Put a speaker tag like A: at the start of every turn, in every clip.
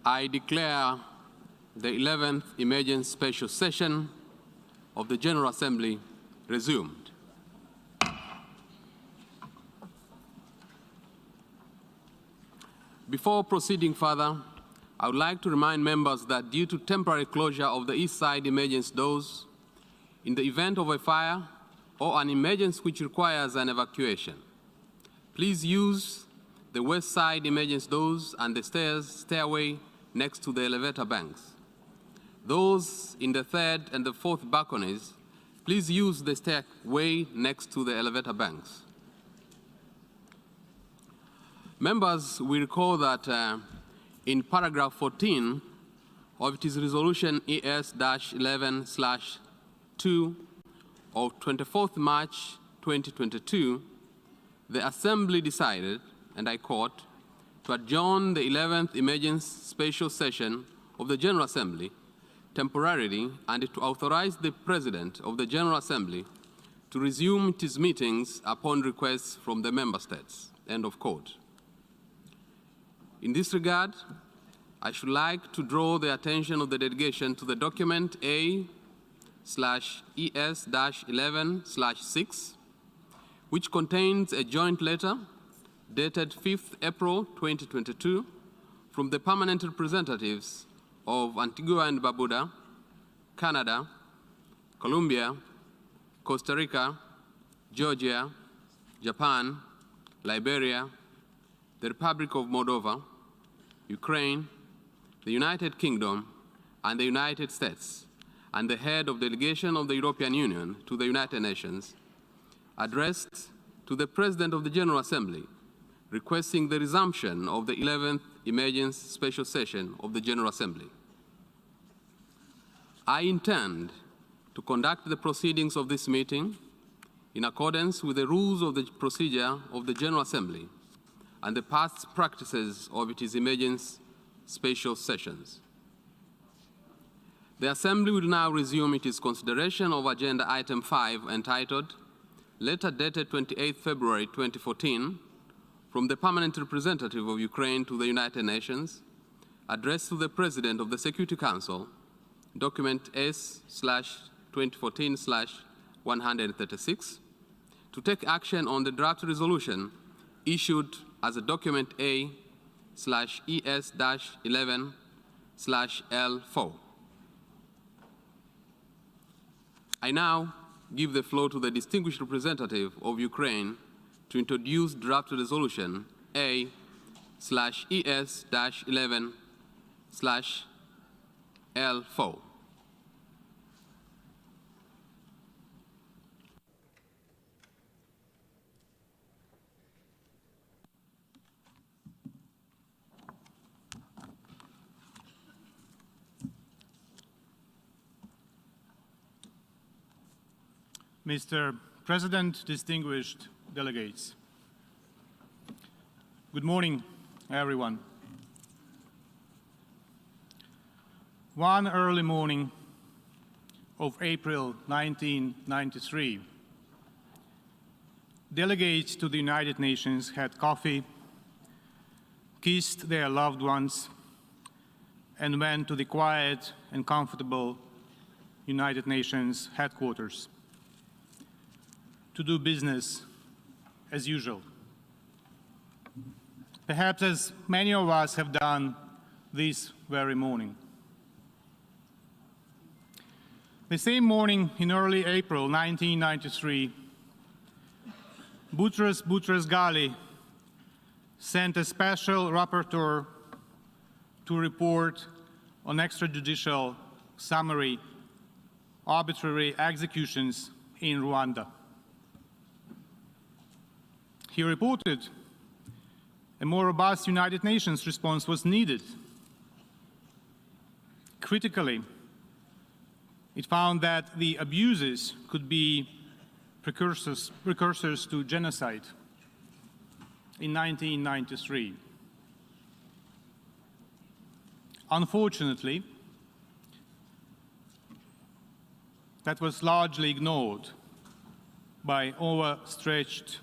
A: I declare the 11th Emergency Special Session of the General Assembly resumed. Before proceeding further, I would like to remind members that due to temporary closure of the east side emergency doors, in the event of a fire or an emergency which requires an evacuation, please use the west side emergency doors and the stairway next to the elevator banks. Those in the third and the fourth balconies, please use the stairway next to the elevator banks. Members will recall that in paragraph 14 of its resolution ES-11/2 of 24th March 2022, the Assembly decided, and I quote, to adjourn the 11th Emergency Special Session of the General Assembly temporarily and to authorize the President of the General Assembly to resume its meetings upon request from the Member States, end of quote. In this regard, I should like to draw the attention of the delegation to the document A/ES-11/6, which contains a joint letter dated 5th April 2022 from the permanent representatives of Antigua and Barbuda, Canada, Colombia, Costa Rica, Georgia, Japan, Liberia, the Republic of Moldova, Ukraine, the United Kingdom, and the United States, and the head of delegation of the European Union to the United Nations, addressed to the President of the General Assembly, requesting the resumption of the 11th Emergency Special Session of the General Assembly. I intend to conduct the proceedings of this meeting in accordance with the rules of the procedure of the General Assembly and the past practices of its emergency special sessions. The Assembly will now resume its consideration of Agenda Item 5 entitled Letter dated 28 February 2014 from the Permanent Representative of Ukraine to the United Nations, addressed to the President of the Security Council, document S/2014/136, to take action on the draft resolution issued as a document A/ES-11/L4. I now give the floor to the distinguished representative of Ukraine to introduce draft resolution A/ES-11/L4.
B: Mr. President, distinguished delegates. Good morning, everyone. One early morning of April 1993, delegates to the United Nations had coffee, kissed their loved ones, and went to the quiet and comfortable United Nations headquarters to do business as usual. Perhaps as many of us have done this very morning. The same morning in early April 1993, Boutros Ghali sent a special rapporteur to report on extrajudicial summary arbitrary executions in Rwanda. He reported a more robust United Nations response was needed. Critically, it found that the abuses could be precursors to genocide in 1993. Unfortunately, that was largely ignored by overstretched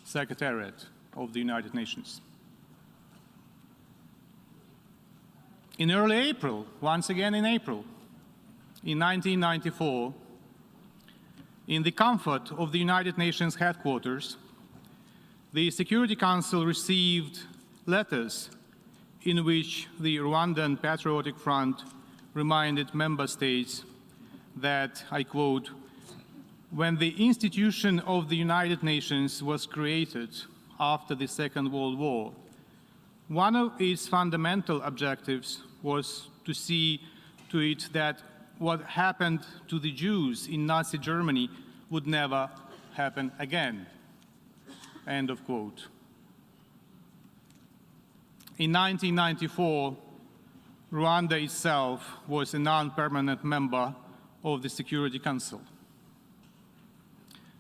B: Secretariat of the United Nations. In early April, once again in April, in 1994, in the comfort of the United Nations headquarters, the Security Council received letters in which the Rwandan Patriotic Front reminded member states that, I quote, "When the institution of the United Nations was created after the Second World War, one of its fundamental objectives was to see to it that what happened to the Jews in Nazi Germany would never happen again." End of quote. In 1994, Rwanda itself was a non-permanent member of the Security Council.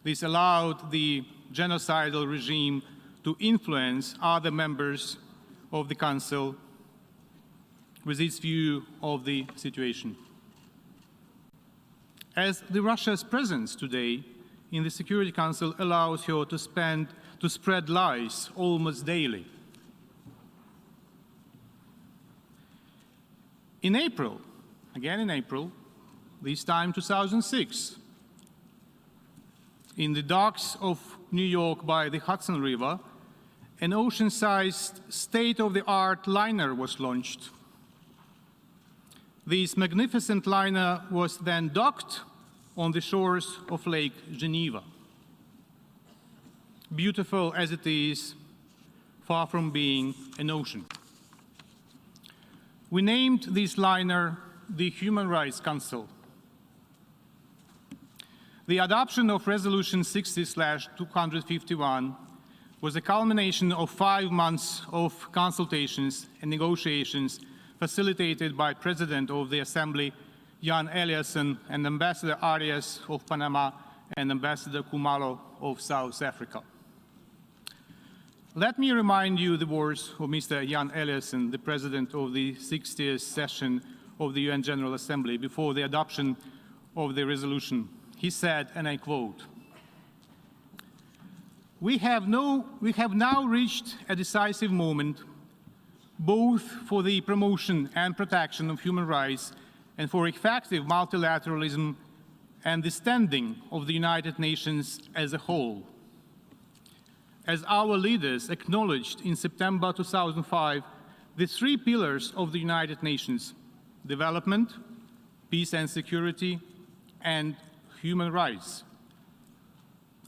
B: This allowed the genocidal regime to influence other members of the Council with its view of the situation. As Russia's presence today in the Security Council allows her to spread lies almost daily. In April, again in April, this time 2006, in the docks of New York by the Hudson River, an ocean-sized state-of-the-art liner was launched. This magnificent liner was then docked on the shores of Lake Geneva. Beautiful as it is, far from being an ocean. We named this liner the Human Rights Council. The adoption of Resolution 60/251 was a culmination of 5 months of consultations and negotiations facilitated by President of the Assembly, Jan Eliasson, and Ambassador Arias of Panama and Ambassador Kumalo of South Africa. Let me remind you the words of Mr. Jan Eliasson, the President of the 60th session of the UN General Assembly, before the adoption of the resolution. He said, and I quote, we have now reached a decisive moment, both for the promotion and protection of human rights and for effective multilateralism and the standing of the United Nations as a whole. As our leaders acknowledged in September 2005, the 3 pillars of the United Nations, development, peace and security, and human rights,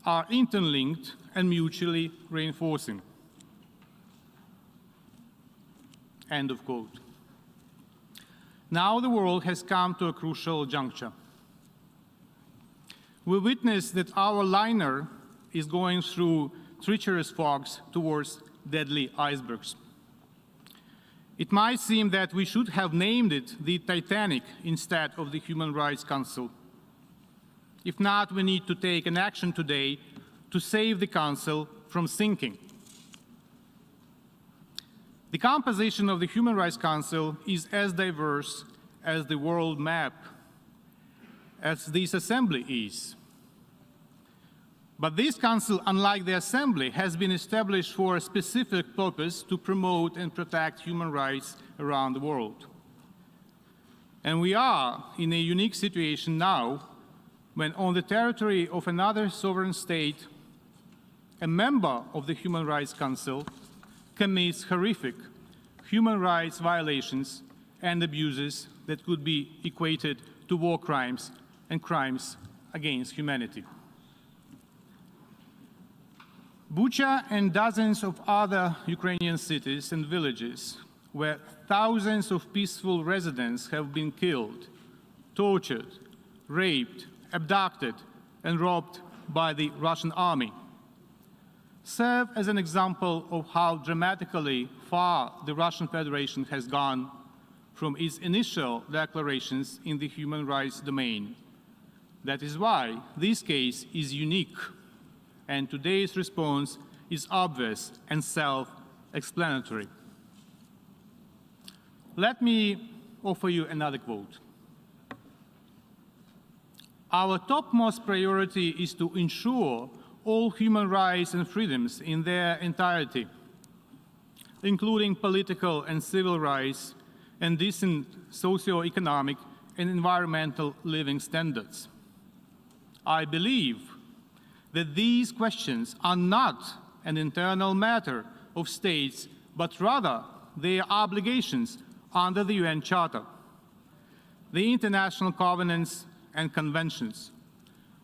B: are interlinked and mutually reinforcing. End of quote. Now the world has come to a crucial juncture. We witness that our liner is going through treacherous fogs towards deadly icebergs. It might seem that we should have named it the Titanic instead of the Human Rights Council. If not, we need to take an action today to save the Council from sinking. The composition of the Human Rights Council is as diverse as the world map, as this Assembly is. But this Council, unlike the Assembly, has been established for a specific purpose to promote and protect human rights around the world. And we are in a unique situation now when on the territory of another sovereign state, a member of the Human Rights Council commits horrific human rights violations and abuses that could be equated to war crimes and crimes against humanity. Bucha and dozens of other Ukrainian cities and villages where thousands of peaceful residents have been killed, tortured, raped, abducted, and robbed by the Russian army serve as an example of how dramatically far the Russian Federation has gone from its initial declarations in the human rights domain. That is why this case is unique, and today's response is obvious and self-explanatory. Let me offer you another quote. Our topmost priority is to ensure all human rights and freedoms in their entirety, including political and civil rights, and decent socio-economic and environmental living standards. I believe that these questions are not an internal matter of states, but rather their obligations under the UN Charter, the international covenants and conventions.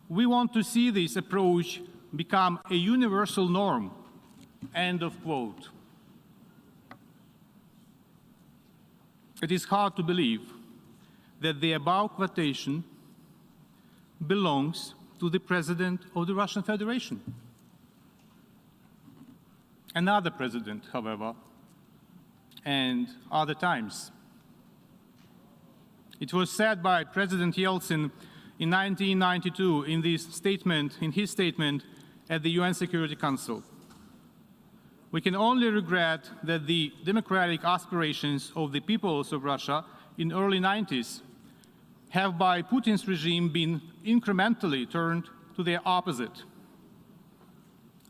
B: We want to see this approach become a universal norm. End of quote. It is hard to believe that the above quotation belongs to the President of the Russian Federation. Another president, however, and other times. It was said by President Yeltsin in 1992 in his statement at the UN Security Council. We can only regret that the democratic aspirations of the peoples of Russia in early 90s have by Putin's regime been incrementally turned to their opposite.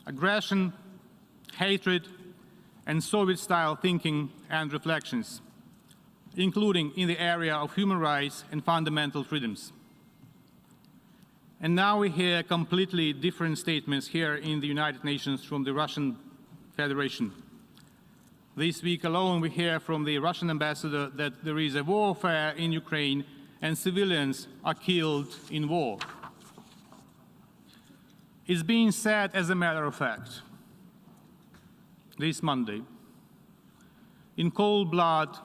B: Aggression, hatred, and Soviet-style thinking and reflections, including in the area of human rights and fundamental freedoms. And now we hear completely different statements here in the United Nations from the Russian Federation. This week alone, we hear from the Russian ambassador that there is a warfare in Ukraine and civilians are killed in war. It's being said as a matter of fact this Monday, in cold blood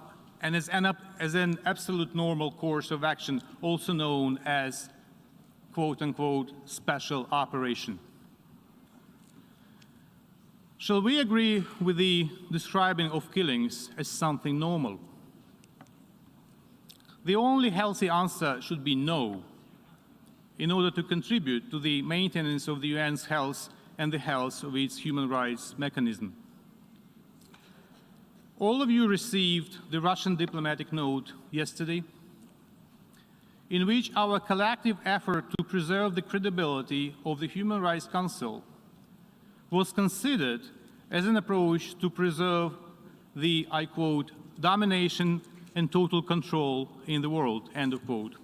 B: and as an absolute normal course of action, also known as quote-unquote special operation. Shall we agree with the describing of killings as something normal? The only healthy answer should be no, in order to contribute to the maintenance of the UN's health and the health of its human rights mechanism. All of you received the Russian diplomatic note yesterday, in which our collective effort to preserve the credibility of the Human Rights Council was considered as an approach to preserve the, I quote, domination and total control in the world, end of quote,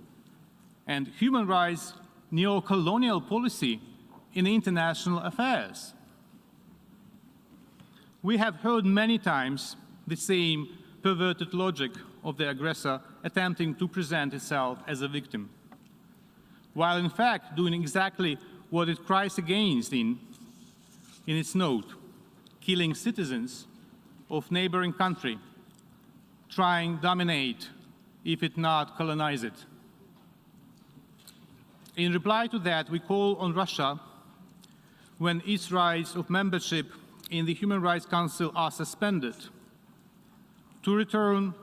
B: and human rights neo-colonial policy in international affairs. We have heard many times the same perverted logic of the aggressor attempting to present itself as a victim, while in fact doing exactly what it cries against in its note, killing citizens of neighboring country, trying to dominate, if it not colonize it. In reply to that, we call on Russia, when its rights of membership in the Human Rights Council are suspended, to return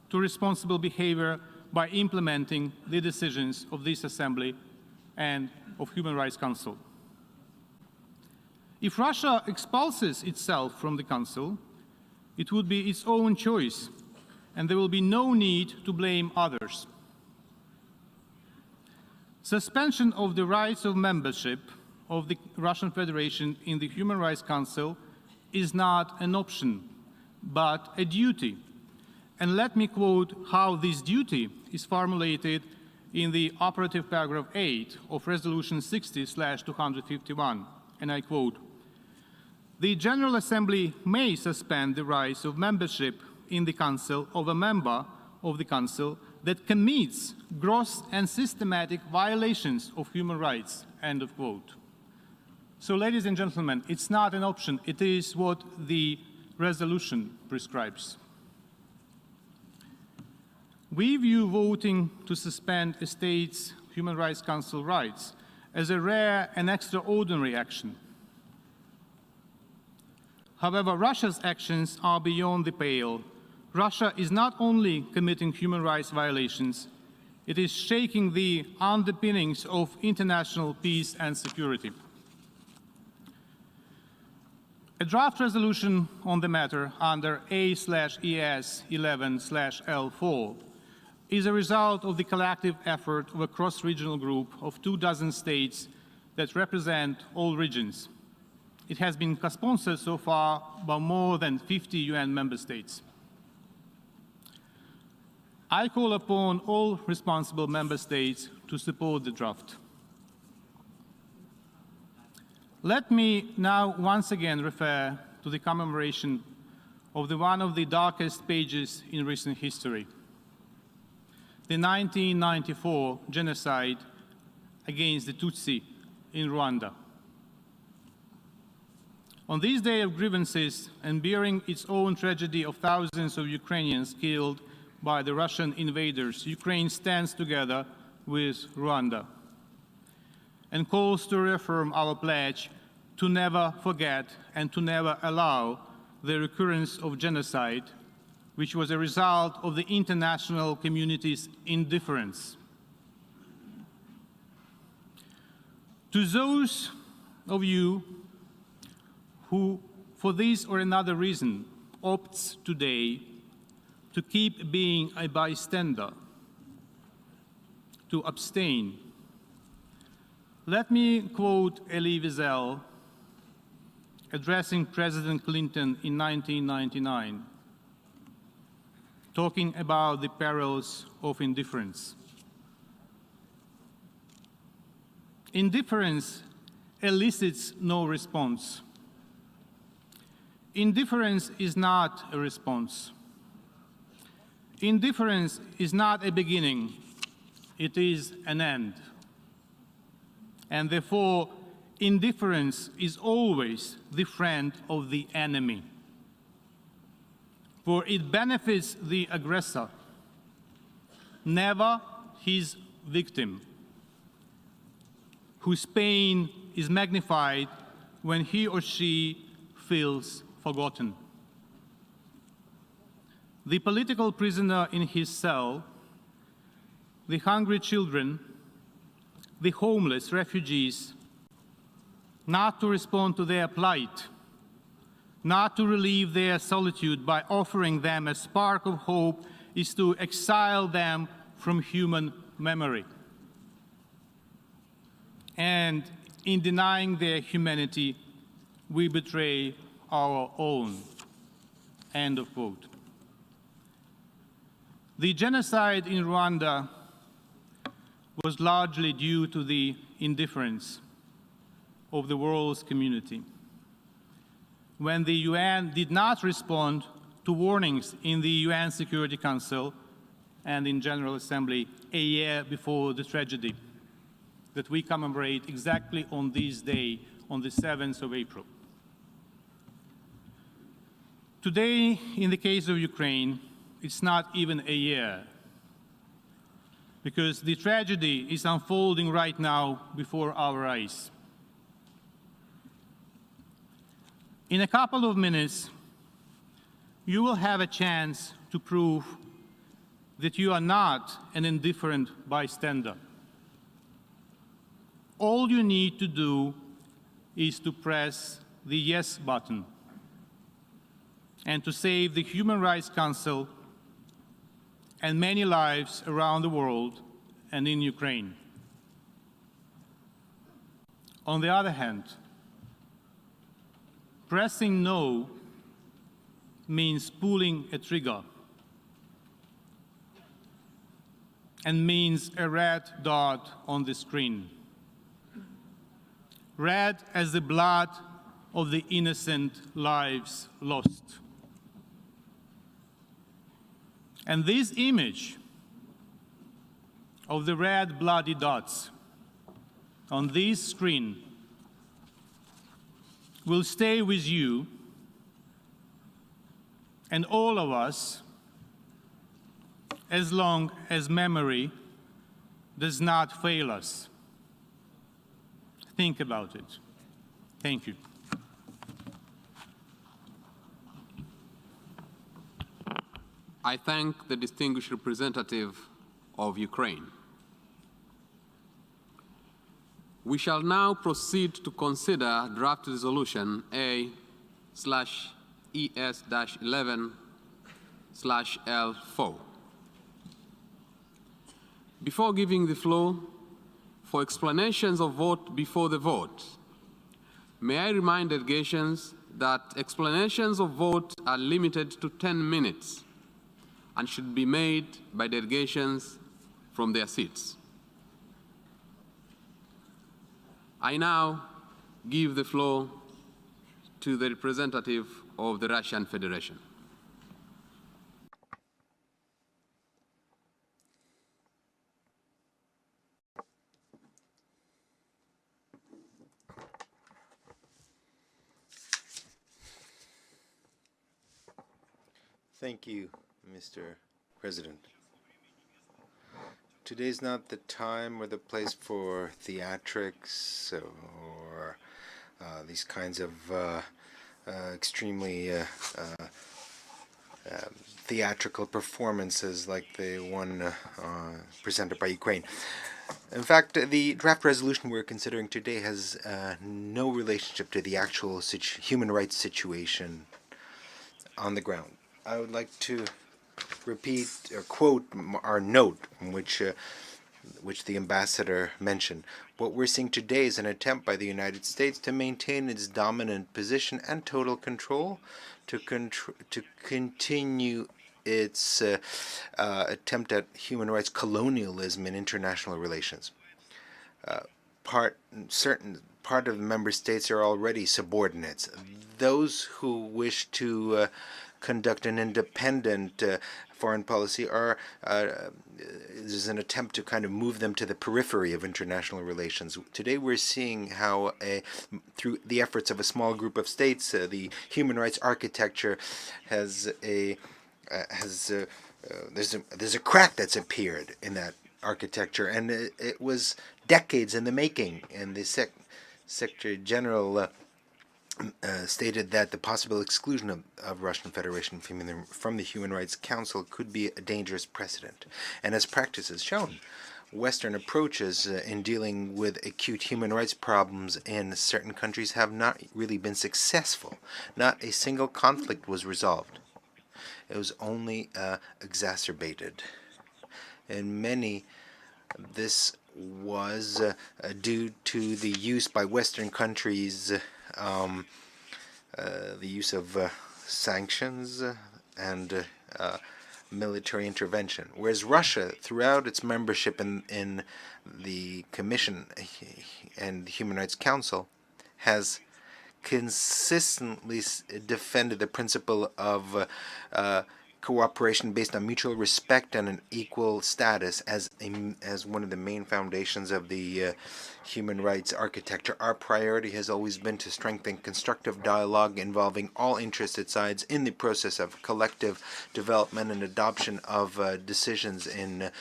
B: to responsible behavior by implementing the decisions of this Assembly and of Human Rights Council. If Russia expulses itself from the Council, it would be its own choice, and there will be no need to blame others. Suspension of the rights of membership of the Russian Federation in the Human Rights Council is not an option, but a duty. And let me quote how this duty is formulated in the operative paragraph 8 of Resolution 60/251, and I quote, "The General Assembly may suspend the rights of membership in the Council of a member of the Council that commits gross and systematic violations of human rights," end of quote. So, ladies and gentlemen, it's not an option, it is what the resolution prescribes. We view voting to suspend a state's Human Rights Council rights as a rare and extraordinary action. However, Russia's actions are beyond the pale. Russia is not only committing human rights violations, it is shaking the underpinnings of international peace and security. A draft resolution on the matter under A/ES 11/L4 is a result of the collective effort of a cross-regional group of 24 states that represent all regions. It has been co-sponsored so far by more than 50 UN member states. I call upon all responsible member states to support the draft. Let me now once again refer to the commemoration of one of the darkest pages in recent history, the 1994 genocide against the Tutsi in Rwanda. On this day of grievances and bearing its own tragedy of thousands of Ukrainians killed by the Russian invaders, Ukraine stands together with Rwanda and calls to reaffirm our pledge to never forget and to never allow the recurrence of genocide, which was a result of the international community's indifference. To those of you who, for this or another reason, opts today to keep being a bystander, to abstain, let me quote Elie Wiesel addressing President Clinton in 1999, talking about the perils of indifference. Indifference elicits no response. Indifference is not a response. Indifference is not a beginning, it is an end. And therefore, indifference is always the friend of the enemy, for it benefits the aggressor, never his victim, whose pain is magnified when he or she feels forgotten. The political prisoner in his cell, the hungry children, the homeless refugees, not to respond to their plight, not to relieve their solitude by offering them a spark of hope, is to exile them from human memory. And in denying their humanity, we betray our own. End of quote. The genocide in Rwanda was largely due to the indifference of the world's community. When the UN did not respond to warnings in the UN Security Council and in General Assembly a year before the tragedy that we commemorate exactly on this day, on the 7th of April. Today, in the case of Ukraine, it's not even a year, because the tragedy is unfolding right now before our eyes. In a couple of minutes, you will have a chance to prove that you are not an indifferent bystander. All you need to do is to press the yes button and to save the Human Rights Council and many lives around the world and in Ukraine. On the other hand, pressing no means pulling a trigger and means a red dot on the screen. Red as the blood of the innocent lives lost. And this image of the red bloody dots on this screen will stay with you and all of us as long as memory does not fail us. Think about it. Thank you.
A: I thank the distinguished representative of Ukraine. We shall now proceed to consider draft resolution A/ES-11/L4. Before giving the floor for explanations of vote before the vote, may I remind delegations that explanations of vote are limited to 10 minutes, and should be made by delegations from their seats. I now give the floor to the representative of the Russian Federation.
C: Thank you, Mr. President. Today's not the time or the place for theatrics or these kinds of extremely theatrical performances like the one presented by Ukraine. In fact, the draft resolution we're considering today has no relationship to the actual human rights situation on the ground. I would like to repeat or quote our note, which the ambassador mentioned. What we're seeing today is an attempt by the United States to maintain its dominant position and total control, to continue its attempt at human rights colonialism in international relations. Part of the member states are already subordinates. Those who wish to conduct an independent foreign policy is an attempt to kind of move them to the periphery of international relations. Today we're seeing how through the efforts of a small group of states, the human rights architecture there's a crack that's appeared in that architecture, and it was decades in the making. And the Secretary General stated that the possible exclusion of Russian Federation from the Human Rights Council could be a dangerous precedent. And as practice has shown, Western approaches in dealing with acute human rights problems in certain countries have not really been successful. Not a single conflict was resolved. It was only exacerbated. In many, this was due to the use by Western countries the use of sanctions and military intervention, whereas Russia, throughout its membership in the Commission and the Human Rights Council, has consistently defended the principle of cooperation based on mutual respect and an equal status as one of the main foundations of the human rights architecture. Our priority has always been to strengthen constructive dialogue involving all interested sides in the process of collective development and adoption of decisions in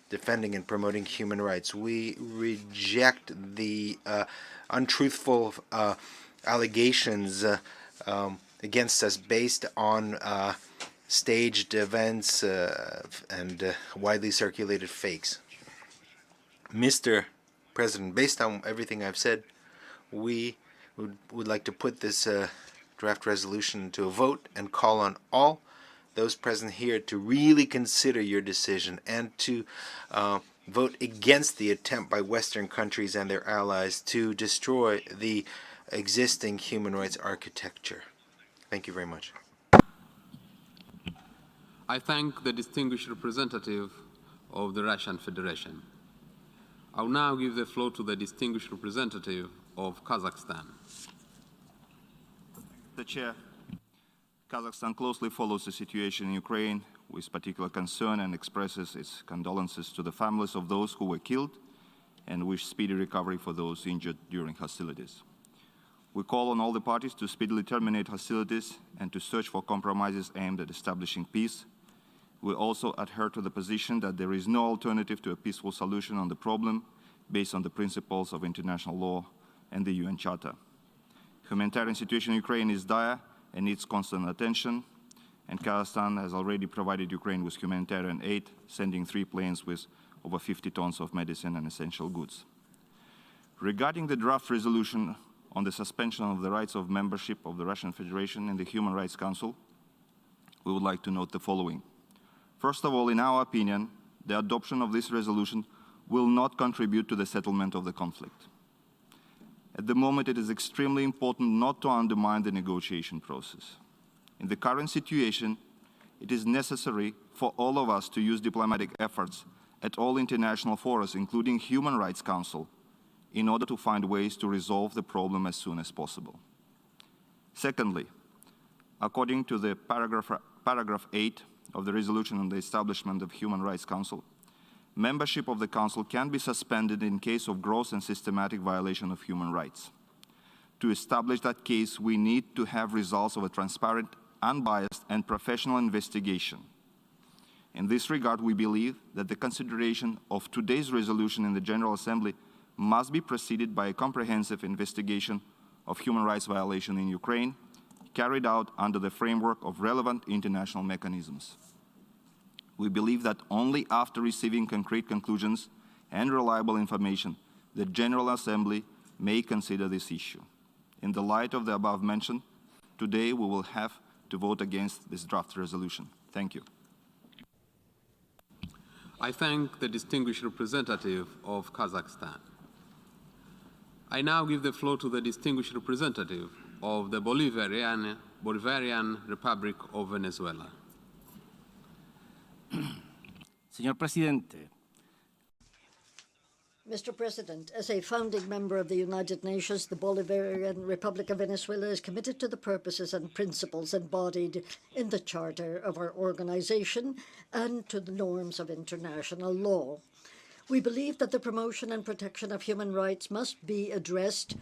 C: defending and promoting human rights. We reject the untruthful allegations against us based on staged events and widely circulated fakes. Mr. President, based on everything I've said, we would like to put this draft resolution to a vote and call on all those present here to really consider your decision and to vote against the attempt by Western countries and their allies to destroy the existing human rights architecture. Thank you very much.
A: I thank the distinguished representative of the Russian Federation. I will now give the floor to the distinguished representative of Kazakhstan.
D: The Chair, Kazakhstan closely follows the situation in Ukraine with particular concern and expresses its condolences to the families of those who were killed and wish speedy recovery for those injured during hostilities. We call on all the parties to speedily terminate hostilities and to search for compromises aimed at establishing peace. We also adhere to the position that there is no alternative to a peaceful solution on the problem based on the principles of international law and the UN Charter. Humanitarian situation in Ukraine is dire and needs constant attention, and Kazakhstan has already provided Ukraine with humanitarian aid, sending 3 planes with over 50 tons of medicine and essential goods. Regarding the draft resolution on the suspension of the rights of membership of the Russian Federation in the Human Rights Council, we would like to note the following. First of all, in our opinion, the adoption of this resolution will not contribute to the settlement of the conflict. At the moment, it is extremely important not to undermine the negotiation process. In the current situation, it is necessary for all of us to use diplomatic efforts at all international forums, including Human Rights Council, in order to find ways to resolve the problem as soon as possible. Secondly, according to the paragraph 8 of the resolution on the establishment of Human Rights Council, membership of the Council can be suspended in case of gross and systematic violation of human rights. To establish that case, we need to have results of a transparent, unbiased, and professional investigation. In this regard, we believe that the consideration of today's resolution in the General Assembly must be preceded by a comprehensive investigation of human rights violation in Ukraine, carried out under the framework of relevant international mechanisms. We believe that only after receiving concrete conclusions and reliable information, the General Assembly may consider this issue. In the light of the above mentioned, today we will have to vote against this draft resolution. Thank you.
A: I thank the distinguished representative of Kazakhstan. I now give the floor to the distinguished representative of the Bolivarian Republic of Venezuela.
E: Señor Presidente,
F: Mr. President, as a founding member of the United Nations, the Bolivarian Republic of Venezuela is committed to the purposes and principles embodied in the Charter of our organization and to the norms of international law. We believe that the promotion and protection of human rights must be addressed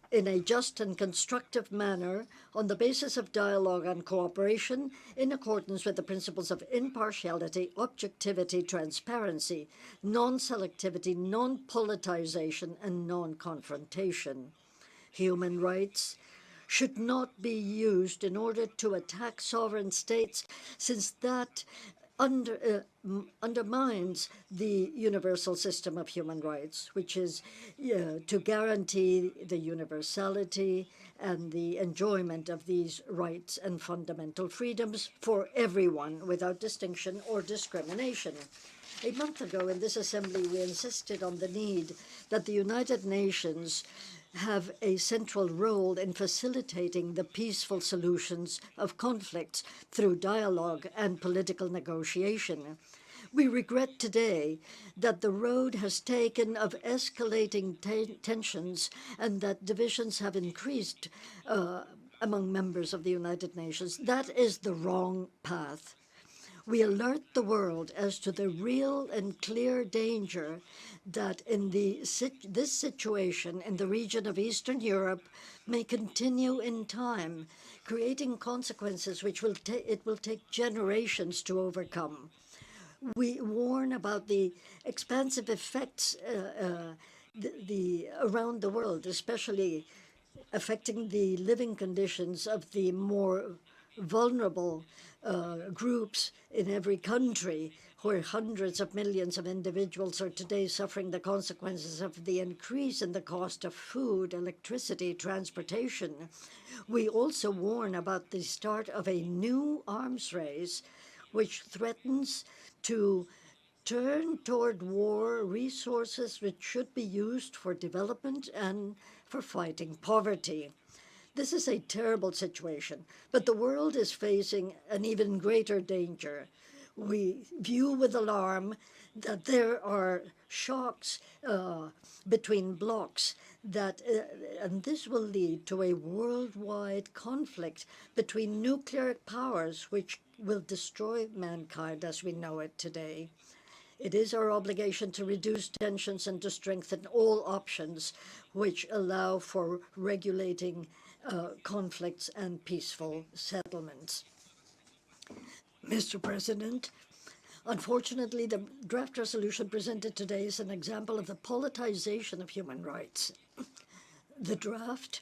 F: in a just and constructive manner on the basis of dialogue and cooperation in accordance with the principles of impartiality, objectivity, transparency, non-selectivity, non-politicization, and non-confrontation. Human rights should not be used in order to attack sovereign states, since that undermines the universal system of human rights, which is to guarantee the universality and the enjoyment of these rights and fundamental freedoms for everyone without distinction or discrimination. A month ago in this assembly, we insisted on the need that the United Nations have a central role in facilitating the peaceful solutions of conflicts through dialogue and political negotiation. We regret today that the road has taken of escalating tensions and that divisions have increased among members of the United Nations. That is the wrong path. We alert the world as to the real and clear danger that in this situation in the region of Eastern Europe may continue in time, creating consequences which it will take generations to overcome. We warn about the expansive effects around the world, especially affecting the living conditions of the more vulnerable groups in every country, where hundreds of millions of individuals are today suffering the consequences of the increase in the cost of food, electricity, transportation. We also warn about the start of a new arms race, which threatens to turn toward war resources which should be used for development and for fighting poverty. This is a terrible situation, but the world is facing an even greater danger. We view with alarm that there are shocks between blocs and this will lead to a worldwide conflict between nuclear powers which will destroy mankind as we know it today. It is our obligation to reduce tensions and to strengthen all options which allow for regulating conflicts and peaceful settlements. Mr. President, unfortunately, the draft resolution presented today is an example of the politicization of human rights. The draft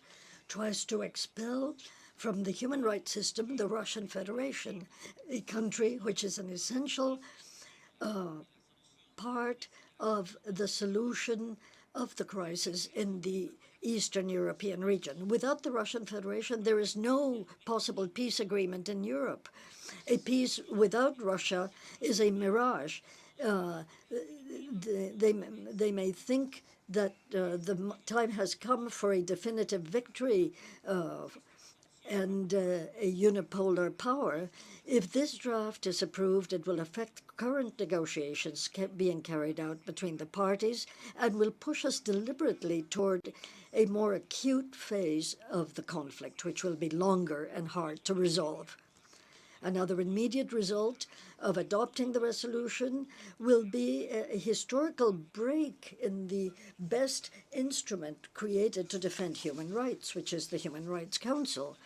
F: tries to expel from the human rights system the Russian Federation, a country which is an essential part of the solution of the crisis in the Eastern European region. Without the Russian Federation, there is no possible peace agreement in Europe. A peace without Russia is a mirage. They may think that the time has come for a definitive victory and a unipolar power. If this draft is approved, it will affect current negotiations being carried out between the parties and will push us deliberately toward a more acute phase of the conflict, which will be longer and hard to resolve. Another immediate result of adopting the resolution will be a historical break in the best instrument created to defend human rights, which is the Human Rights Council.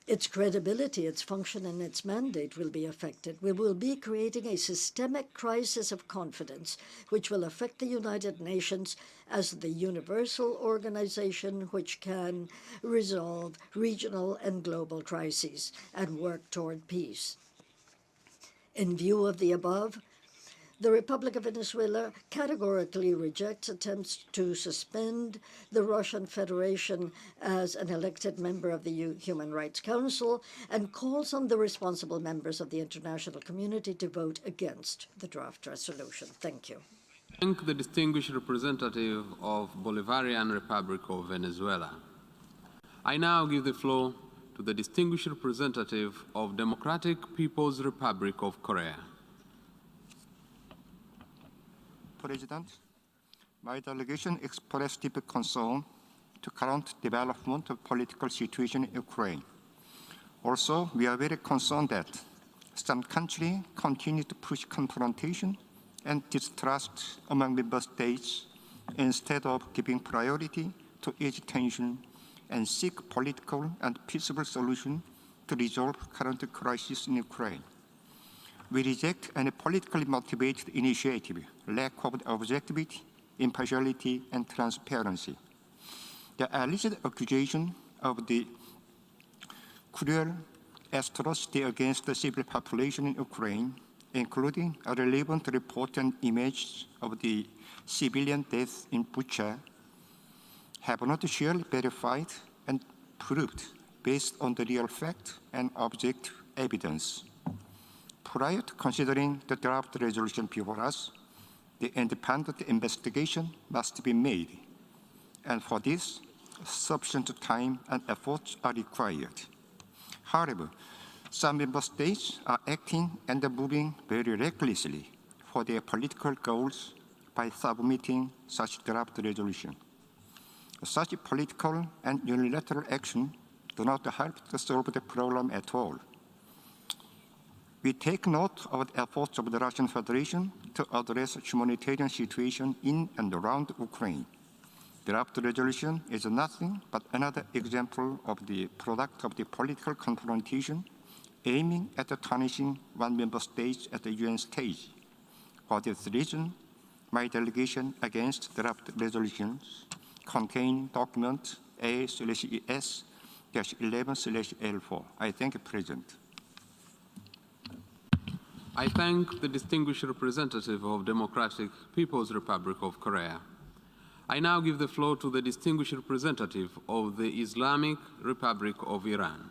F: Its credibility, its function, and its mandate will be affected. We will be creating a systemic crisis of confidence, which will affect the United Nations as the universal organization which can resolve regional and global crises and work toward peace. In view of the above, the Republic of Venezuela categorically rejects attempts to suspend the Russian Federation as an elected member of the Human Rights Council and calls on the responsible members of the international community to vote against the draft resolution. Thank you.
A: Thank the distinguished representative of Bolivarian Republic of Venezuela. I now give the floor to the distinguished representative of Democratic People's Republic of Korea.
G: President, my delegation expressed deep concern to current development of political situation in Ukraine. Also, we are very concerned that some countries continue to push confrontation and distrust among member states instead of giving priority to ease tension and seek political and peaceful solution to resolve current crisis in Ukraine. We reject any politically motivated initiative, lack of objectivity, impartiality, and transparency. The alleged accusation of the cruel atrocity against the civil population in Ukraine, including a relevant report and images of the civilian deaths in Bucha, have not surely verified and proved based on the real fact and objective evidence. Prior to considering the draft resolution before us, the independent investigation must be made, and for this, sufficient time and efforts are required. However, some member states are acting and moving very recklessly for their political goals by submitting such draft resolution. Such political and unilateral action do not help to solve the problem at all. We take note of the efforts of the Russian Federation to address the humanitarian situation in and around Ukraine. Draft resolution is nothing but another example of the product of the political confrontation aiming at tarnishing one member state at the UN stage. For this reason, my delegation against draft resolutions contain document A/ES-11/L4. I thank you, President.
A: I thank the distinguished representative of Democratic People's Republic of Korea. I now give the floor to the distinguished representative of the Islamic Republic of Iran.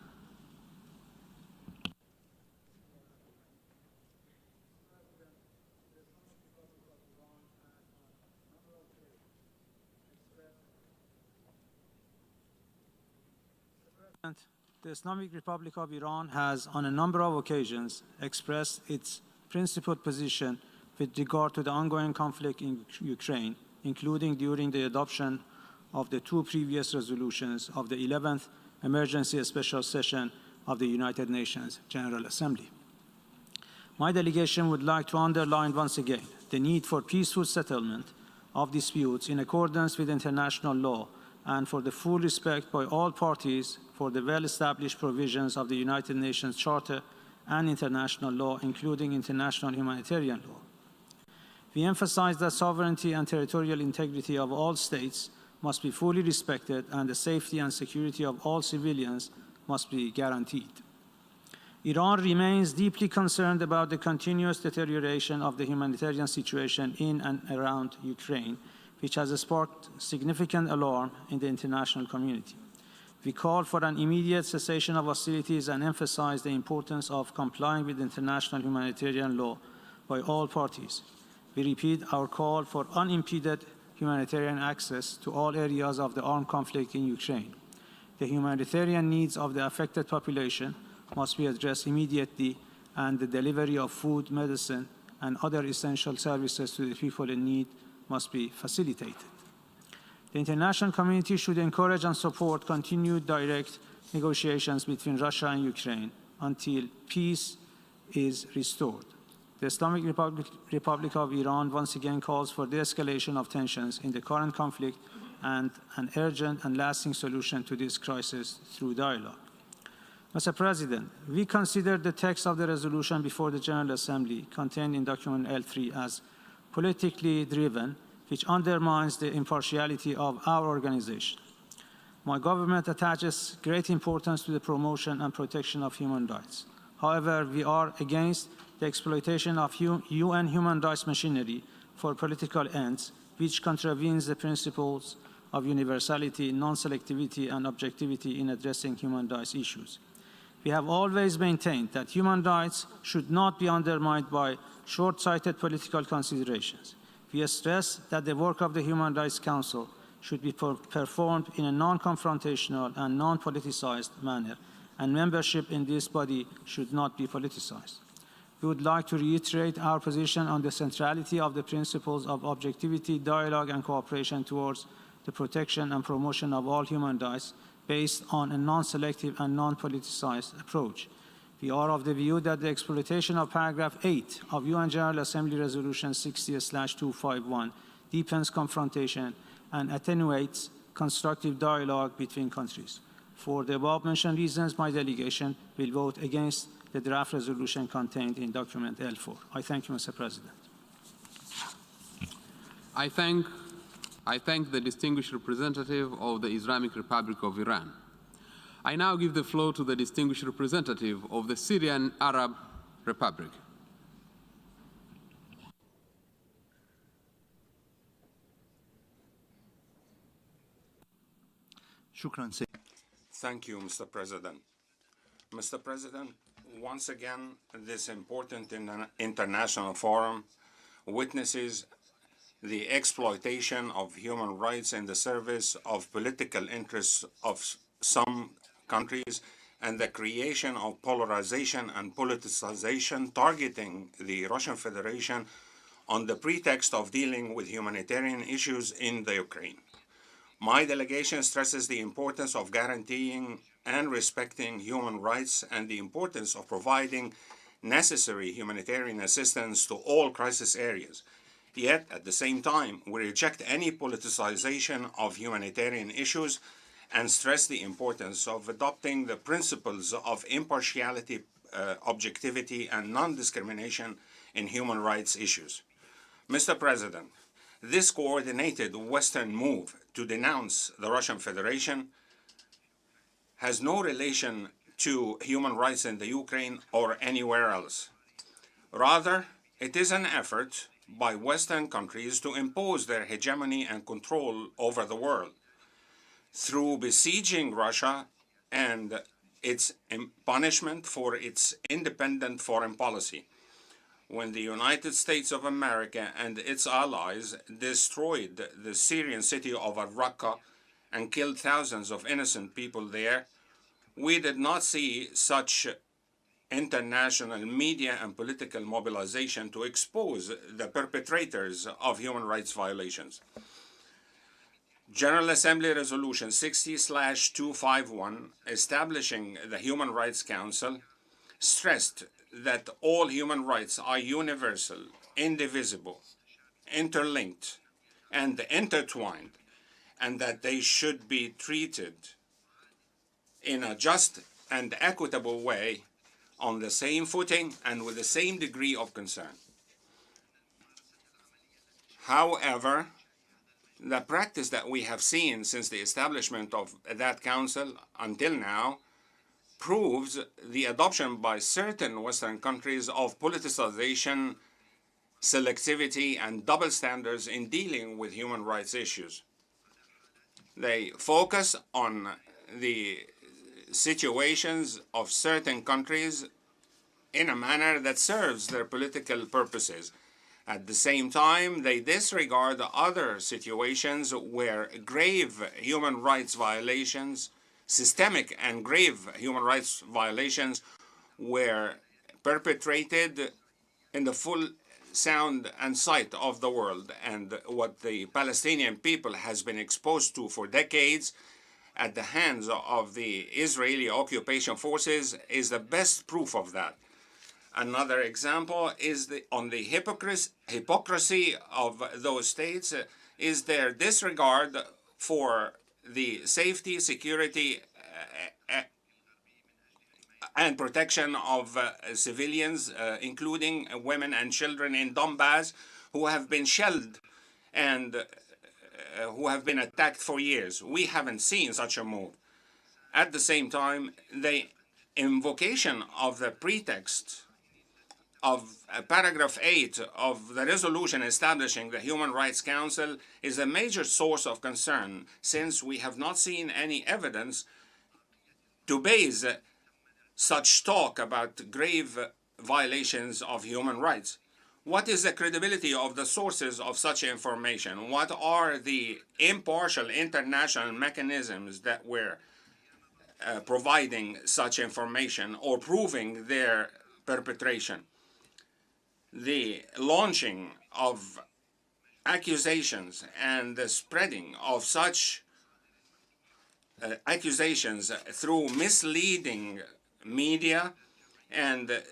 H: The Islamic Republic of Iran has, on a number of occasions, expressed its principled position with regard to the ongoing conflict in Ukraine, including during the adoption of the two previous resolutions of the 11th Emergency Special Session of the United Nations General Assembly. My delegation would like to underline once again the need for peaceful settlement of disputes in accordance with international law and for the full respect by all parties for the well-established provisions of the United Nations Charter and international law, including international humanitarian law. We emphasize that sovereignty and territorial integrity of all states must be fully respected and the safety and security of all civilians must be guaranteed. Iran remains deeply concerned about the continuous deterioration of the humanitarian situation in and around Ukraine, which has sparked significant alarm in the international community. We call for an immediate cessation of hostilities and emphasize the importance of complying with international humanitarian law by all parties. We repeat our call for unimpeded humanitarian access to all areas of the armed conflict in Ukraine. The humanitarian needs of the affected population must be addressed immediately, and the delivery of food, medicine, and other essential services to the people in need must be facilitated. The international community should encourage and support continued direct negotiations between Russia and Ukraine until peace is restored. The Islamic Republic of Iran once again calls for de-escalation of tensions in the current conflict and an urgent and lasting solution to this crisis through dialogue. Mr. President, we consider the text of the resolution before the General Assembly contained in document L3 as politically driven, which undermines the impartiality of our organization. My government attaches great importance to the promotion and protection of human rights. However, we are against the exploitation of UN human rights machinery for political ends, which contravenes the principles of universality, non-selectivity, and objectivity in addressing human rights issues. We have always maintained that human rights should not be undermined by short-sighted political considerations. We stress that the work of the Human Rights Council should be performed in a non-confrontational and non-politicized manner, and membership in this body should not be politicized. We would like to reiterate our position on the centrality of the principles of objectivity, dialogue, and cooperation towards the protection and promotion of all human rights based on a non-selective and non-politicized approach. We are of the view that the exploitation of paragraph 8 of UN General Assembly Resolution 60/251 deepens confrontation and attenuates constructive dialogue between countries. For the above-mentioned reasons, my delegation will vote against the draft resolution contained in document L4. I thank you, Mr. President.
A: I thank the distinguished representative of the Islamic Republic of Iran. I now give the floor to the distinguished representative of the Syrian Arab Republic.
I: Thank you, Mr. President. Mr. President, once again, this important international forum witnesses the exploitation of human rights in the service of political interests of some countries and the creation of polarization and politicization targeting the Russian Federation on the pretext of dealing with humanitarian issues in the Ukraine. My delegation stresses the importance of guaranteeing and respecting human rights and the importance of providing necessary humanitarian assistance to all crisis areas. Yet, at the same time, we reject any politicization of humanitarian issues and stress the importance of adopting the principles of impartiality, objectivity, and non-discrimination in human rights issues. Mr. President, this coordinated Western move to denounce the Russian Federation has no relation to human rights in the Ukraine or anywhere else. Rather, it is an effort by Western countries to impose their hegemony and control over the world through besieging Russia and its punishment for its independent foreign policy. When the United States of America and its allies destroyed the Syrian city of RTUK and killed thousands of innocent people there, we did not see such international media and political mobilization to expose the perpetrators of human rights violations. General Assembly Resolution 60/251, establishing the Human Rights Council, stressed that all human rights are universal, indivisible, interlinked, and intertwined, and that they should be treated in a just and equitable way on the same footing and with the same degree of concern. However, the practice that we have seen since the establishment of that council until now proves the adoption by certain Western countries of politicization, selectivity, and double standards in dealing with human rights issues. They focus on the situations of certain countries in a manner that serves their political purposes. At the same time, they disregard other situations where grave human rights violations systemic and grave human rights violations were perpetrated in the full sound and sight of the world, and what the Palestinian people has been exposed to for decades at the hands of the Israeli occupation forces is the best proof of that. Another example is on the hypocrisy of those states is their disregard for the safety, security, and protection of civilians, including women and children in Donbass, who have been shelled and who have been attacked for years. We haven't seen such a move. At the same time, the invocation of the pretext of paragraph 8 of the resolution establishing the Human Rights Council is a major source of concern, since we have not seen any evidence to base such talk about grave violations of human rights. What is the credibility of the sources of such information? What are the impartial international mechanisms that were providing such information or proving their perpetration? The launching of accusations and the spreading of such accusations through misleading media and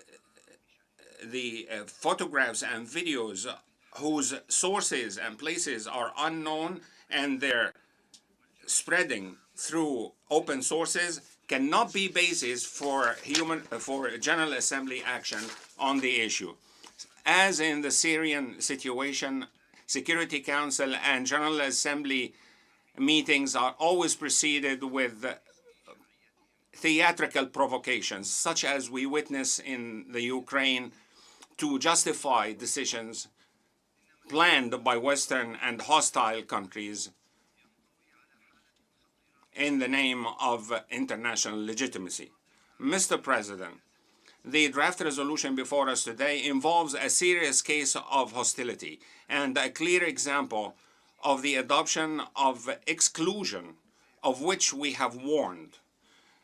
I: the photographs and videos whose sources and places are unknown, and their spreading through open sources cannot be basis for General Assembly action on the issue. As in the Syrian situation, Security Council and General Assembly meetings are always preceded with theatrical provocations, such as we witness in the Ukraine, to justify decisions planned by Western and hostile countries in the name of international legitimacy. Mr. President, the draft resolution before us today involves a serious case of hostility and a clear example of the adoption of exclusion of which we have warned.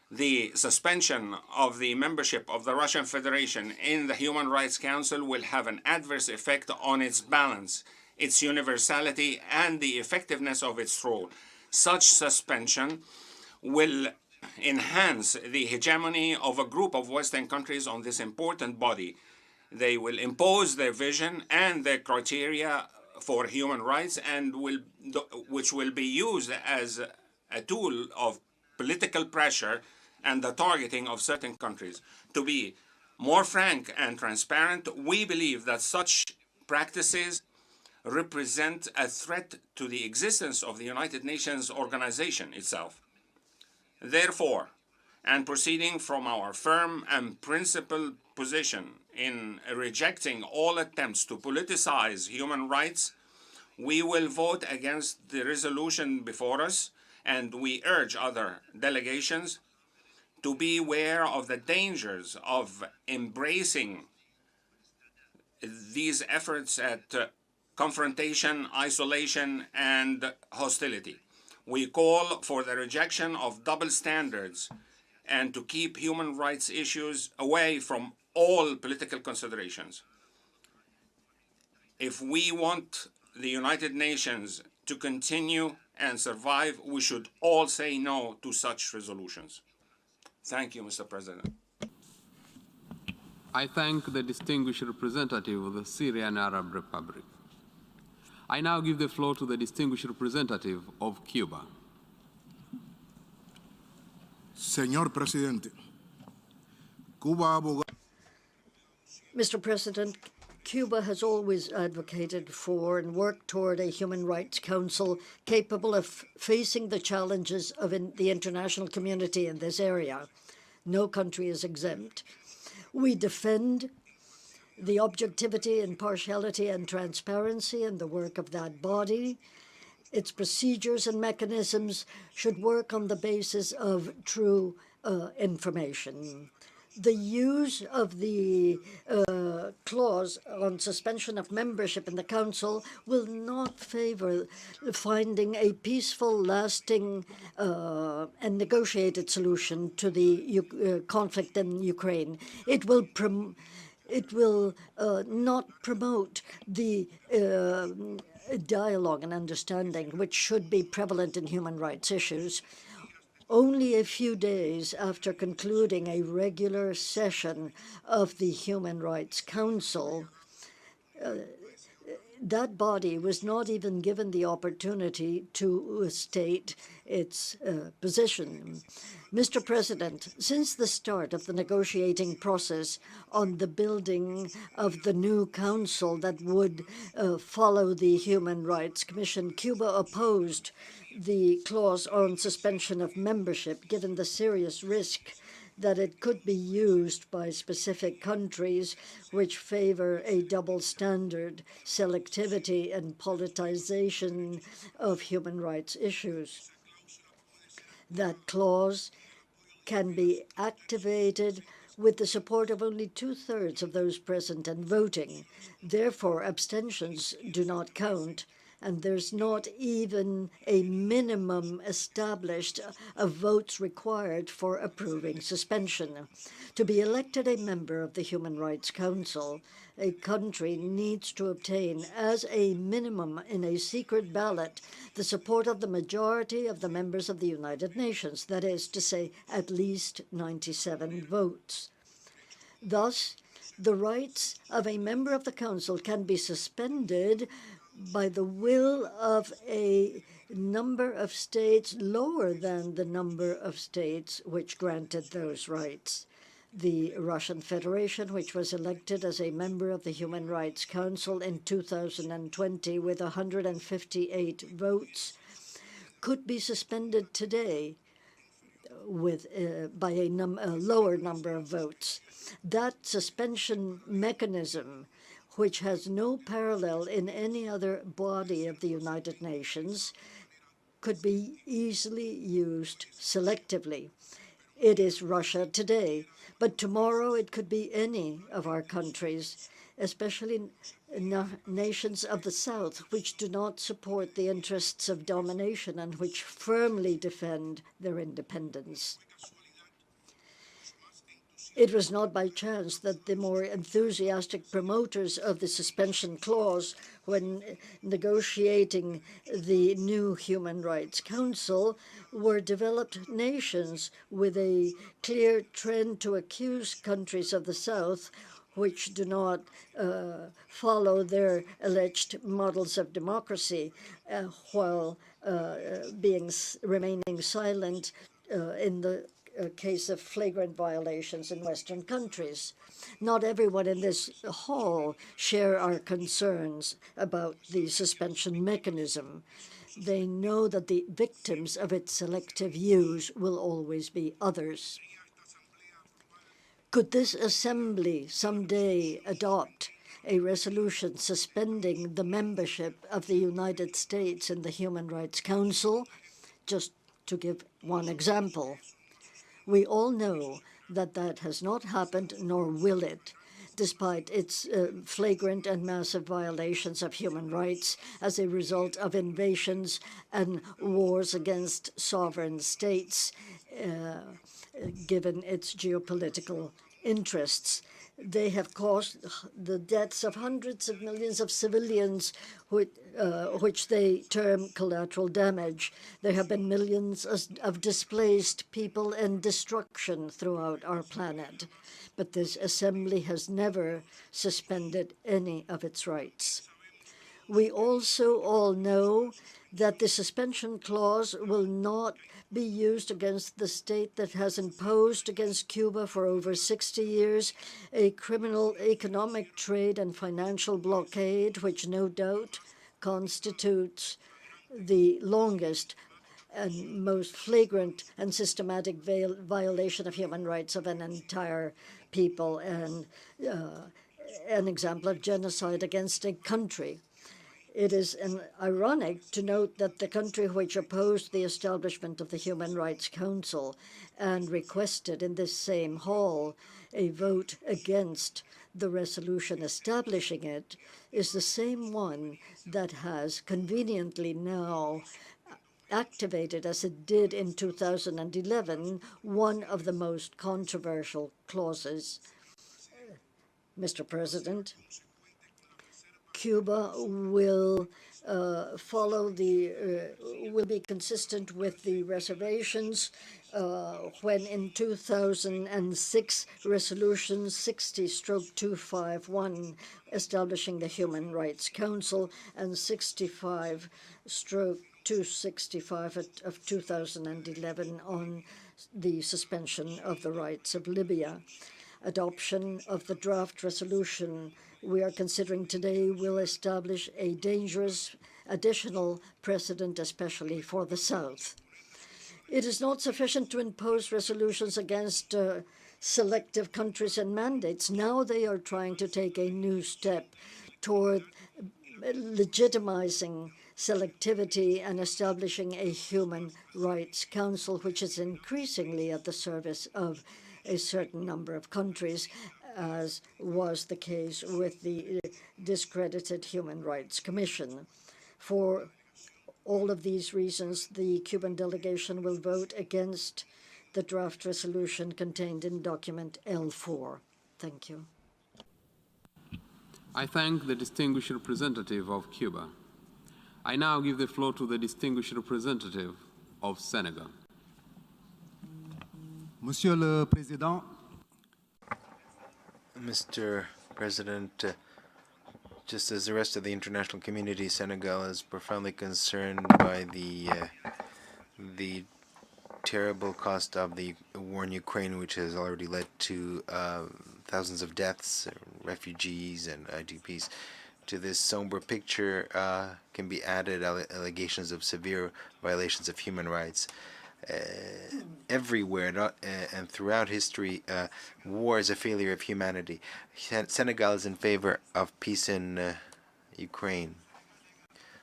I: The suspension of the membership of the Russian Federation in the Human Rights Council will have an adverse effect on its balance, its universality, and the effectiveness of its role. Such suspension will enhance the hegemony of a group of Western countries on this important body. They will impose their vision and their criteria for human rights, and which will be used as a tool of political pressure and the targeting of certain countries. To be more frank and transparent, we believe that such practices represent a threat to the existence of the United Nations organization itself. Therefore, and proceeding from our firm and principled position in rejecting all attempts to politicize human rights, we will vote against the resolution before us, and we urge other delegations to be aware of the dangers of embracing these efforts at confrontation, isolation, and hostility. We call for the rejection of double standards and to keep human rights issues away from all political considerations. If we want the United Nations to continue and survive, we should all say no to such resolutions. Thank you, Mr. President.
A: I thank the distinguished representative of the Syrian Arab Republic. I now give the floor to the distinguished representative of Cuba.
J: Señor Presidente, Cuba
F: Mr. President, Cuba has always advocated for and worked toward a human rights council capable of facing the challenges of the international community in this area. No country is exempt. We defend the objectivity, impartiality, and transparency in the work of that body. Its procedures and mechanisms should work on the basis of true information. The use of the clause on suspension of membership in the Council will not favor finding a peaceful, lasting, and negotiated solution to the conflict in Ukraine. It will not promote the dialogue and understanding which should be prevalent in human rights issues. Only a few days after concluding a regular session of the Human Rights Council, that body was not even given the opportunity to state its position. Mr. President, since the start of the negotiating process on the building of the new council that would follow the Human Rights Commission, Cuba opposed the clause on suspension of membership, given the serious risk that it could be used by specific countries which favor a double standard, selectivity, and politicization of human rights issues. That clause can be activated with the support of only 2/3 of those present and voting. Therefore, abstentions do not count, and there's not even a minimum established of votes required for approving suspension. To be elected a member of the Human Rights Council, a country needs to obtain as a minimum in a secret ballot the support of the majority of the members of the United Nations, that is to say, at least 97 votes. Thus, the rights of a member of the Council can be suspended by the will of a number of states lower than the number of states which granted those rights. The Russian Federation, which was elected as a member of the Human Rights Council in 2020 with 158 votes, could be suspended today with by a lower number of votes. That suspension mechanism, which has no parallel in any other body of the United Nations, could be easily used selectively. It is Russia today, but tomorrow it could be any of our countries, especially nations of the South, which do not support the interests of domination and which firmly defend their independence. It was not by chance that the more enthusiastic promoters of the suspension clause, when negotiating the new Human Rights Council, were developed nations with a clear trend to accuse countries of the South which do not follow their alleged models of democracy while remaining silent in the case of flagrant violations in Western countries. Not everyone in this hall share our concerns about the suspension mechanism. They know that the victims of its selective use will always be others. Could this assembly someday adopt a resolution suspending the membership of the United States in the Human Rights Council? Just to give one example. We all know that that has not happened, nor will it, despite its flagrant and massive violations of human rights as a result of invasions and wars against sovereign states, given its geopolitical interests. They have caused the deaths of hundreds of millions of civilians, which they term collateral damage. There have been millions of displaced people and destruction throughout our planet. But this assembly has never suspended any of its rights. We also all know that the suspension clause will not be used against the state that has imposed against Cuba for over 60 years a criminal economic trade and financial blockade, which no doubt constitutes the longest and most flagrant and systematic violation of human rights of an entire people and an example of genocide against a country. It is ironic to note that the country which opposed the establishment of the Human Rights Council and requested in this same hall a vote against the resolution establishing it is the same one that has conveniently now activated, as it did in 2011, one of the most controversial clauses. Mr. President, Cuba will will be consistent with the reservations when in 2006 resolution 60/251 establishing the Human Rights Council and 65/265 of 2011 on the suspension of the rights of Libya. Adoption of the draft resolution we are considering today will establish a dangerous additional precedent, especially for the South. It is not sufficient to impose resolutions against selective countries and mandates. Now they are trying to take a new step toward legitimizing selectivity and establishing a Human Rights Council, which is increasingly at the service of a certain number of countries, as was the case with the discredited Human Rights Commission. For all of these reasons, the Cuban delegation will vote against the draft resolution contained in document L4. Thank you.
A: I thank the distinguished representative of Cuba. I now give the floor to the distinguished representative of Senegal.
K: Monsieur le Président,
C: Mr. President, just as the rest of the international community, Senegal is profoundly concerned by the terrible cost of the war in Ukraine, which has already led to thousands of deaths, refugees, and IDPs. To this somber picture can be added allegations of severe violations of human rights. Everywhere and throughout history, war is a failure of humanity. Senegal is in favor of peace in Ukraine.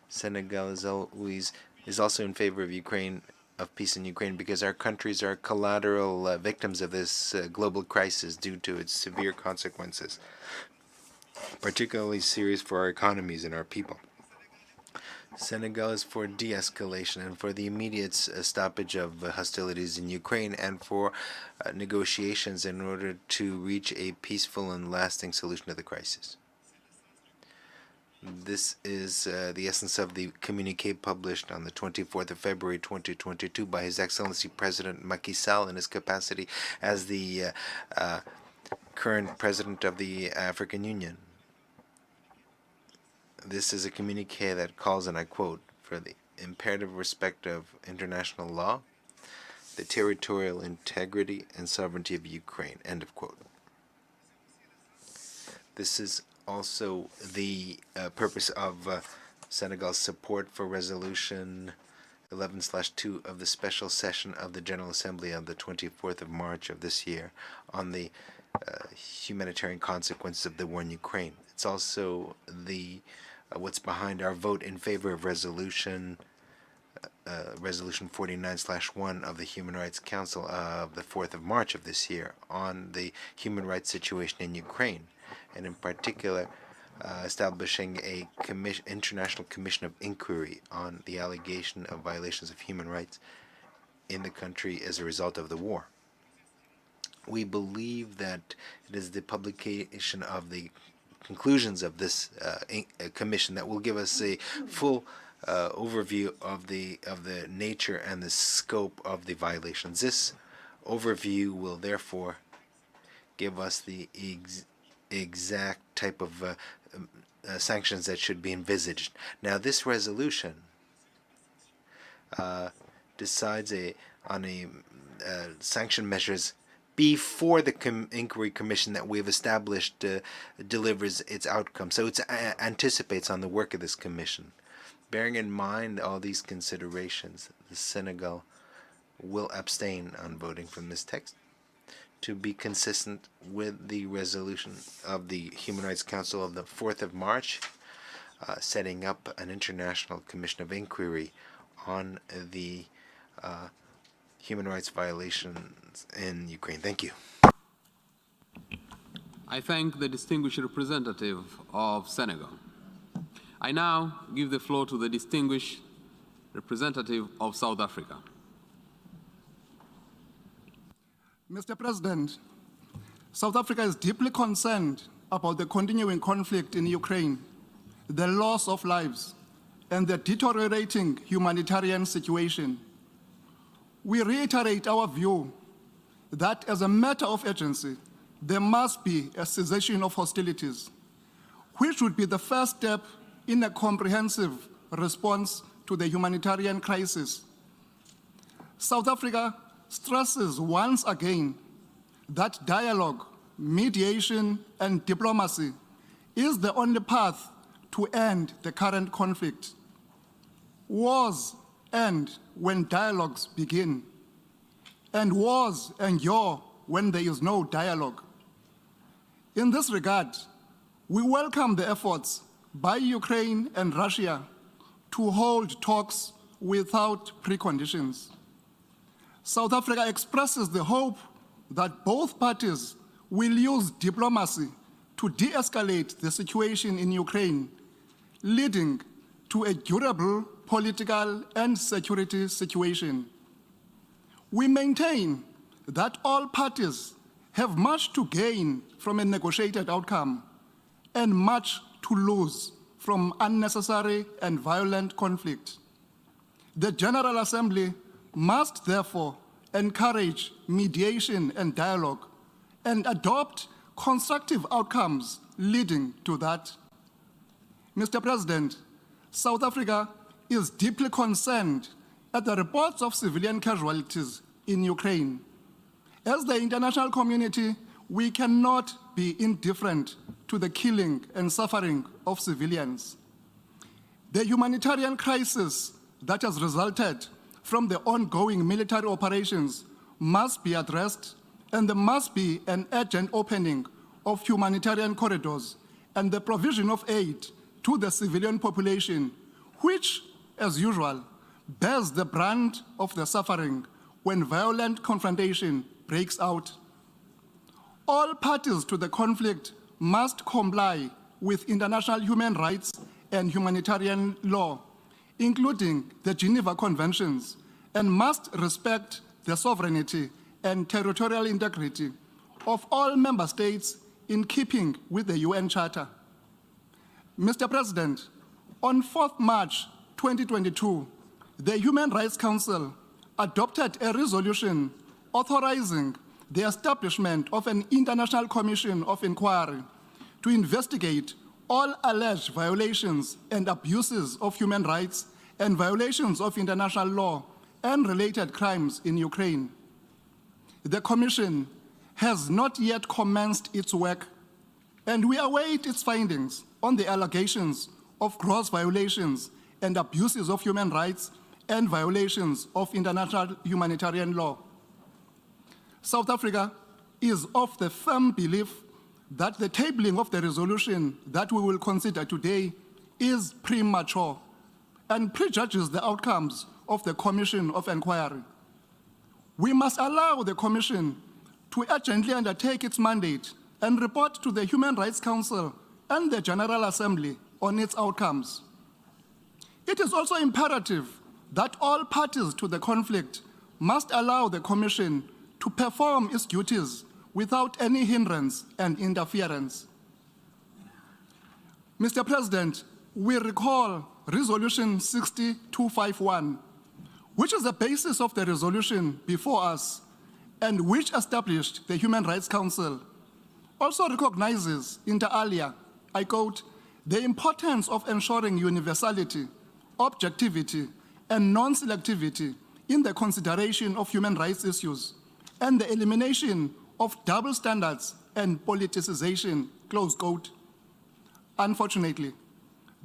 C: Senegal is also in favor of peace in Ukraine because our countries are collateral victims of this global crisis due to its severe consequences, particularly serious for our economies and our people. Senegal is for de-escalation and for the immediate stoppage of hostilities in Ukraine and for negotiations in order to reach a peaceful and lasting solution to the crisis. This is the essence of the communiqué published on the 24th of February 2022 by His Excellency President Macky Sall in his capacity as the current President of the African Union. This is a communiqué that calls, and I quote, for the imperative respect of international law, the territorial integrity and sovereignty of Ukraine, end of quote. This is also the purpose of Senegal's support for Resolution 11/2 of the special session of the General Assembly on the 24th of March of this year on the humanitarian consequences of the war in Ukraine. It's also the what's behind our vote in favor of Resolution 49/1 of the Human Rights Council of the 4th of March of this year on the human rights situation in Ukraine, and in particular establishing a international commission of inquiry on the allegation of violations of human rights in the country as a result of the war. We believe that it is the publication of the conclusions of this commission that will give us a full overview of the nature and the scope of the violations. This overview will therefore give us the exact type of sanctions that should be envisaged. Now, this resolution decides on sanction measures before the inquiry commission that we've established delivers its outcome. So it anticipates on the work of this commission. Bearing in mind all these considerations, the Senegal will abstain on voting from this text to be consistent with the resolution of the Human Rights Council of the 4th of March setting up an international commission of inquiry on the human rights violations in Ukraine. Thank you.
A: I thank the distinguished representative of Senegal. I now give the floor to the distinguished representative of South Africa.
K: Mr. President, South Africa is deeply concerned about the continuing conflict in Ukraine, the loss of lives, and the deteriorating humanitarian situation. We reiterate our view that as a matter of urgency, there must be a cessation of hostilities, which would be the first step in a comprehensive response to the humanitarian crisis. South Africa stresses once again that dialogue, mediation, and diplomacy is the only path to end the current conflict. Wars end when dialogues begin, and wars endure when there is no dialogue. In this regard, we welcome the efforts by Ukraine and Russia to hold talks without preconditions. South Africa expresses the hope that both parties will use diplomacy to de-escalate the situation in Ukraine, leading to a durable political and security situation. We maintain that all parties have much to gain from a negotiated outcome and much to lose from unnecessary and violent conflict. The General Assembly must therefore encourage mediation and dialogue and adopt constructive outcomes leading to that. Mr. President, South Africa is deeply concerned at the reports of civilian casualties in Ukraine. As the international community, we cannot be indifferent to the killing and suffering of civilians. The humanitarian crisis that has resulted from the ongoing military operations must be addressed, and there must be an urgent opening of humanitarian corridors and the provision of aid to the civilian population, which, as usual, bears the brunt of the suffering when violent confrontation breaks out. All parties to the conflict must comply with international human rights and humanitarian law, including the Geneva Conventions, and must respect the sovereignty and territorial integrity of all member states in keeping with the UN Charter. Mr. President, on 4th March 2022, the Human Rights Council adopted a resolution authorizing the establishment of an international commission of inquiry to investigate all alleged violations and abuses of human rights and violations of international law and related crimes in Ukraine. The Commission has not yet commenced its work, and we await its findings on the allegations of gross violations and abuses of human rights and violations of international humanitarian law. South Africa is of the firm belief that the tabling of the resolution that we will consider today is premature and prejudges the outcomes of the Commission of Inquiry. We must allow the Commission to urgently undertake its mandate and report to the Human Rights Council and the General Assembly on its outcomes. It is also imperative that all parties to the conflict must allow the Commission to perform its duties without any hindrance and interference. Mr. President, we recall Resolution 60251, which is the basis of the resolution before us and which established the Human Rights Council, also recognizes inter alia, I quote, the importance of ensuring universality, objectivity, and non-selectivity in the consideration of human rights issues and the elimination of double standards and politicization, close quote. Unfortunately,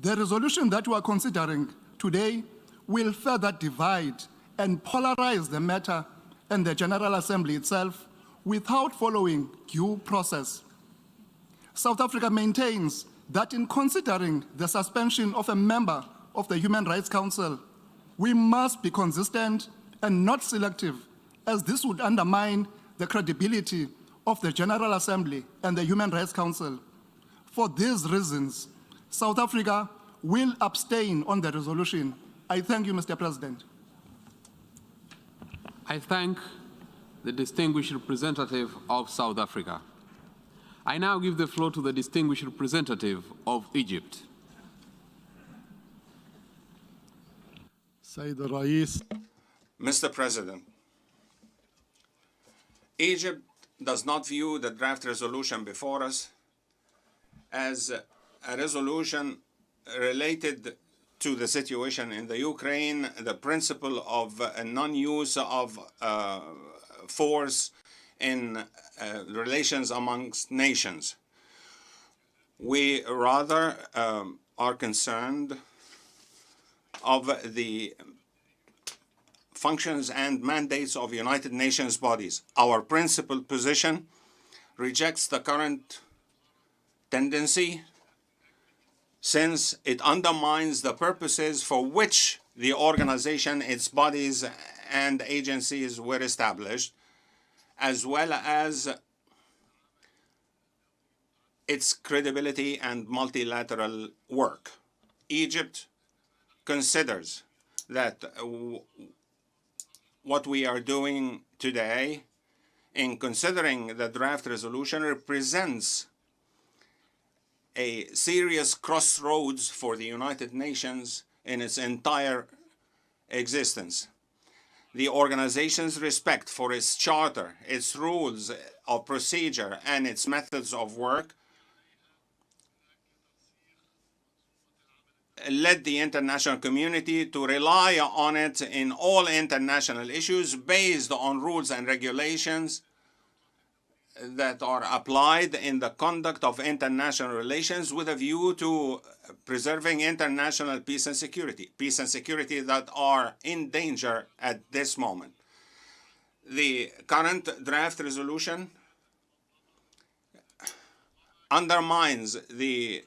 K: the resolution that we are considering today will further divide and polarize the matter and the General Assembly itself without following due process. South Africa maintains that in considering the suspension of a member of the Human Rights Council, we must be consistent and not selective, as this would undermine the credibility of the General Assembly and the Human Rights Council. For these reasons, South Africa will abstain on the resolution. I thank you, Mr. President.
A: I thank the distinguished representative of South Africa. I now give the floor to the distinguished representative of Egypt.
I: Mr. President, Egypt does not view the draft resolution before us as a resolution related to the situation in the Ukraine, the principle of non-use of force in relations amongst nations. We rather are concerned of the functions and mandates of United Nations bodies. Our principled position rejects the current tendency, since it undermines the purposes for which the organization, its bodies and agencies were established, as well as its credibility and multilateral work. Egypt considers that what we are doing today in considering the draft resolution represents a serious crossroads for the United Nations in its entire existence. The organization's respect for its charter, its rules of procedure, and its methods of work led the international community to rely on it in all international issues based on rules and regulations that are applied in the conduct of international relations with a view to preserving international peace and security that are in danger at this moment. The current draft resolution undermines the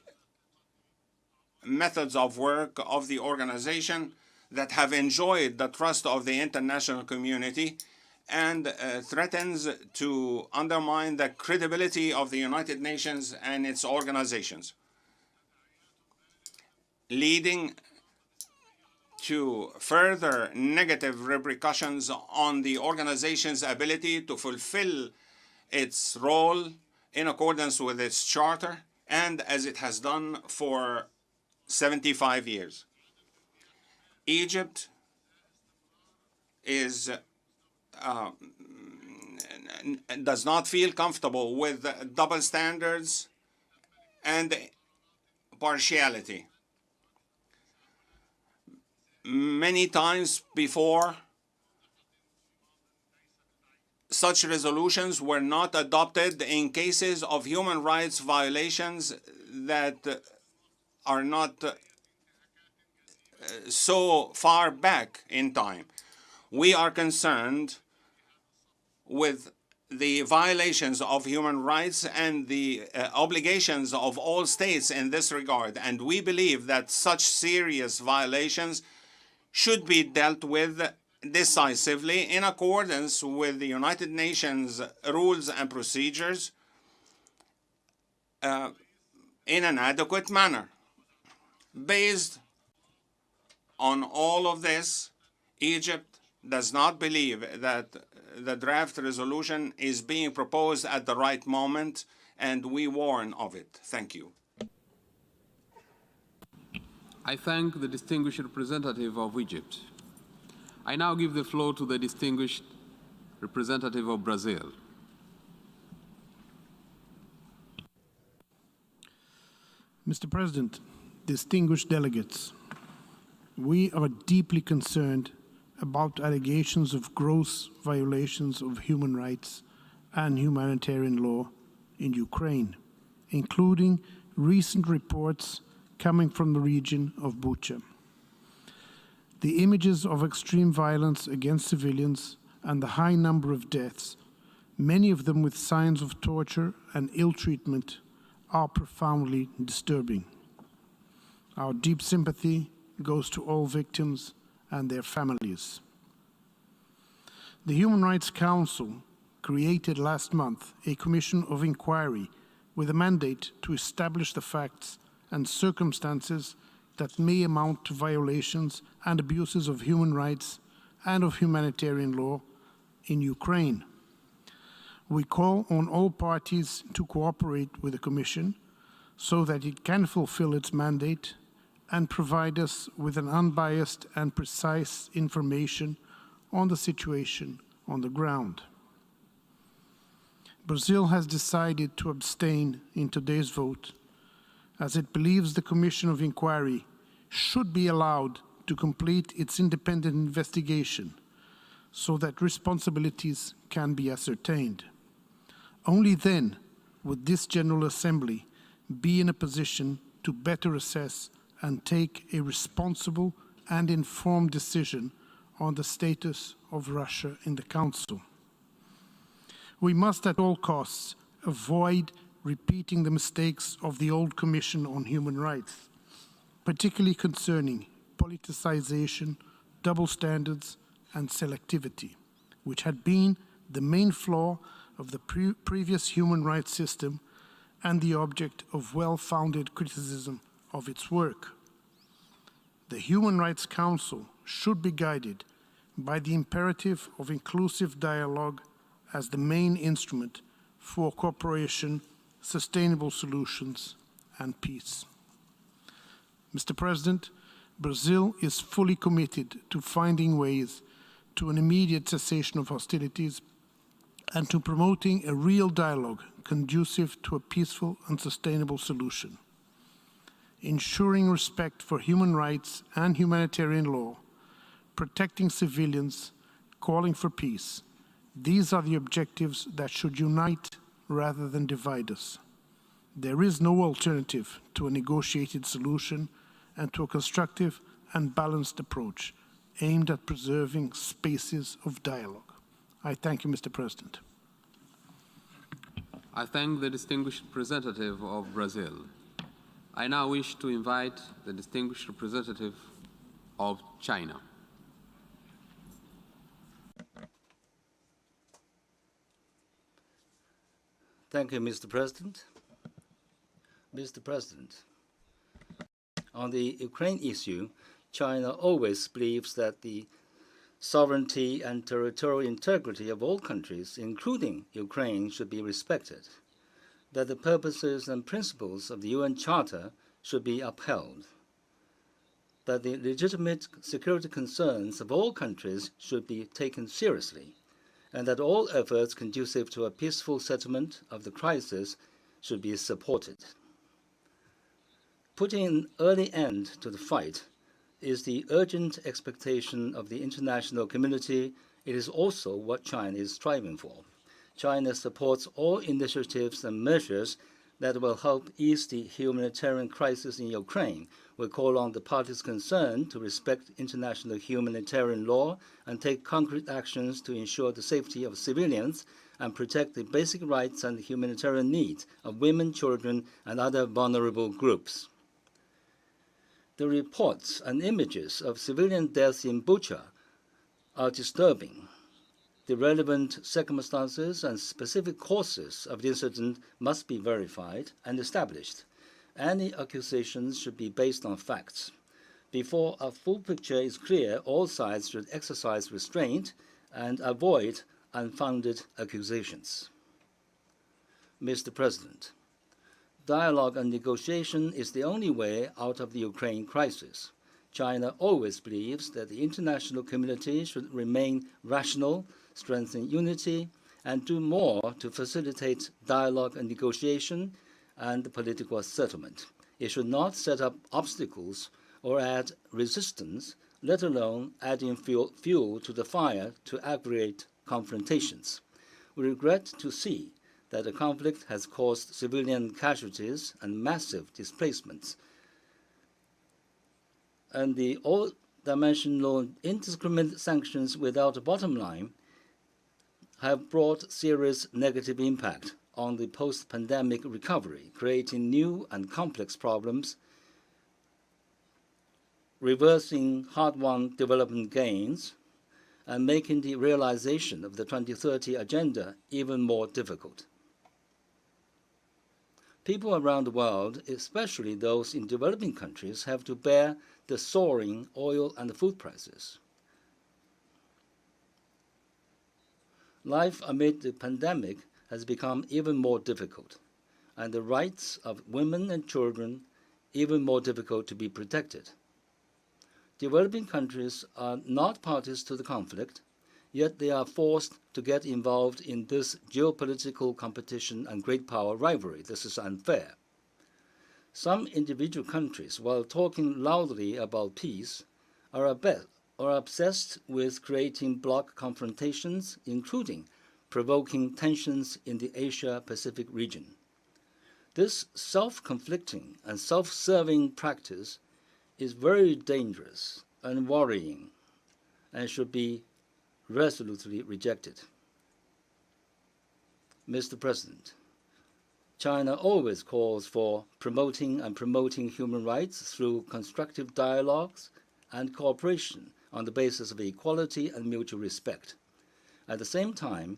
I: methods of work of the organization that have enjoyed the trust of the international community and threatens to undermine the credibility of the United Nations and its organizations, leading to further negative repercussions on the organization's ability to fulfill its role in accordance with its charter and as it has done for 75 years. Egypt does not feel comfortable with double standards and partiality. Many times before, such resolutions were not adopted in cases of human rights violations that are not so far back in time. We are concerned with the violations of human rights and the obligations of all states in this regard, and we believe that such serious violations should be dealt with decisively in accordance with the United Nations rules and procedures in an adequate manner. Based on all of this, Egypt does not believe that the draft resolution is being proposed at the right moment, and we warn of it. Thank you.
A: I thank the distinguished representative of Egypt. I now give the floor to the distinguished representative of Brazil.
L: Mr. President, distinguished delegates, we are deeply concerned about allegations of gross violations of human rights and humanitarian law in Ukraine, including recent reports coming from the region of Bucha. The images of extreme violence against civilians and the high number of deaths, many of them with signs of torture and ill treatment, are profoundly disturbing. Our deep sympathy goes to all victims and their families. The Human Rights Council created last month a commission of inquiry with a mandate to establish the facts and circumstances that may amount to violations and abuses of human rights and of humanitarian law in Ukraine. We call on all parties to cooperate with the Commission so that it can fulfill its mandate and provide us with an unbiased and precise information on the situation on the ground. Brazil has decided to abstain in today's vote as it believes the Commission of Inquiry should be allowed to complete its independent investigation so that responsibilities can be ascertained. Only then would this General Assembly be in a position to better assess and take a responsible and informed decision on the status of Russia in the Council. We must at all costs avoid repeating the mistakes of the old Commission on Human Rights, particularly concerning politicization, double standards, and selectivity, which had been the main flaw of the previous human rights system and the object of well-founded criticism of its work. The Human Rights Council should be guided by the imperative of inclusive dialogue as the main instrument for cooperation, sustainable solutions, and peace. Mr. President, Brazil is fully committed to finding ways to an immediate cessation of hostilities and to promoting a real dialogue conducive to a peaceful and sustainable solution. Ensuring respect for human rights and humanitarian law, protecting civilians, calling for peace. These are the objectives that should unite rather than divide us. There is no alternative to a negotiated solution and to a constructive and balanced approach aimed at preserving spaces of dialogue. I thank you, Mr. President.
A: I thank the distinguished representative of Brazil. I now wish to invite the distinguished representative of China.
M: Thank you, Mr. President. Mr. President, on the Ukraine issue, China always believes that the sovereignty and territorial integrity of all countries, including Ukraine, should be respected, that the purposes and principles of the UN Charter should be upheld, that the legitimate security concerns of all countries should be taken seriously, and that all efforts conducive to a peaceful settlement of the crisis should be supported. Putting an early end to the fight is the urgent expectation of the international community. It is also what China is striving for. China supports all initiatives and measures that will help ease the humanitarian crisis in Ukraine. We call on the parties concerned to respect international humanitarian law and take concrete actions to ensure the safety of civilians and protect the basic rights and humanitarian needs of women, children, and other vulnerable groups. The reports and images of civilian deaths in Bucha are disturbing. The relevant circumstances and specific causes of the incident must be verified and established. Any accusations should be based on facts. Before a full picture is clear, all sides should exercise restraint and avoid unfounded accusations. Mr. President, dialogue and negotiation is the only way out of the Ukraine crisis. China always believes that the international community should remain rational, strengthen unity, and do more to facilitate dialogue and negotiation and political settlement. It should not set up obstacles or add resistance, let alone adding fuel to the fire to aggravate confrontations. We regret to see that the conflict has caused civilian casualties and massive displacements. And the all-dimensional indiscriminate sanctions without a bottom line have brought serious negative impact on the post-pandemic recovery, creating new and complex problems, reversing hard-won development gains, and making the realization of the 2030 agenda even more difficult. People around the world, especially those in developing countries, have to bear the soaring oil and food prices. Life amid the pandemic has become even more difficult, and the rights of women and children even more difficult to be protected. Developing countries are not parties to the conflict, yet they are forced to get involved in this geopolitical competition and great power rivalry. This is unfair. Some individual countries, while talking loudly about peace, are obsessed with creating bloc confrontations, including provoking tensions in the Asia-Pacific region. This self-conflicting and self-serving practice is very dangerous and worrying and should be resolutely rejected. Mr. President, China always calls for promoting human rights through constructive dialogues and cooperation on the basis of equality and mutual respect. At the same time,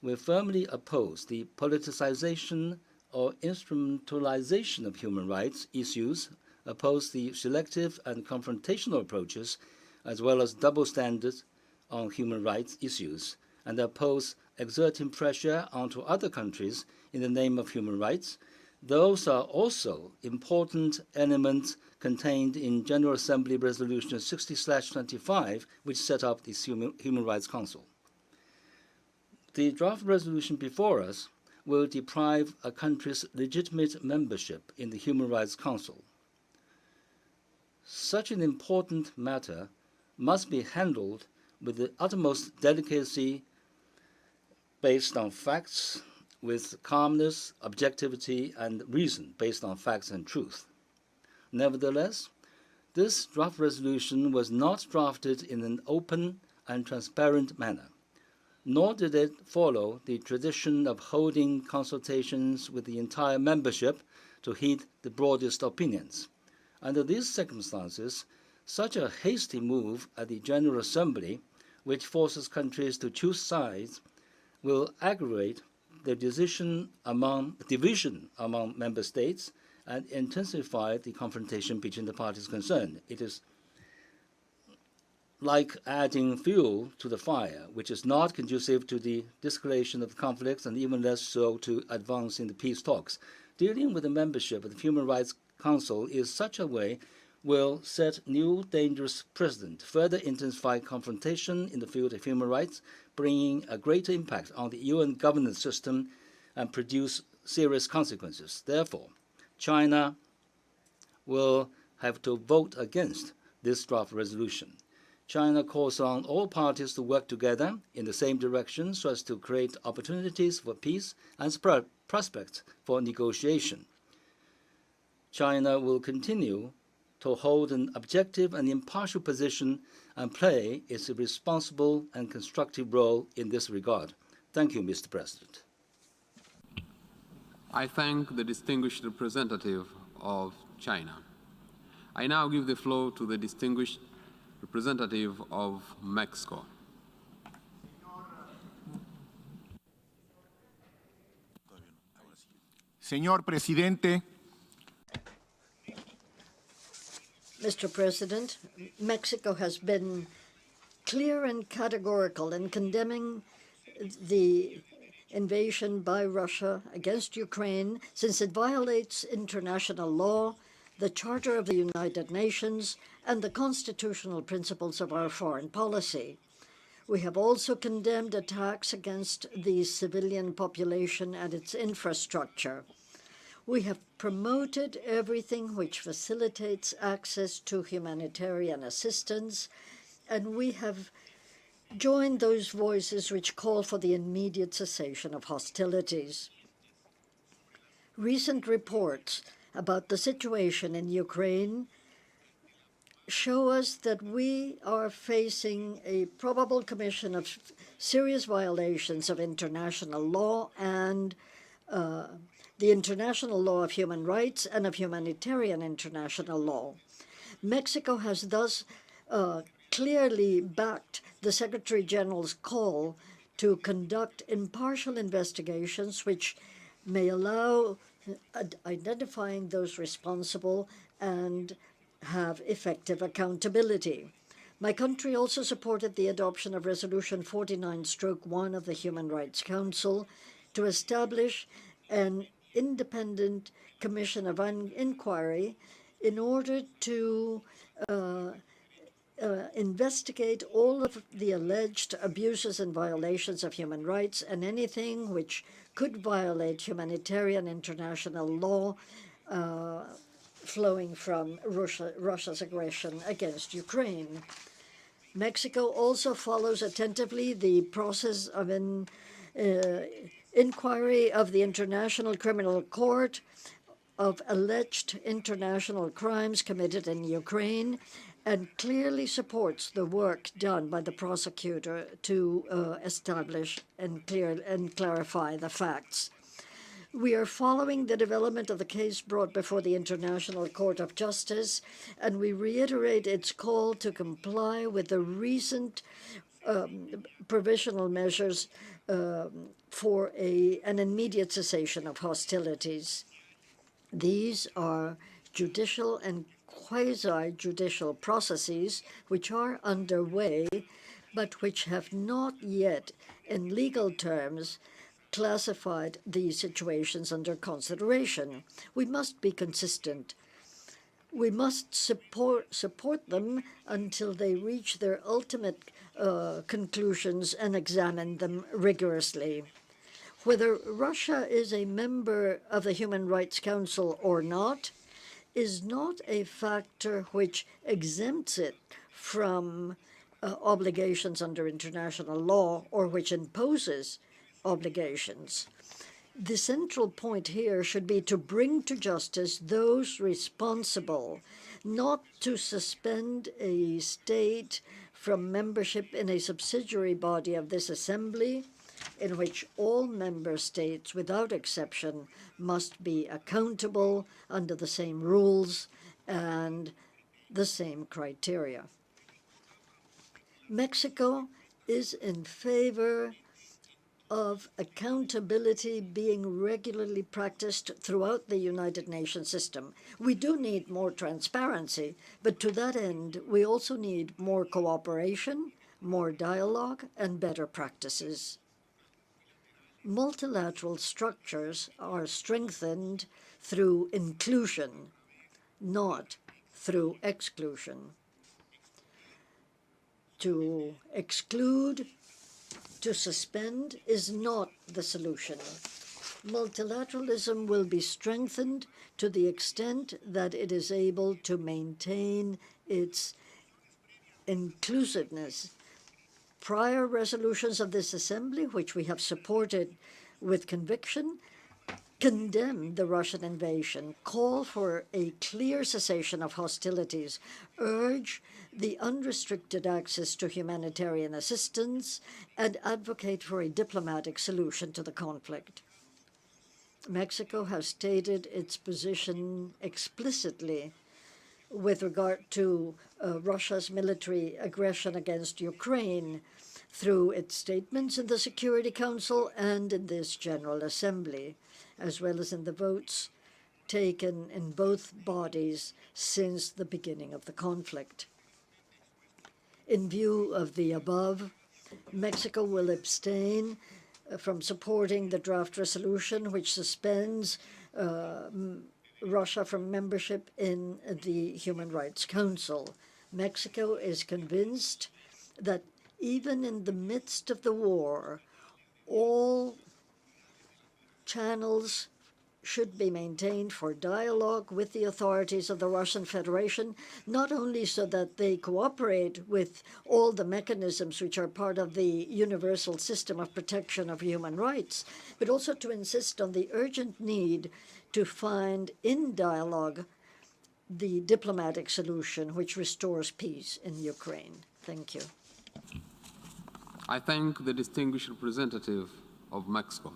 M: we firmly oppose the politicization or instrumentalization of human rights issues, oppose the selective and confrontational approaches, as well as double standards on human rights issues, and oppose exerting pressure onto other countries in the name of human rights. Those are also important elements contained in General Assembly Resolution 60/25, which set up the Human Rights Council. The draft resolution before us will deprive a country's legitimate membership in the Human Rights Council. Such an important matter must be handled with the utmost delicacy, based on facts, with calmness, objectivity, and reason based on facts and truth. Nevertheless, this draft resolution was not drafted in an open and transparent manner, nor did it follow the tradition of holding consultations with the entire membership to heed the broadest opinions. Under these circumstances, such a hasty move at the General Assembly, which forces countries to choose sides, will aggravate the division among member states and intensify the confrontation between the parties concerned. It is like adding fuel to the fire, which is not conducive to the de-escalation of conflicts and even less so to advancing the peace talks. Dealing with the membership of the Human Rights Council in such a way will set new dangerous precedent, further intensify confrontation in the field of human rights, bringing a greater impact on the UN governance system and produce serious consequences. Therefore, China will have to vote against this draft resolution. China calls on all parties to work together in the same direction so as to create opportunities for peace and prospects for negotiation. China will continue to hold an objective and impartial position and play its responsible and constructive role in this regard. Thank you, Mr. President.
A: I thank the distinguished representative of China. I now give the floor to the distinguished representative of Mexico.
J: Señor Presidente,
F: Mr. President, Mexico has been clear and categorical in condemning the invasion by Russia against Ukraine, since it violates international law, the Charter of the United Nations, and the constitutional principles of our foreign policy. We have also condemned attacks against the civilian population and its infrastructure. We have promoted everything which facilitates access to humanitarian assistance, and we have joined those voices which call for the immediate cessation of hostilities. Recent reports about the situation in Ukraine show us that we are facing a probable commission of serious violations of international law and the international law of human rights and of humanitarian international law. Mexico has thus clearly backed the Secretary General's call to conduct impartial investigations which may allow identifying those responsible and have effective accountability. My country also supported the adoption of Resolution 49/1 of the Human Rights Council to establish an independent commission of inquiry in order to investigate all of the alleged abuses and violations of human rights and anything which could violate humanitarian international law flowing from Russia's aggression against Ukraine. Mexico also follows attentively the process of an inquiry of the International Criminal Court of alleged international crimes committed in Ukraine and clearly supports the work done by the prosecutor to establish and clarify the facts. We are following the development of the case brought before the International Court of Justice, and we reiterate its call to comply with the recent provisional measures for an immediate cessation of hostilities. These are judicial and quasi-judicial processes which are underway, but which have not yet, in legal terms, classified these situations under consideration. We must be consistent. We must support them until they reach their ultimate conclusions and examine them rigorously. Whether Russia is a member of the Human Rights Council or not is not a factor which exempts it from obligations under international law or which imposes obligations. The central point here should be to bring to justice those responsible, not to suspend a state from membership in a subsidiary body of this assembly, in which all member states, without exception, must be accountable under the same rules and the same criteria. Mexico is in favor of accountability being regularly practiced throughout the United Nations system. We do need more transparency, but to that end, we also need more cooperation, more dialogue, and better practices. Multilateral structures are strengthened through inclusion, not through exclusion. To exclude, to suspend is not the solution. Multilateralism will be strengthened to the extent that it is able to maintain its inclusiveness. Prior resolutions of this assembly, which we have supported with conviction, condemn the Russian invasion, call for a clear cessation of hostilities, urge the unrestricted access to humanitarian assistance, and advocate for a diplomatic solution to the conflict. Mexico has stated its position explicitly with regard to Russia's military aggression against Ukraine through its statements in the Security Council and in this General Assembly, as well as in the votes taken in both bodies since the beginning of the conflict. In view of the above, Mexico will abstain from supporting the draft resolution which suspends Russia from membership in the Human Rights Council. Mexico is convinced that even in the midst of the war, all channels should be maintained for dialogue with the authorities of the Russian Federation, not only so that they cooperate with all the mechanisms which are part of the universal system of protection of human rights, but also to insist on the urgent need to find in dialogue the diplomatic solution which restores peace in Ukraine. Thank you.
A: I thank the distinguished representative of Mexico.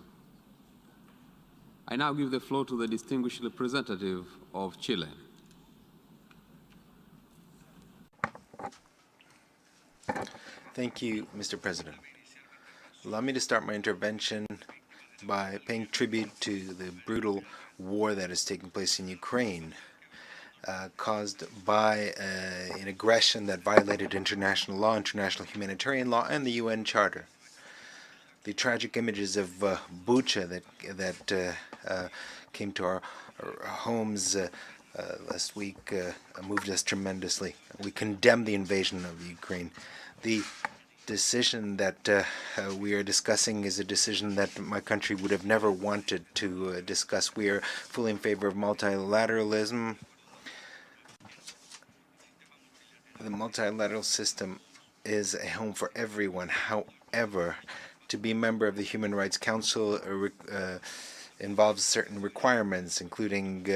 A: I now give the floor to the distinguished representative of Chile.
C: Thank you, Mr. President. Allow me to start my intervention by paying tribute to the brutal war that is taking place in Ukraine, caused by an aggression that violated international law, international humanitarian law, and the UN Charter. The tragic images of Bucha that came to our homes last week moved us tremendously. We condemn the invasion of Ukraine. The decision that we are discussing is a decision that my country would have never wanted to discuss. We are fully in favor of multilateralism. The multilateral system is a home for everyone. However, to be a member of the Human Rights Council involves certain requirements, including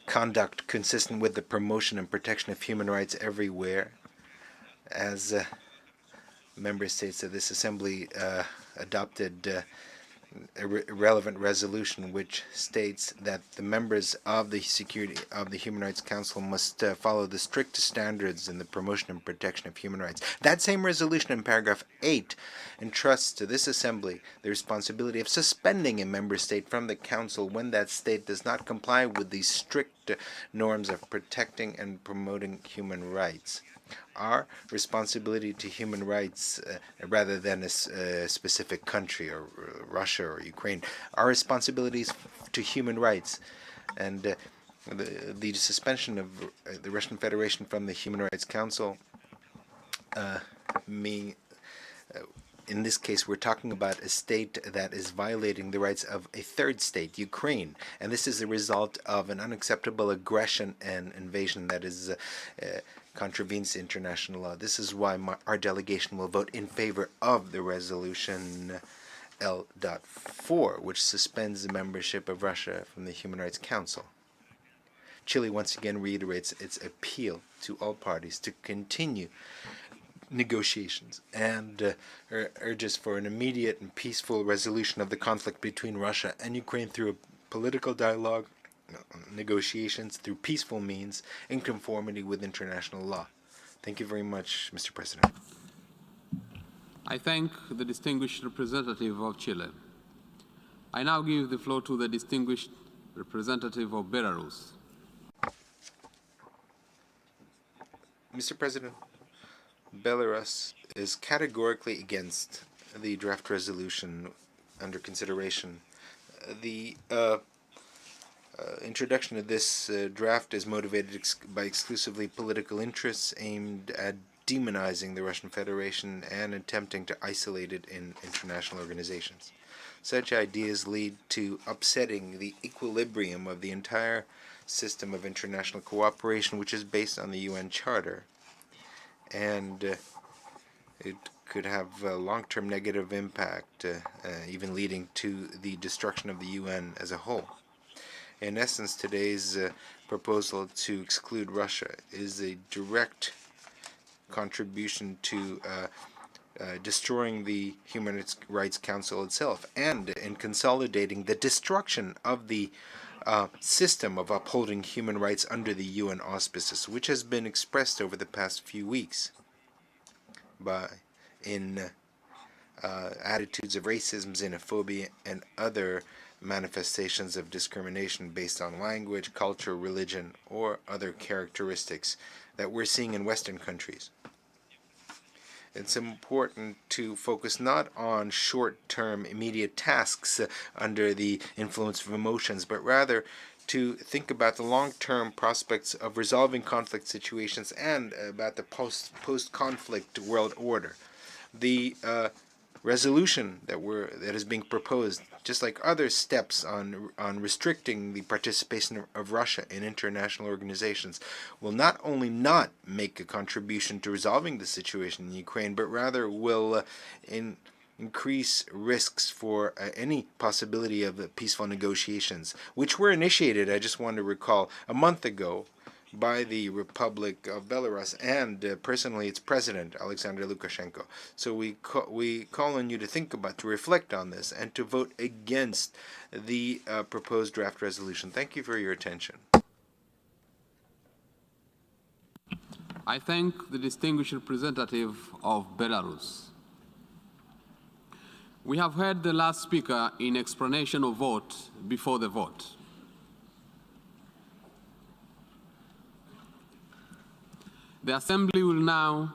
C: conduct consistent with the promotion and protection of human rights everywhere. As member states of this assembly adopted a relevant resolution which states that the members of the Human Rights Council must follow the strictest standards in the promotion and protection of human rights. That same resolution in paragraph 8 entrusts to this assembly the responsibility of suspending a member state from the council when that state does not comply with the strict norms of protecting and promoting human rights. Our responsibility to human rights, rather than a specific country or Russia or Ukraine, our responsibilities to human rights, and the suspension of the Russian Federation from the Human Rights Council, in this case, we're talking about a state that is violating the rights of a third state, Ukraine, and this is the result of an unacceptable aggression and invasion that is contravenes international law. This is why our delegation will vote in favor of the resolution L.4, which suspends the membership of Russia from the Human Rights Council. Chile once again reiterates its appeal to all parties to continue negotiations and urges for an immediate and peaceful resolution of the conflict between Russia and Ukraine through a political dialogue, negotiations through peaceful means in conformity with international law. Thank you very much, Mr. President.
A: I thank the distinguished representative of Chile. I now give the floor to the distinguished representative of Belarus.
C: Mr. President, Belarus is categorically against the draft resolution under consideration. The introduction of this draft is motivated by exclusively political interests aimed at demonizing the Russian Federation and attempting to isolate it in international organizations. Such ideas lead to upsetting the equilibrium of the entire system of international cooperation, which is based on the UN Charter, and it could have a long-term negative impact, even leading to the destruction of the UN as a whole. In essence, today's proposal to exclude Russia is a direct contribution to destroying the Human Rights Council itself and in consolidating the destruction of the system of upholding human rights under the UN auspices, which has been expressed over the past few weeks in attitudes of racism, xenophobia, and other manifestations of discrimination based on language, culture, religion, or other characteristics that we're seeing in Western countries. It's important to focus not on short-term immediate tasks under the influence of emotions, but rather to think about the long-term prospects of resolving conflict situations and about the post-conflict world order. The resolution that is being proposed, just like other steps on restricting the participation of Russia in international organizations, will not only not make a contribution to resolving the situation in Ukraine, but rather will increase risks for any possibility of peaceful negotiations, which were initiated, I just want to recall, a month ago by the Republic of Belarus and personally its president, Alexander Lukashenko. So we call on you to to reflect on this and to vote against the proposed draft resolution. Thank you for your attention.
A: I thank the distinguished representative of Belarus. We have heard the last speaker in explanation of vote before the vote. The Assembly will now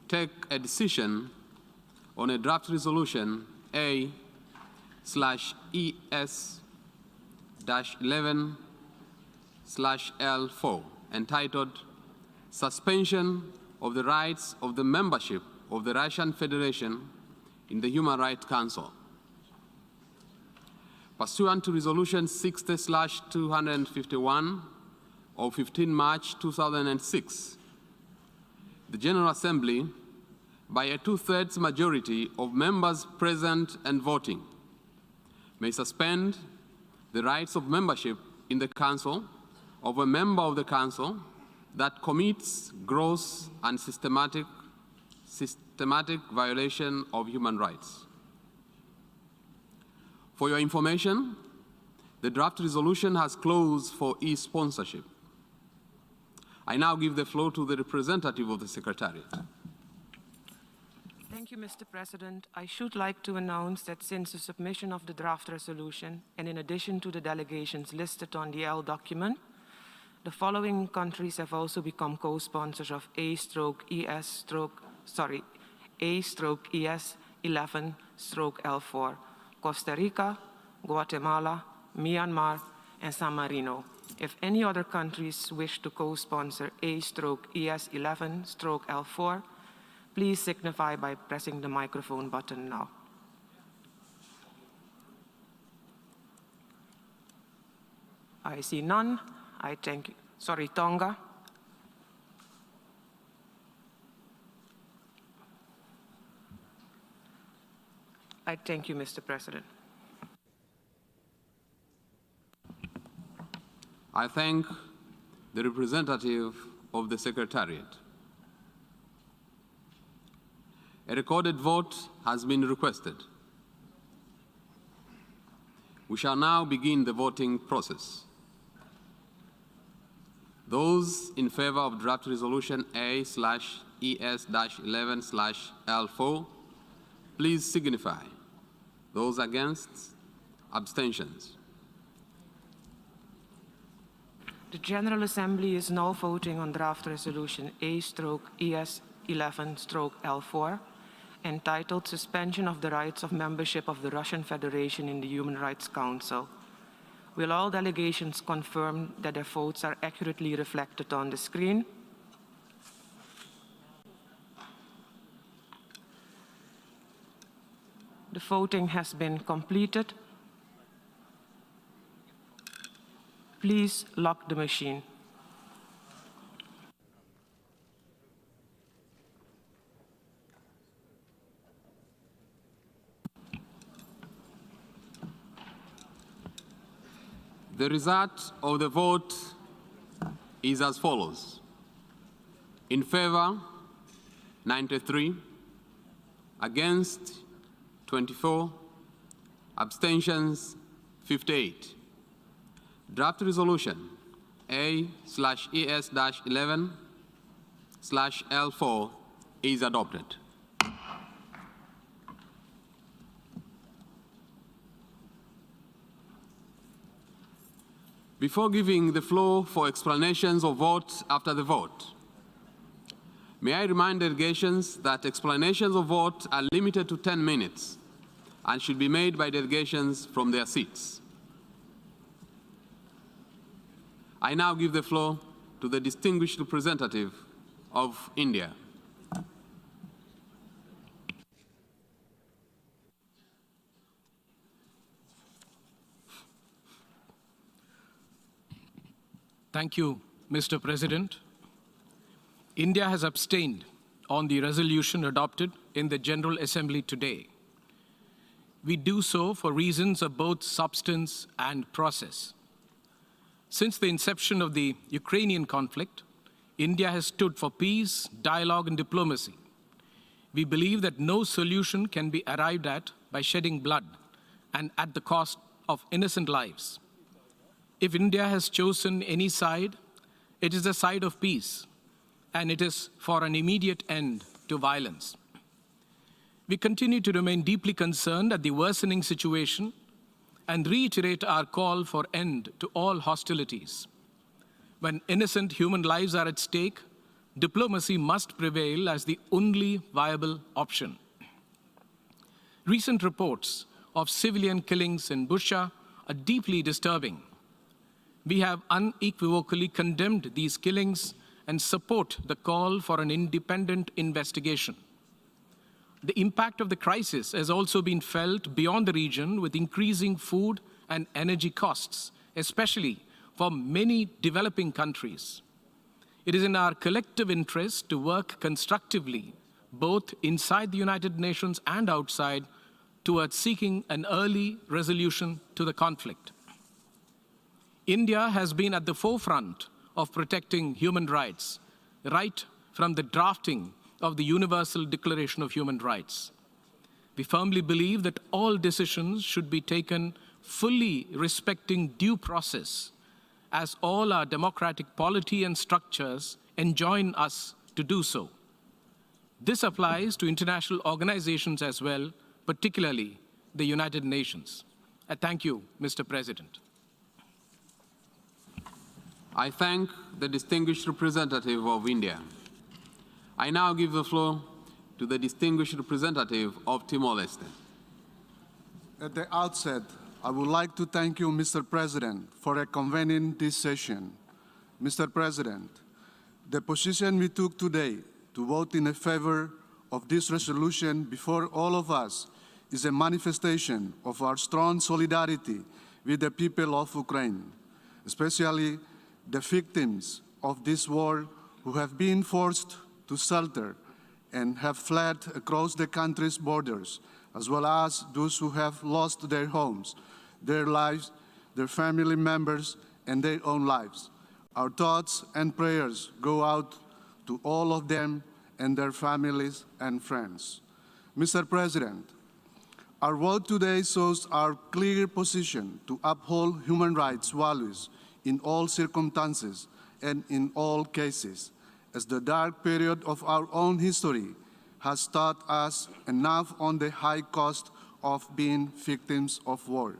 A: take a decision on a draft resolution A/11/L4 entitled Suspension of the Rights of the Membership of the Russian Federation in the Human Rights Council. Pursuant to Resolution 60/251 of 15 March 2006, the General Assembly, by a 2/3 majority of members present and voting, may suspend the rights of membership in the Council of a member of the Council that commits gross and systematic violation of human rights. For your information, the draft resolution has clause for e-sponsorship. I now give the floor to the representative of the Secretariat.
N: Thank you, Mr. President. I should like to announce that since the submission of the draft resolution, and in addition to the delegations listed on the L document, the following countries have also become co-sponsors of A/ES/11/L4: Costa Rica, Guatemala, Myanmar, and San Marino. If any other countries wish to co-sponsor A/ES/11/L4, please signify by pressing the microphone button now. I see none. I thank you. Sorry, Tonga. I thank you, Mr. President.
A: I thank the representative of the Secretariat. A recorded vote has been requested. We shall now begin the voting process. Those in favor of draft resolution A/ES/11/L4, please signify. Those against, abstentions.
N: The General Assembly is now voting on draft resolution A/ES/11/L4, entitled Suspension of the Rights of Membership of the Russian Federation in the Human Rights Council. Will all delegations confirm that their votes are accurately reflected on the screen? The voting has been completed. Please lock the machine.
A: The result of the vote is as follows. In favor, 93, against, 24, abstentions, 58. Draft resolution A/ES/11/L4 is adopted. Before giving the floor for explanations of vote after the vote, may I remind delegations that explanations of vote are limited to 10 minutes and should be made by delegations from their seats. I now give the floor to the distinguished representative of India.
O: Thank you, Mr. President. India has abstained on the resolution adopted in the General Assembly today. We do so for reasons of both substance and process. Since the inception of the Ukrainian conflict, India has stood for peace, dialogue, and diplomacy. We believe that no solution can be arrived at by shedding blood and at the cost of innocent lives. If India has chosen any side, it is the side of peace, and it is for an immediate end to violence. We continue to remain deeply concerned at the worsening situation and reiterate our call for end to all hostilities. When innocent human lives are at stake, diplomacy must prevail as the only viable option. Recent reports of civilian killings in Bushehr are deeply disturbing. We have unequivocally condemned these killings and support the call for an independent investigation. The impact of the crisis has also been felt beyond the region with increasing food and energy costs, especially for many developing countries. It is in our collective interest to work constructively, both inside the United Nations and outside, towards seeking an early resolution to the conflict. India has been at the forefront of protecting human rights, right from the drafting of the Universal Declaration of Human Rights. We firmly believe that all decisions should be taken fully respecting due process, as all our democratic polity and structures enjoin us to do so. This applies to international organizations as well, particularly the United Nations. I thank you, Mr. President.
A: I thank the distinguished representative of India. I now give the floor to the distinguished representative of Timor-Leste.
K: At the outset, I would like to thank you, Mr. President, for convening this session. Mr. President, the position we took today to vote in favor of this resolution before all of us is a manifestation of our strong solidarity with the people of Ukraine, especially the victims of this war who have been forced to shelter and have fled across the country's borders, as well as those who have lost their homes, their lives, their family members, and their own lives. Our thoughts and prayers go out to all of them and their families and friends. Mr. President, our vote today shows our clear position to uphold human rights values in all circumstances and in all cases, as the dark period of our own history has taught us enough on the high cost of being victims of war.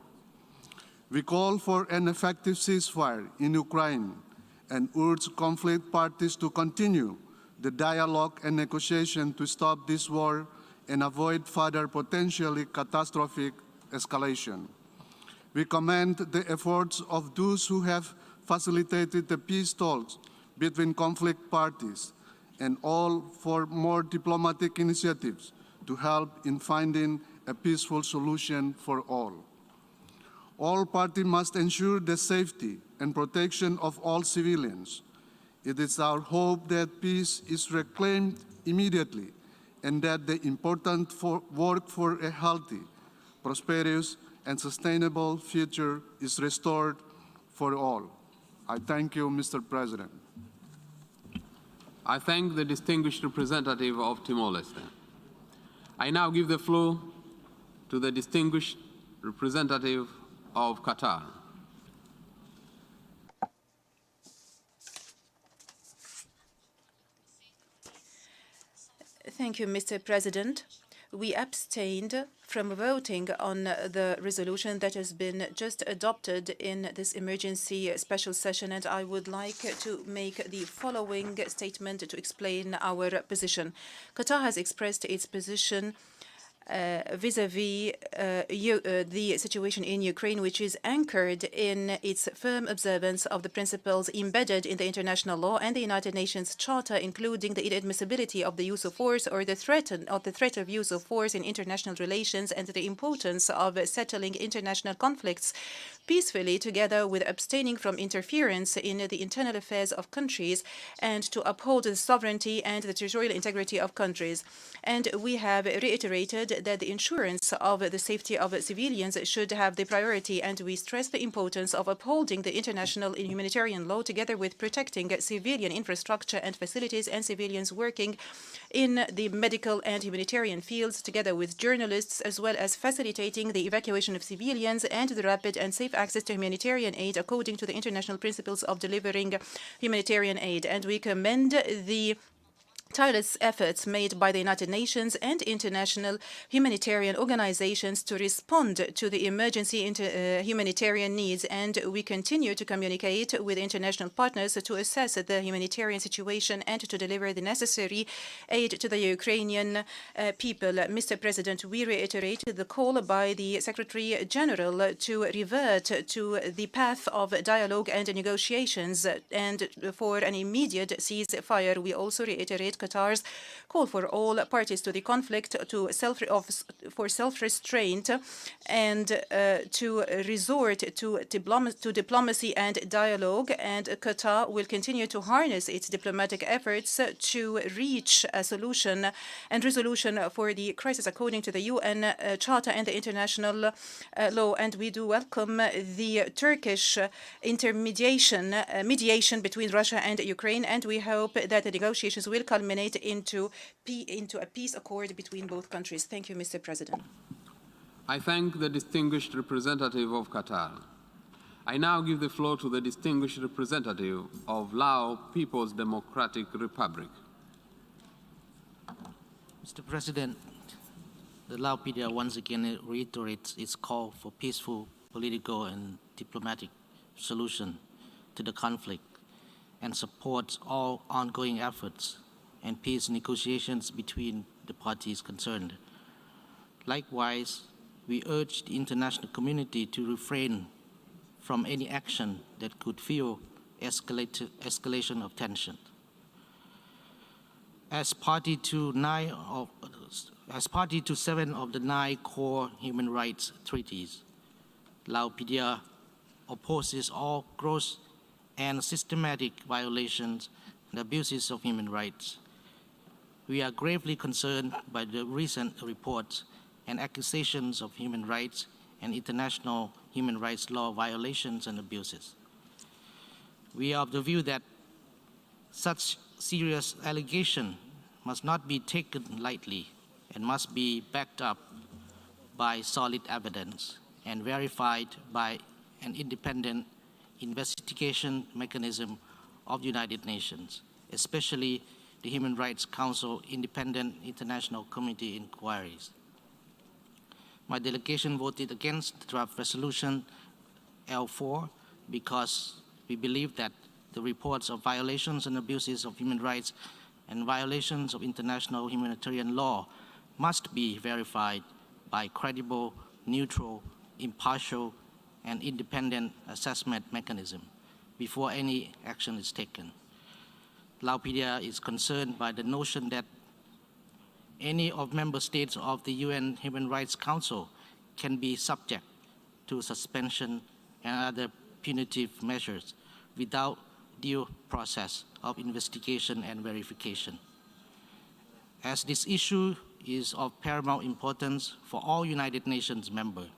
K: We call for an effective ceasefire in Ukraine and urge conflict parties to continue the dialogue and negotiation to stop this war and avoid further potentially catastrophic escalation. We commend the efforts of those who have facilitated the peace talks between conflict parties and all for more diplomatic initiatives to help in finding a peaceful solution for all. All parties must ensure the safety and protection of all civilians. It is our hope that peace is reclaimed immediately and that the important work for a healthy, prosperous, and sustainable future is restored for all. I thank you, Mr. President.
A: I thank the distinguished representative of Timor-Leste. I now give the floor to the distinguished representative of Qatar.
P: Thank you, Mr. President. We abstained from voting on the resolution that has been just adopted in this emergency special session, and I would like to make the following statement to explain our position. Qatar has expressed its position vis-à-vis the situation in Ukraine, which is anchored in its firm observance of the principles embedded in the international law and the United Nations Charter, including the inadmissibility of the use of force or the threat of use of force in international relations, and the importance of settling international conflicts peacefully, together with abstaining from interference in the internal affairs of countries, and to uphold the sovereignty and the territorial integrity of countries. And we have reiterated that the insurance of the safety of civilians should have the priority, and we stress the importance of upholding the international and humanitarian law together with protecting civilian infrastructure and facilities and civilians working in the medical and humanitarian fields, together with journalists, as well as facilitating the evacuation of civilians and the rapid and safe access to humanitarian aid according to the international principles of delivering humanitarian aid. And we commend the tireless efforts made by the United Nations and international humanitarian organizations to respond to the emergency humanitarian needs, and we continue to communicate with international partners to assess the humanitarian situation and to deliver the necessary aid to the Ukrainian people. Mr. President, we reiterate the call by the Secretary General to revert to the path of dialogue and negotiations and for an immediate ceasefire. We also reiterate Qatar's call for all parties to the conflict to self-restraint and to resort to diplomacy and dialogue. And Qatar will continue to harness its diplomatic efforts to reach a solution and resolution for the crisis according to the UN Charter and the international law. And we do welcome the Turkish mediation between Russia and Ukraine, and we hope that the negotiations will culminate into a peace accord between both countries. Thank you, Mr. President.
A: I thank the distinguished representative of Qatar. I now give the floor to the distinguished representative of Laos People's Democratic Republic.
E: Mr. President, the Lao PDR once again reiterates its call for peaceful political and diplomatic solution to the conflict and supports all ongoing efforts and peace negotiations between the parties concerned. Likewise, we urge the international community to refrain from any action that could fuel escalation of tension. As party to 7 of the 9 core human rights treaties, Lao PDR opposes all gross and systematic violations and abuses of human rights. We are gravely concerned by the recent reports and accusations of human rights and international human rights law violations and abuses. We are of the view that such serious allegation must not be taken lightly and must be backed up by solid evidence and verified by an independent investigation mechanism of the United Nations, especially the Human Rights Council Independent International Committee inquiries. My delegation voted against the draft resolution L4 because we believe that the reports of violations and abuses of human rights and violations of international humanitarian law must be verified by credible, neutral, impartial, and independent assessment mechanism before any action is taken. Lao PDR is concerned by the notion that any of member states of the UN Human Rights Council can be subject to suspension and other punitive measures without due process of investigation and verification. As this issue is of paramount importance for all United Nations members,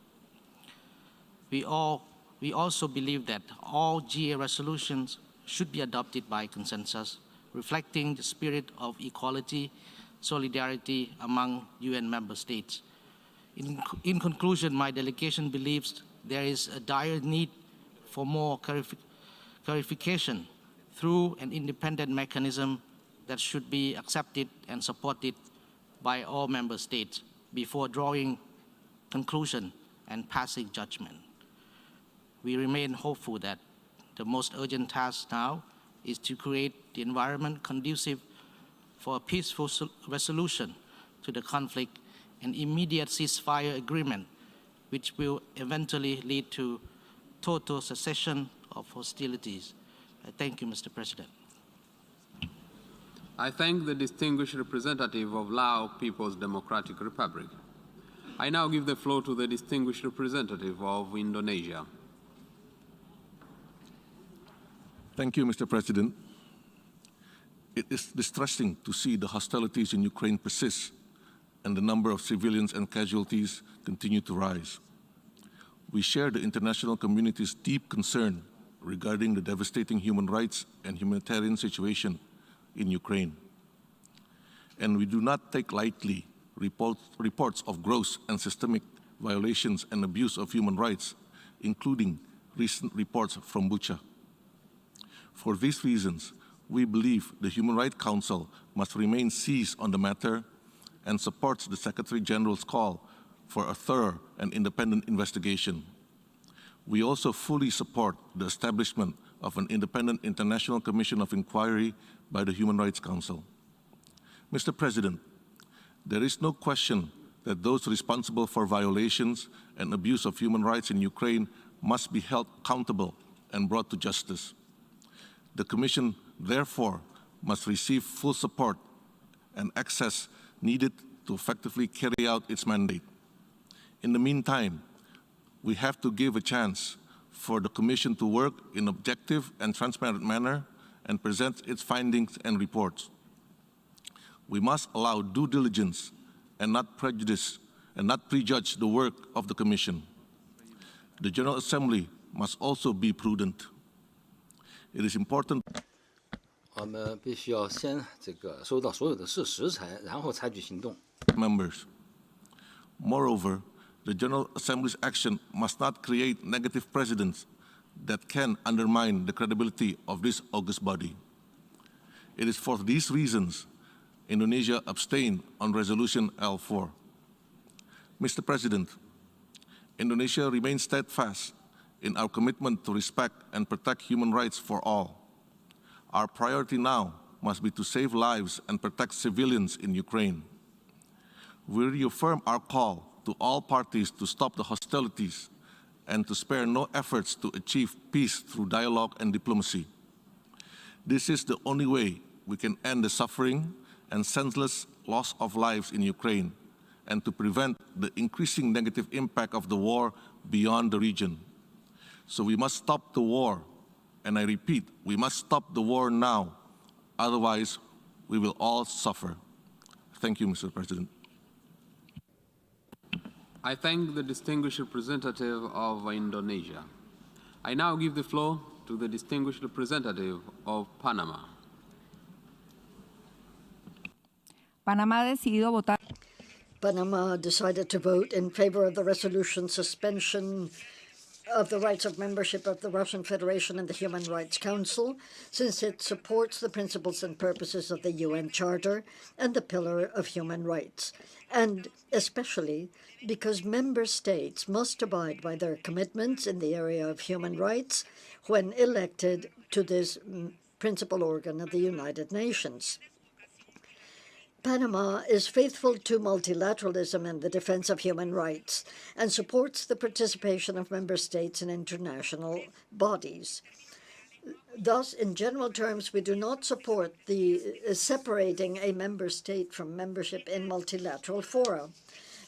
E: we also believe that all GA resolutions should be adopted by consensus, reflecting the spirit of equality, solidarity among UN member states. In conclusion, my delegation believes there is a dire need for more clarification through an independent mechanism that should be accepted and supported by all member states before drawing conclusion and passing judgment. We remain hopeful that the most urgent task now is to create the environment conducive for a peaceful resolution to the conflict and immediate ceasefire agreement, which will eventually lead to total cessation of hostilities. Thank you, Mr. President.
A: I thank the distinguished representative of Laos People's Democratic Republic. I now give the floor to the distinguished representative of Indonesia.
Q: Thank you, Mr. President. It is distressing to see the hostilities in Ukraine persist and the number of civilians and casualties continue to rise. We share the international community's deep concern regarding the devastating human rights and humanitarian situation in Ukraine. And we do not take lightly reports of gross and systemic violations and abuse of human rights, including recent reports from Bucha. For these reasons, we believe the Human Rights Council must remain seized on the matter and supports the Secretary General's call for a thorough and independent investigation. We also fully support the establishment of an independent international commission of inquiry by the Human Rights Council. Mr. President, there is no question that those responsible for violations and abuse of human rights in Ukraine must be held accountable and brought to justice. The Commission, therefore, must receive full support and access needed to effectively carry out its mandate. In the meantime, we have to give a chance for the Commission to work in an objective and transparent manner and present its findings and reports. We must allow due diligence and not prejudge the work of the Commission. The General Assembly must also be prudent. It is important.
M: 我们必须要先收到所有的事实然后采取行动。
Q: Members. Moreover, the General Assembly's action must not create negative precedents that can undermine the credibility of this august body. It is for these reasons Indonesia abstained on Resolution L4. Mr. President, Indonesia remains steadfast in our commitment to respect and protect human rights for all. Our priority now must be to save lives and protect civilians in Ukraine. We reaffirm our call to all parties to stop the hostilities and to spare no efforts to achieve peace through dialogue and diplomacy. This is the only way we can end the suffering and senseless loss of lives in Ukraine and to prevent the increasing negative impact of the war beyond the region. So we must stop the war, and I repeat, we must stop the war now, otherwise we will all suffer. Thank you, Mr. President.
A: I thank the distinguished representative of Indonesia. I now give the floor to the distinguished representative of Panama.
F: Panama decided to vote in favor of the resolution suspension of the rights of membership of the Russian Federation in the Human Rights Council, since it supports the principles and purposes of the UN Charter and the Pillar of Human Rights, and especially because member states must abide by their commitments in the area of human rights when elected to this principal organ of the United Nations. Panama is faithful to multilateralism and the defense of human rights and supports the participation of member states in international bodies. Thus, in general terms, we do not support the separating a member state from membership in multilateral fora.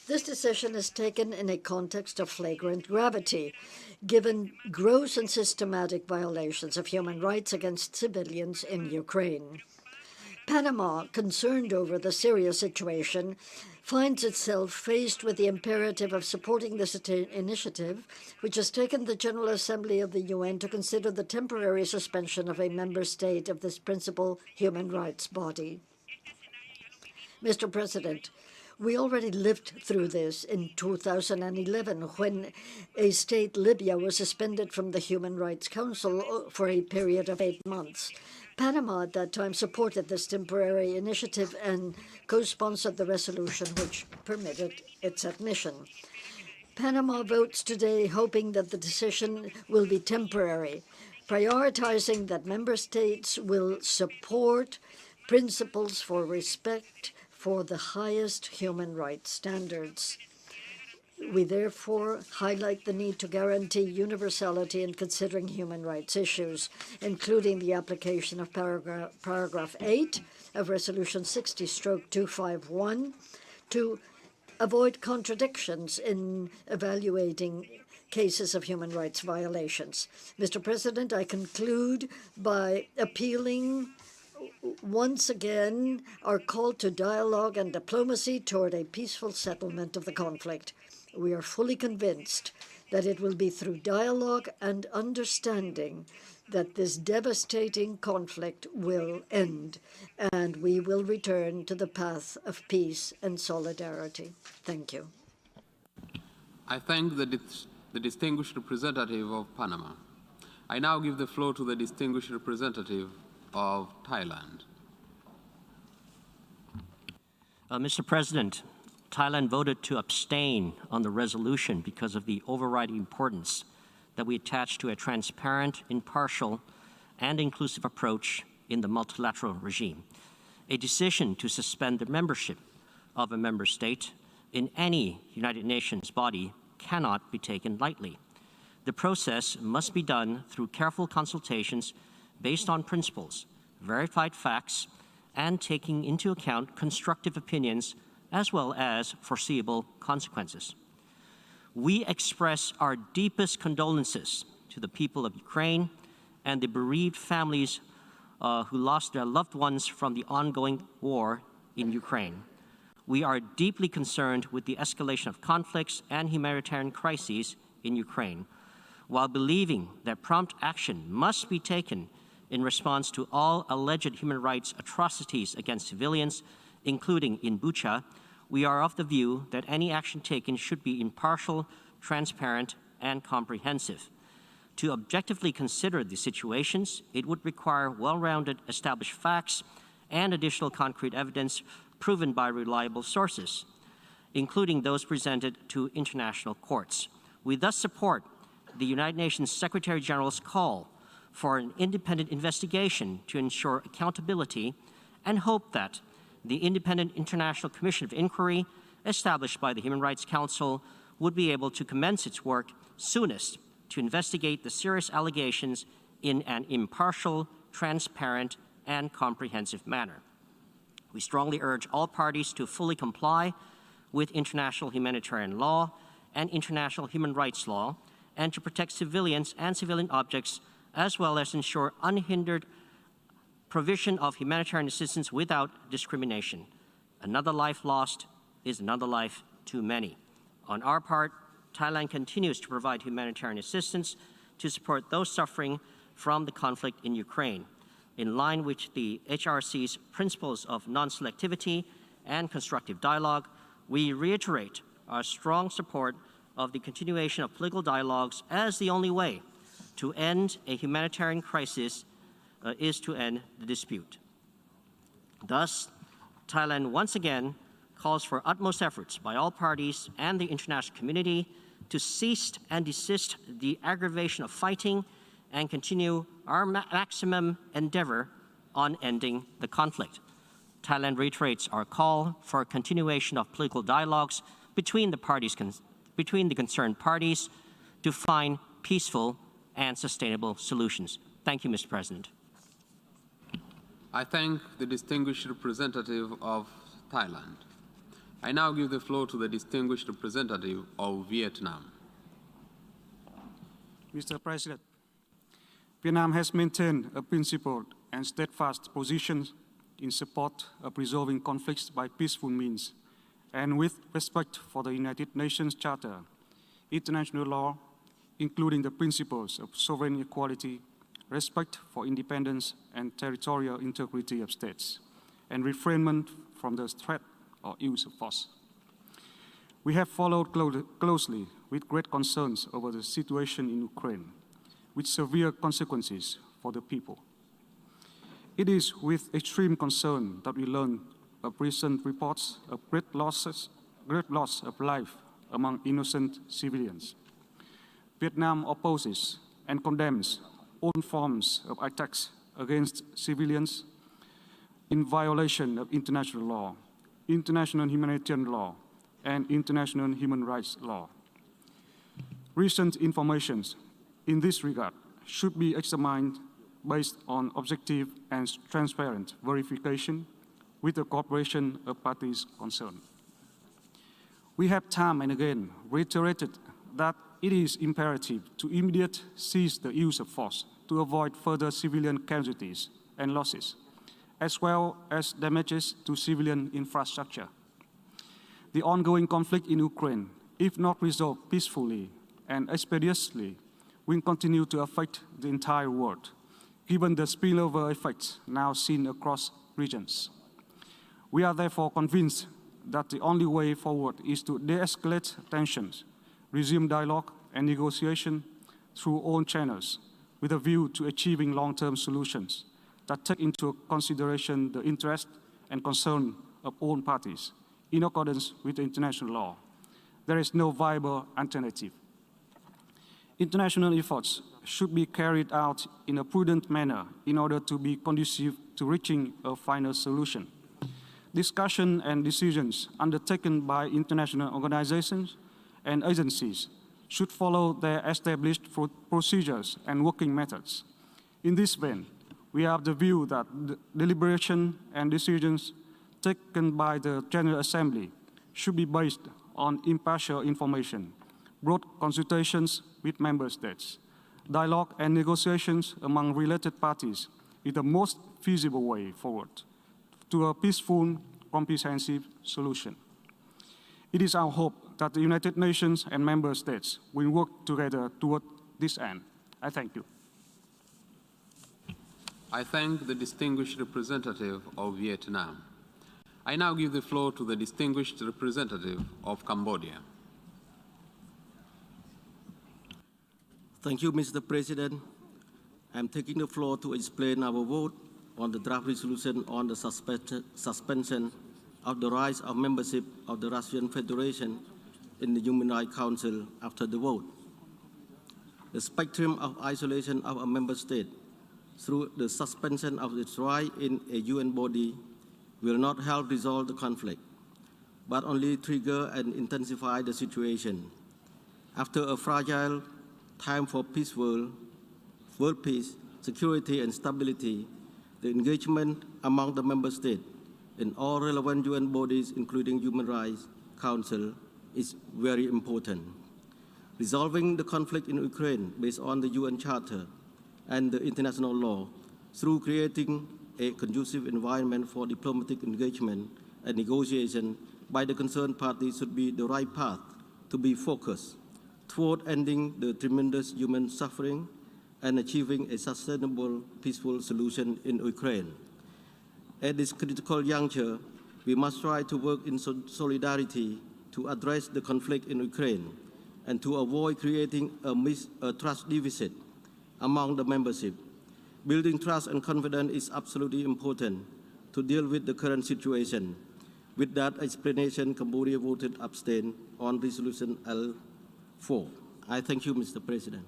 F: This decision is taken in a context of flagrant gravity, given gross and systematic violations of human rights against civilians in Ukraine. Panama, concerned over the Syria situation, finds itself faced with the imperative of supporting this initiative, which has taken the General Assembly of the UN to consider the temporary suspension of a member state of this principal human rights body. Mr. President, we already lived through this in 2011 when a state, Libya, was suspended from the Human Rights Council for a period of 8 months. Panama at that time supported this temporary initiative and co-sponsored the resolution which permitted its admission. Panama votes today hoping that the decision will be temporary, prioritizing that member states will support principles for respect for the highest human rights standards. We therefore highlight the need to guarantee universality in considering human rights issues, including the application of paragraph 8 of Resolution 60/251 to avoid contradictions in evaluating cases of human rights violations. Mr. President, I conclude by appealing once again our call to dialogue and diplomacy toward a peaceful settlement of the conflict. We are fully convinced that it will be through dialogue and understanding that this devastating conflict will end, and we will return to the path of peace and solidarity. Thank you.
A: I thank the distinguished representative of Panama. I now give the floor to the distinguished representative of Thailand.
R: Mr. President, Thailand voted to abstain on the resolution because of the overriding importance that we attach to a transparent, impartial, and inclusive approach in the multilateral regime. A decision to suspend the membership of a member state in any United Nations body cannot be taken lightly. The process must be done through careful consultations based on principles, verified facts, and taking into account constructive opinions as well as foreseeable consequences. We express our deepest condolences to the people of Ukraine and the bereaved families who lost their loved ones from the ongoing war in Ukraine. We are deeply concerned with the escalation of conflicts and humanitarian crises in Ukraine, while believing that prompt action must be taken in response to all alleged human rights atrocities against civilians, including in Bucha. We are of the view that any action taken should be impartial, transparent, and comprehensive. To objectively consider the situations, it would require well-rounded established facts and additional concrete evidence proven by reliable sources, including those presented to international courts. We thus support the United Nations Secretary General's call for an independent investigation to ensure accountability and hope that the Independent International Commission of Inquiry established by the Human Rights Council would be able to commence its work soonest to investigate the serious allegations in an impartial, transparent, and comprehensive manner. We strongly urge all parties to fully comply with international humanitarian law and international human rights law, and to protect civilians and civilian objects, as well as ensure unhindered provision of humanitarian assistance without discrimination. Another life lost is another life too many. On our part, Thailand continues to provide humanitarian assistance to support those suffering from the conflict in Ukraine, in line with the HRC's principles of non-selectivity and constructive dialogue. We reiterate our strong support of the continuation of political dialogues as the only way to end a humanitarian crisis is to end the dispute. Thus, Thailand once again calls for utmost efforts by all parties and the international community to cease and desist the aggravation of fighting and continue our maximum endeavor on ending the conflict. Thailand reiterates our call for a continuation of political dialogues between the concerned parties to find peaceful and sustainable solutions. Thank you, Mr. President.
A: I thank the distinguished representative of Thailand. I now give the floor to the distinguished representative of Vietnam.
H: Mr. President, Vietnam has maintained a principled and steadfast position in support of resolving conflicts by peaceful means and with respect for the United Nations Charter, international law, including the principles of sovereign equality, respect for independence and territorial integrity of states, and refrainment from the threat or use of force. We have followed closely with great concerns over the situation in Ukraine, with severe consequences for the people. It is with extreme concern that we learn of recent reports of great loss of life among innocent civilians. Vietnam opposes and condemns all forms of attacks against civilians in violation of international law, international humanitarian law, and international human rights law. Recent information in this regard should be examined based on objective and transparent verification with the cooperation of parties concerned. We have time and again reiterated that it is imperative to immediately cease the use of force to avoid further civilian casualties and losses, as well as damages to civilian infrastructure. The ongoing conflict in Ukraine, if not resolved peacefully and expeditiously, will continue to affect the entire world, given the spillover effects now seen across regions. We are therefore convinced that the only way forward is to de-escalate tensions, resume dialogue and negotiation through all channels, with a view to achieving long-term solutions that take into consideration the interest and concern of all parties, in accordance with international law. There is no viable alternative. International efforts should be carried out in a prudent manner in order to be conducive to reaching a final solution. Discussion and decisions undertaken by international organizations and agencies should follow their established procedures and working methods. In this vein, we have the view that the deliberation and decisions taken by the General Assembly should be based on impartial information, broad consultations with member states, dialogue and negotiations among related parties is the most feasible way forward to a peaceful, comprehensive solution. It is our hope that the United Nations and member states will work together toward this end. I thank you.
A: I thank the distinguished representative of Vietnam. I now give the floor to the distinguished representative of Cambodia.
S: Thank you, Mr. President. I'm taking the floor to explain our vote on the draft resolution on the suspension of the rights of membership of the Russian Federation in the Human Rights Council after the vote. The spectrum of isolation of a member state through the suspension of its right in a UN body will not help resolve the conflict, but only trigger and intensify the situation. After a fragile time for world peace, security, and stability, the engagement among the member states in all relevant UN bodies, including Human Rights Council, is very important. Resolving the conflict in Ukraine based on the UN Charter and the international law through creating a conducive environment for diplomatic engagement and negotiation by the concerned parties should be the right path to be focused toward ending the tremendous human suffering and achieving a sustainable, peaceful solution in Ukraine. At this critical juncture, we must try to work in solidarity to address the conflict in Ukraine and to avoid creating a trust deficit among the membership. Building trust and confidence is absolutely important to deal with the current situation. With that explanation, Cambodia voted abstain on resolution L4. I thank you, Mr. President.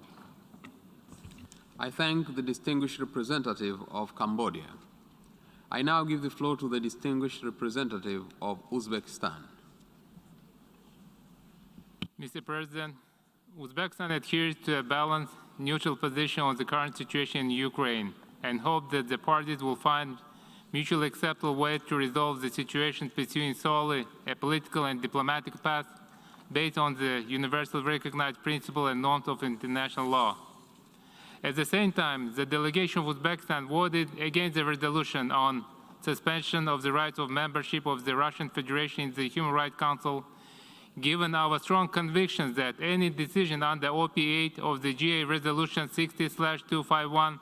A: I thank the distinguished representative of Cambodia. I now give the floor to the distinguished representative of Uzbekistan.
T: Mr. President, Uzbekistan adheres to a balanced, neutral position on the current situation in Ukraine and hope that the parties will find mutually acceptable ways to resolve the situation pursuing solely a political and diplomatic path based on the universally recognized principles and norms of international law. At the same time, the delegation of Uzbekistan voted against the resolution on suspension of the rights of membership of the Russian Federation in the Human Rights Council, given our strong convictions that any decision under OP8 of the GA Resolution 60/251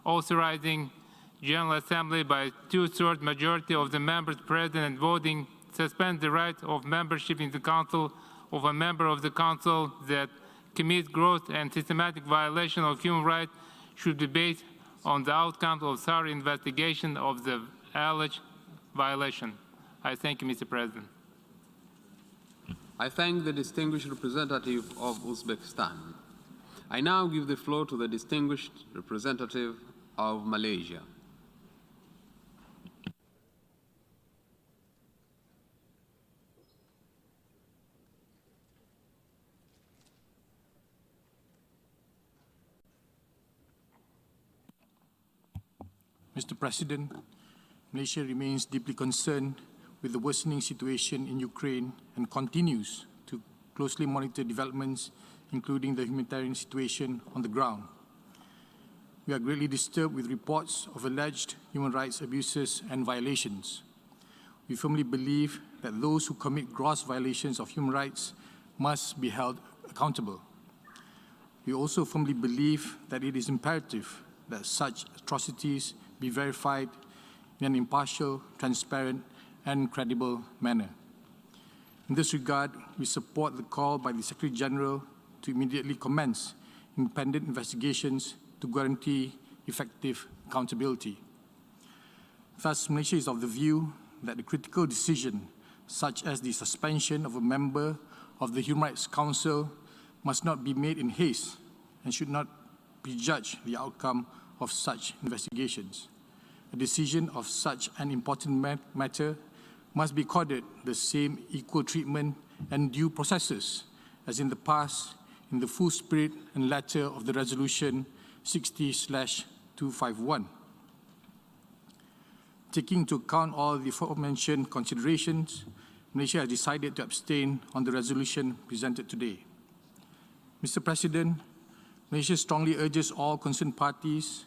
T: authorizing General Assembly by 2/3 majority of the members present and voting suspend the right of membership in the Council of a member of the Council that commits gross and systematic violation of human rights should be based on the outcome of thorough investigation of the alleged violation. I thank you, Mr. President.
A: I thank the distinguished representative of Uzbekistan. I now give the floor to the distinguished representative of Malaysia.
U: Mr. President, Malaysia remains deeply concerned with the worsening situation in Ukraine and continues to closely monitor developments, including the humanitarian situation on the ground. we are greatly disturbed with reports of alleged human rights abuses and violations. We firmly believe that those who commit gross violations of human rights must be held accountable. We also firmly believe that it is imperative that such atrocities be verified in an impartial, transparent, and credible manner. In this regard, we support the call by the Secretary General to immediately commence independent investigations to guarantee effective accountability. Thus, Malaysia is of the view that a critical decision, such as the suspension of a member of the Human Rights Council, must not be made in haste and should not prejudge the outcome of such investigations. A decision of such an important matter must be accorded the same equal treatment and due processes as in the past, in the full spirit and letter of the Resolution 60/251. Taking into account all the aforementioned considerations, Malaysia has decided to abstain on the resolution presented today. Mr. President, Malaysia strongly urges all concerned parties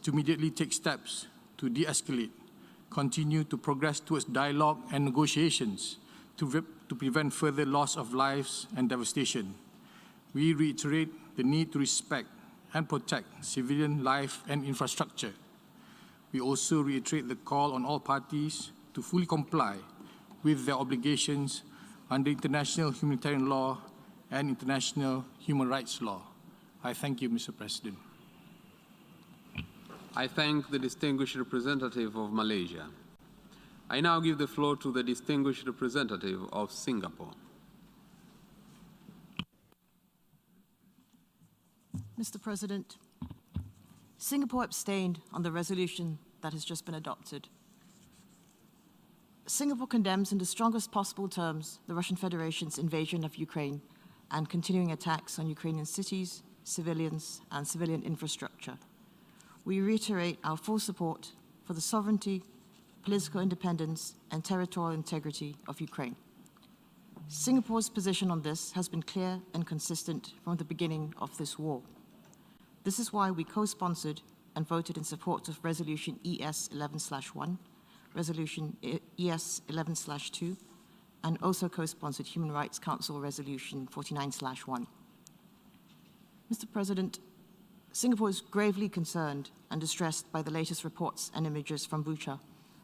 U: to immediately take steps to de-escalate, continue to progress towards dialogue and negotiations to prevent further loss of lives and devastation. We reiterate the need to respect and protect civilian life and infrastructure. We also reiterate the call on all parties to fully comply with their obligations under international humanitarian law and international human rights law. I thank you, Mr. President.
A: I thank the distinguished representative of Malaysia. I now give the floor to the distinguished representative of Singapore.
B: Mr. President, Singapore abstained on the resolution that has just been adopted. Singapore condemns in the strongest possible terms the Russian Federation's invasion of Ukraine and continuing attacks on Ukrainian cities, civilians, and civilian infrastructure. We reiterate our full support for the sovereignty, political independence, and territorial integrity of Ukraine. Singapore's position on this has been clear and consistent from the beginning of this war. This is why we co-sponsored and voted in support of Resolution ES-11/1, Resolution ES-11/2, and also co-sponsored Human Rights Council Resolution 49/1. Mr. President, Singapore is gravely concerned and distressed by the latest reports and images from Bucha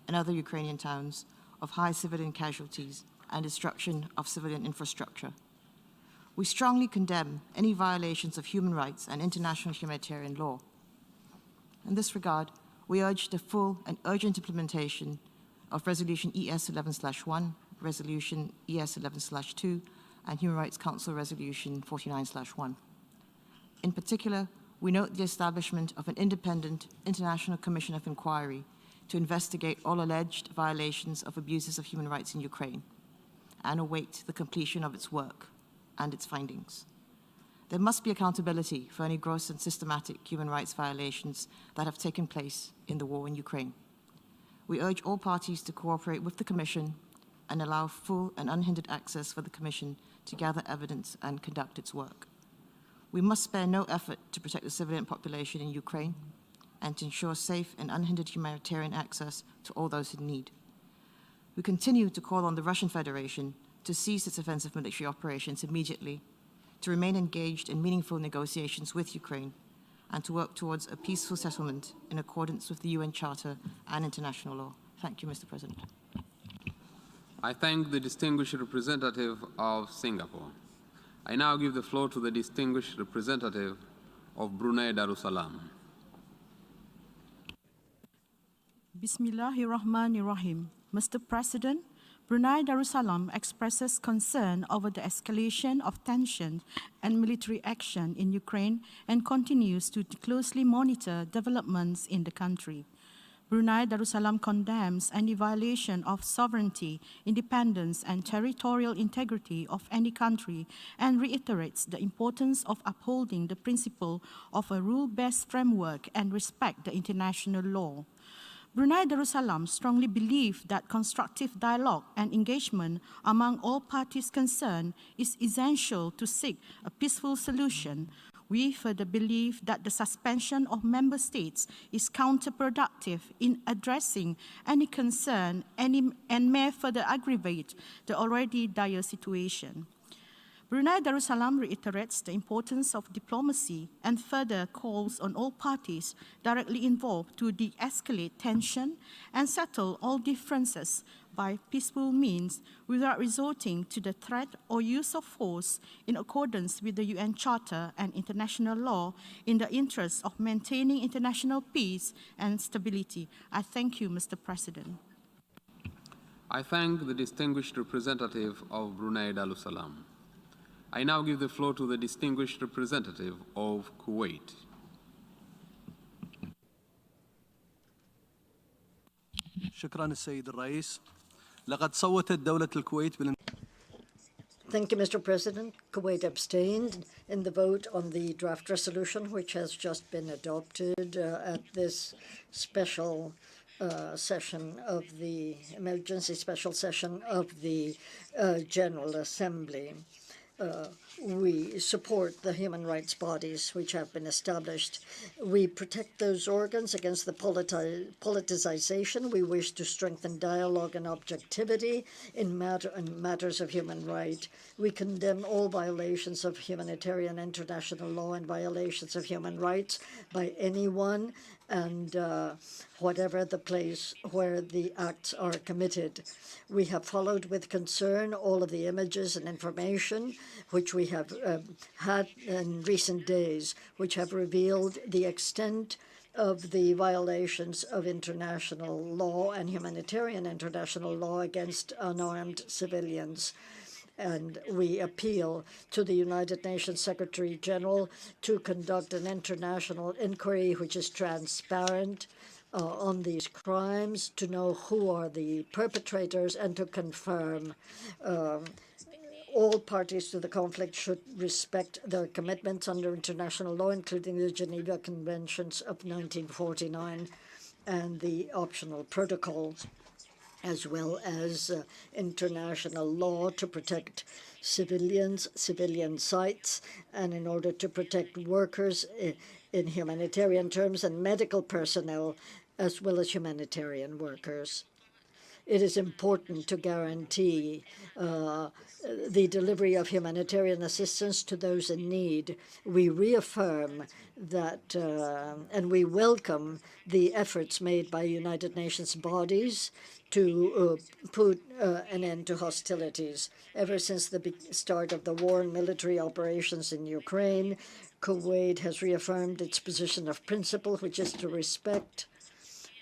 B: and other Ukrainian towns of high civilian casualties and destruction of civilian infrastructure. We strongly condemn any violations of human rights and international humanitarian law. In this regard, we urge the full and urgent implementation of Resolution ES-11/1, Resolution ES-11/2, and Human Rights Council Resolution 49/1. In particular, we note the establishment of an independent international commission of inquiry to investigate all alleged violations of abuses of human rights in Ukraine and await the completion of its work and its findings. There must be accountability for any gross and systematic human rights violations that have taken place in the war in Ukraine. We urge all parties to cooperate with the Commission and allow full and unhindered access for the Commission to gather evidence and conduct its work. We must spare no effort to protect the civilian population in Ukraine and to ensure safe and unhindered humanitarian access to all those in need. We continue to call on the Russian Federation to cease its offensive military operations immediately, to remain engaged in meaningful negotiations with Ukraine, and to work towards a peaceful settlement in accordance with the UN Charter and international law. Thank you, Mr. President.
A: I thank the distinguished representative of Singapore. I now give the floor to the distinguished representative of Brunei Darussalam.
V: Bismillahirrahmanirrahim. Mr. President, Brunei Darussalam expresses concern over the escalation of tension and military action in Ukraine and continues to closely monitor developments in the country. Brunei Darussalam condemns any violation of sovereignty, independence, and territorial integrity of any country and reiterates the importance of upholding the principle of a rule-based framework and respect the international law. Brunei Darussalam strongly believes that constructive dialogue and engagement among all parties concerned is essential to seek a peaceful solution. We further believe that the suspension of member states is counterproductive in addressing any concern and may further aggravate the already dire situation. Brunei Darussalam reiterates the importance of diplomacy and further calls on all parties directly involved to de-escalate tension and settle all differences by peaceful means without resorting to the threat or use of force in accordance with the UN Charter and international law in the interest of maintaining international peace and stability. I thank you, Mr. President.
A: I thank the distinguished representative of Brunei Darussalam. I now give the floor to the distinguished representative of Kuwait.
D: شكرا السيد الرئيس. لقد صوتت دولة الكويت
F: Thank you, Mr. President. Kuwait abstained in the vote on the draft resolution, which has just been adopted at this special session of the emergency special session of the General Assembly. We support the human rights bodies which have been established. We protect those organs against the politicization. We wish to strengthen dialogue and objectivity in matters of human rights. We condemn all violations of humanitarian international law and violations of human rights by anyone and whatever the place where the acts are committed. We have followed with concern all of the images and information which we have had in recent days, which have revealed the extent of the violations of international law and humanitarian international law against unarmed civilians. And we appeal to the United Nations Secretary General to conduct an international inquiry which is transparent on these crimes, to know who are the perpetrators, and to confirm all parties to the conflict should respect their commitments under international law, including the Geneva Conventions of 1949 and the optional protocols, as well as international law to protect civilians, civilian sites, and in order to protect workers in humanitarian terms and medical personnel, as well as humanitarian workers. It is important to guarantee the delivery of humanitarian assistance to those in need. We reaffirm that, and we welcome the efforts made by United Nations bodies to put an end to hostilities. Ever since the start of the war and military operations in Ukraine, Kuwait has reaffirmed its position of principle, which is to respect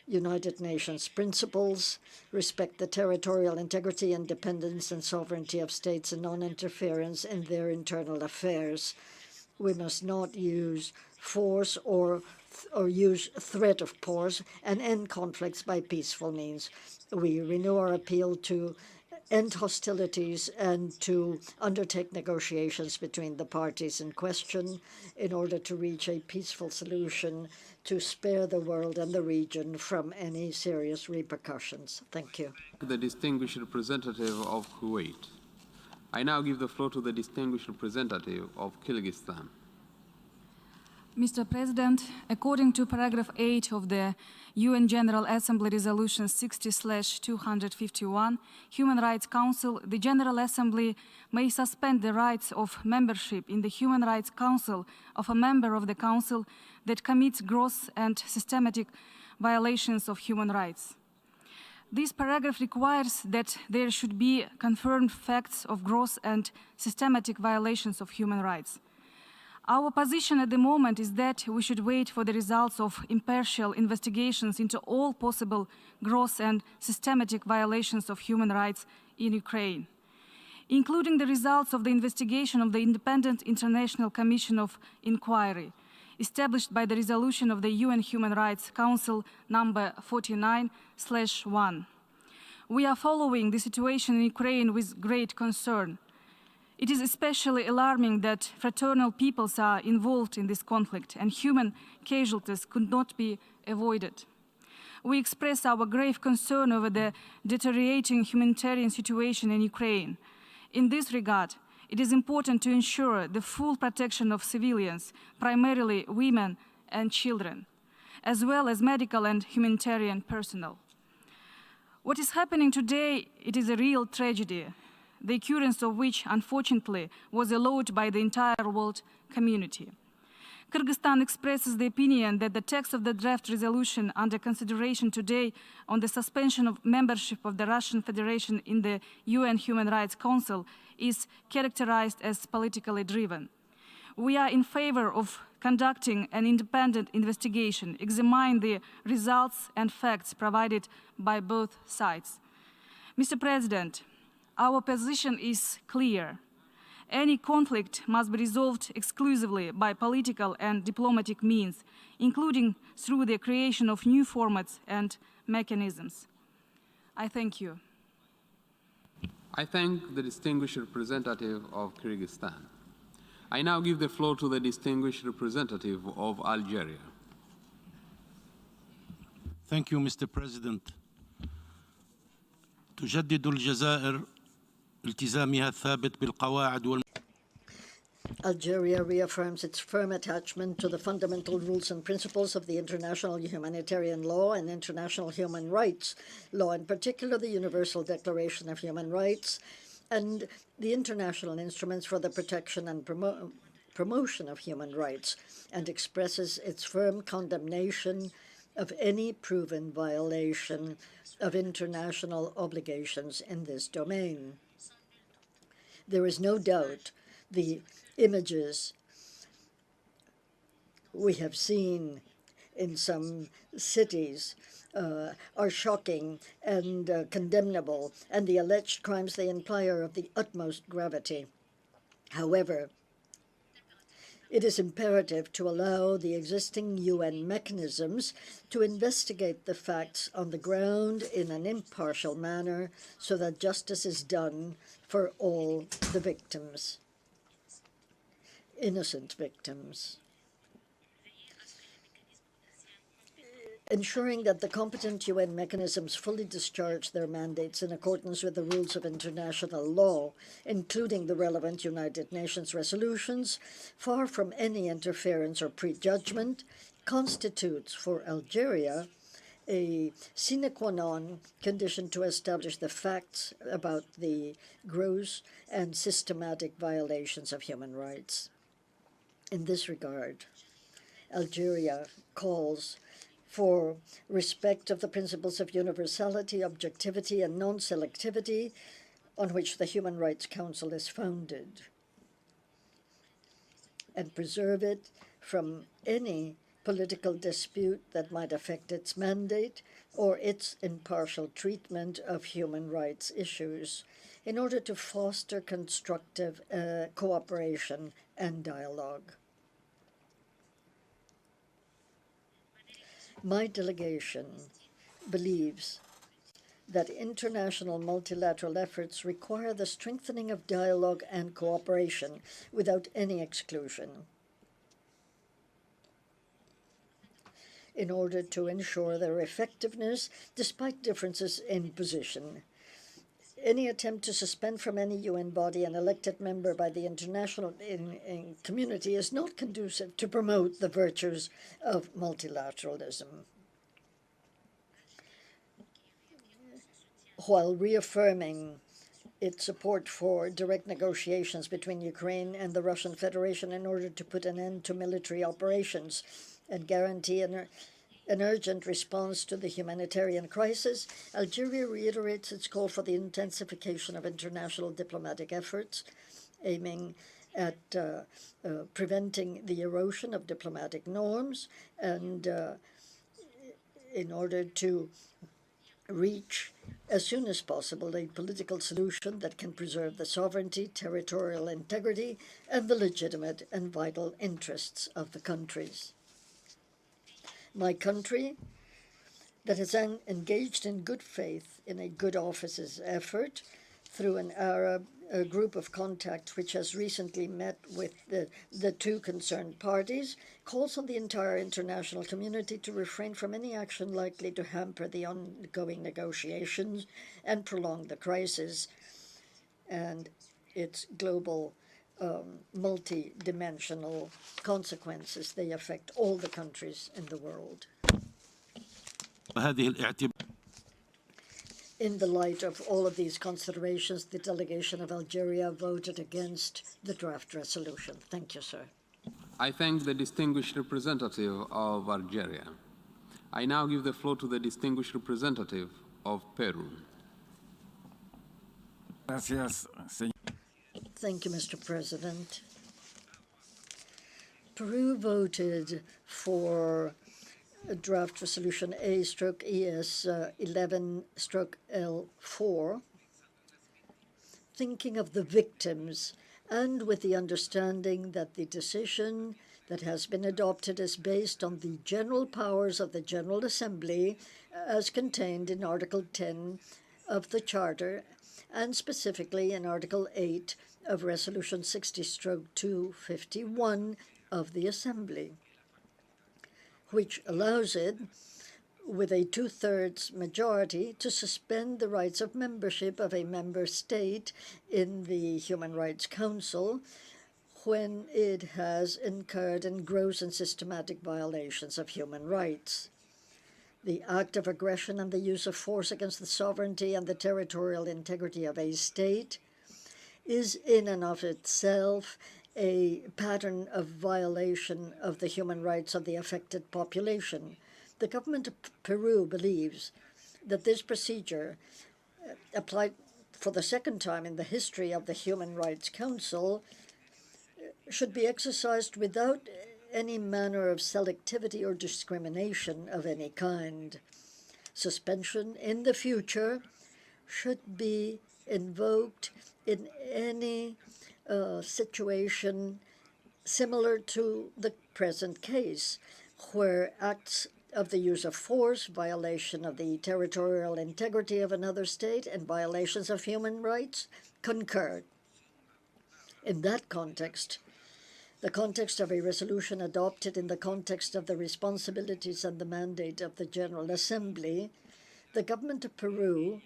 F: United Nations principles, respect the territorial integrity, independence, and sovereignty of states, and non-interference in their internal affairs. We must not use force or use threat of force and end conflicts by peaceful means. We renew our appeal to end hostilities and to undertake negotiations between the parties in question in order to reach a peaceful solution to spare the world and the region from any serious repercussions. Thank you.
A: The distinguished representative of Kuwait. I now give the floor to the distinguished representative of Kyrgyzstan.
G: Mr. President, according to paragraph 8 of the UN General Assembly Resolution 60/251, Human Rights Council, the General Assembly may suspend the rights of membership in the Human Rights Council of a member of the Council that commits gross and systematic violations of human rights. This paragraph requires that there should be confirmed facts of gross and systematic violations of human rights. Our position at the moment is that we should wait for the results of impartial investigations into all possible gross and systematic violations of human rights in Ukraine, including the results of the investigation of the Independent International Commission of Inquiry, established by the resolution of the UN Human Rights Council number 49/1. We are following the situation in Ukraine with great concern. It is especially alarming that fraternal peoples are involved in this conflict and human casualties could not be avoided. We express our grave concern over the deteriorating humanitarian situation in Ukraine. In this regard, it is important to ensure the full protection of civilians, primarily women and children, as well as medical and humanitarian personnel. What is happening today, it is a real tragedy, the occurrence of which, unfortunately, was allowed by the entire world community. Kyrgyzstan expresses the opinion that the text of the draft resolution under consideration today on the suspension of membership of the Russian Federation in the UN Human Rights Council is characterized as politically driven. We are in favor of conducting an independent investigation, examining the results and facts provided by both sides. Mr. President, our position is clear. Any conflict must be resolved exclusively by political and diplomatic means, including through the creation of new formats and mechanisms. I thank you.
A: I thank the distinguished representative of Kyrgyzstan. I now give the floor to the distinguished representative of Algeria.
I: Thank you, Mr. President. تجدد الجزائر التزامها الثابت بالقواعد
F: Algeria reaffirms its firm attachment to the fundamental rules and principles of the international humanitarian law and international human rights law, in particular the Universal Declaration of Human Rights and the international instruments for the protection and promotion of human rights, and expresses its firm condemnation of any proven violation of international obligations in this domain. There is no doubt the images we have seen in some cities are shocking and condemnable, and the alleged crimes they imply are of the utmost gravity. However, it is imperative to allow the existing UN mechanisms to investigate the facts on the ground in an impartial manner so that justice is done for all the victims, innocent victims. Ensuring that the competent UN mechanisms fully discharge their mandates in accordance with the rules of international law, including the relevant United Nations resolutions, far from any interference or prejudgment, constitutes for Algeria a sine qua non condition to establish the facts about the gross and systematic violations of human rights. In this regard, Algeria calls for respect of the principles of universality, objectivity, and non-selectivity on which the Human Rights Council is founded, and preserve it from any political dispute that might affect its mandate or its impartial treatment of human rights issues, in order to foster constructive cooperation and dialogue. My delegation believes that international multilateral efforts require the strengthening of dialogue and cooperation without any exclusion, in order to ensure their effectiveness despite differences in position. Any attempt to suspend from any UN body an elected member by the international community is not conducive to promote the virtues of multilateralism. While reaffirming its support for direct negotiations between Ukraine and the Russian Federation in order to put an end to military operations and guarantee an urgent response to the humanitarian crisis, Algeria reiterates its call for the intensification of international diplomatic efforts, aiming at preventing the erosion of diplomatic norms and in order to reach as soon as possible a political solution that can preserve the sovereignty, territorial integrity, and the legitimate and vital interests of the countries. My country, that has engaged in good faith in a good office's effort through an Arab group of contacts which has recently met with the two concerned parties, calls on the entire international community to refrain from any action likely to hamper the ongoing negotiations and prolong the crisis, and its global multi-dimensional consequences. They affect all the countries in the world. In the light of all of these considerations, the delegation of Algeria voted against the draft resolution. Thank you, sir.
A: I thank the distinguished representative of Algeria. I now give the floor to the distinguished representative of Peru.
F: Thank you, Mr. President. Peru voted for draft resolution A/ES 11/L4, thinking of the victims and with the understanding that the decision that has been adopted is based on the general powers of the General Assembly as contained in Article 10 of the Charter and specifically in Article 8 of Resolution 60/251 of the Assembly, which allows it, with a two-thirds majority, to suspend the rights of membership of a member state in the Human Rights Council when it has incurred in gross and systematic violations of human rights. The act of aggression and the use of force against the sovereignty and the territorial integrity of a state is in and of itself a pattern of violation of the human rights of the affected population. The government of Peru believes that this procedure, applied for the second time in the history of the Human Rights Council, should be exercised without any manner of selectivity or discrimination of any kind. Suspension in the future should be invoked in any situation similar to the present case, where acts of the use of force, violation of the territorial integrity of another state, and violations of human rights concur. In that context, the context of a resolution adopted in the context of the responsibilities and the mandate of the General Assembly, the government of Peru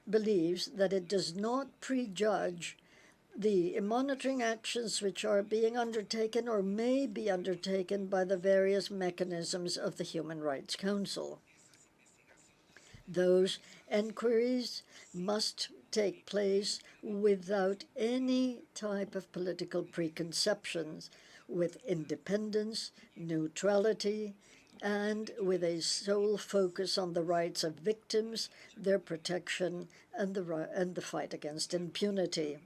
F: believes that it does not prejudge the monitoring actions which are being undertaken or may be undertaken by the various mechanisms of the Human Rights Council. Those inquiries must take place without any type of political preconceptions, with independence, neutrality, and with a sole focus on the rights of victims, their protection, and the fight against impunity.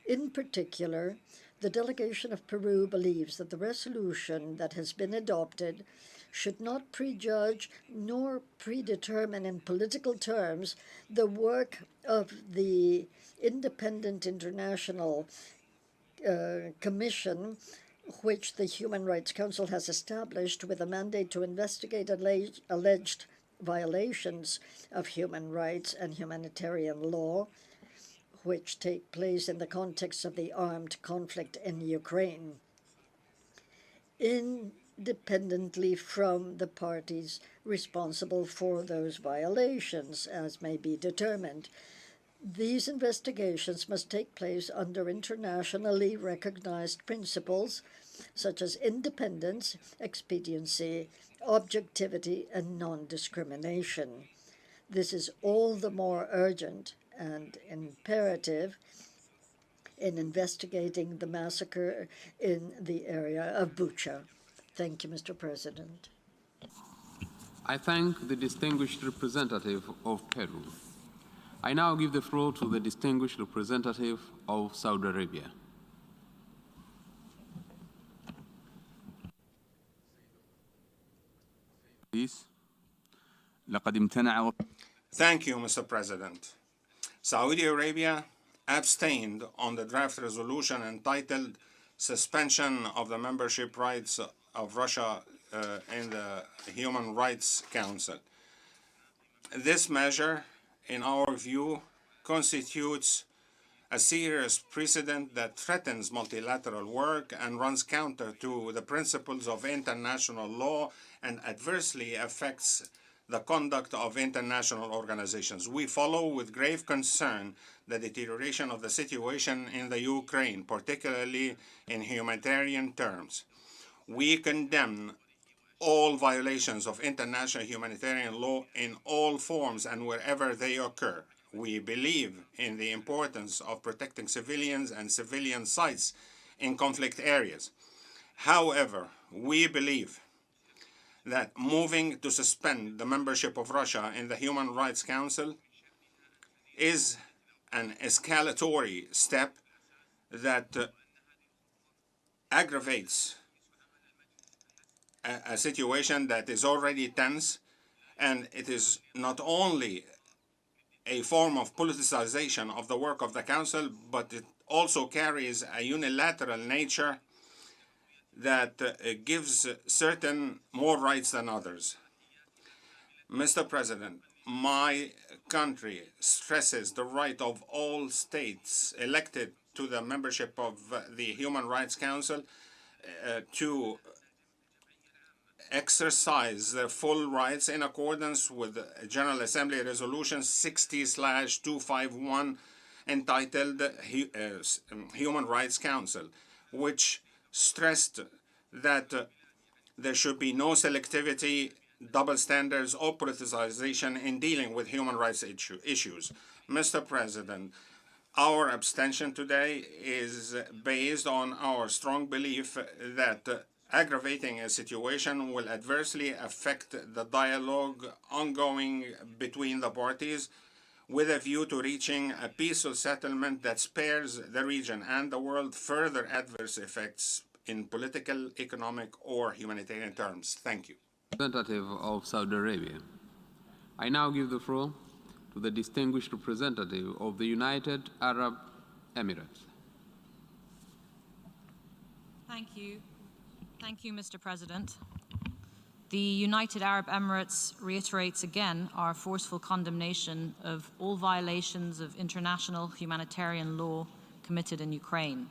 F: In particular, the delegation of Peru believes that the resolution that has been adopted should not prejudge nor predetermine in political terms the work of the independent international commission which the Human Rights Council has established with a mandate to investigate alleged violations of human rights and humanitarian law which take place in the context of the armed conflict in Ukraine, independently from the parties responsible for those violations, as may be determined. These investigations must take place under internationally recognized principles such as independence, expediency, objectivity, and non-discrimination. This is all the more urgent and imperative in investigating the massacre in the area of Bucha. Thank you, Mr. President.
A: I thank the distinguished representative of Peru. I now give the floor to the distinguished representative of Saudi Arabia.
J: Please.
L: Thank you, Mr. President. Saudi Arabia abstained on the draft resolution entitled Suspension of the Membership Rights of Russia in the Human Rights Council. This measure, in our view, constitutes a serious precedent that threatens multilateral work and runs counter to the principles of international law and adversely affects the conduct of international organizations. We follow with grave concern the deterioration of the situation in the Ukraine, particularly in humanitarian terms. We condemn all violations of international humanitarian law in all forms and wherever they occur. We believe in the importance of protecting civilians and civilian sites in conflict areas. However, we believe that moving to suspend the membership of Russia in the Human Rights Council is an escalatory step that aggravates a situation that is already tense, and it is not only a form of politicization of the work of the Council, but it also carries a unilateral nature that gives certain more rights than others. Mr. President, my country stresses the right of all states elected to the membership of the Human Rights Council to exercise their full rights in accordance with General Assembly Resolution 60/251 entitled Human Rights Council, which stressed that there should be no selectivity, double standards, or politicization in dealing with human rights issues. Mr. President, our abstention today is based on our strong belief that aggravating a situation will adversely affect the dialogue ongoing between the parties with a view to reaching a peaceful settlement that spares the region and the world further adverse effects in political, economic, or humanitarian terms. Thank you.
A: Representative of Saudi Arabia. I now give the floor to the distinguished representative of the United Arab Emirates.
C: Thank you. Thank you, Mr. President. The United Arab Emirates reiterates again our forceful condemnation of all violations of international humanitarian law committed in Ukraine.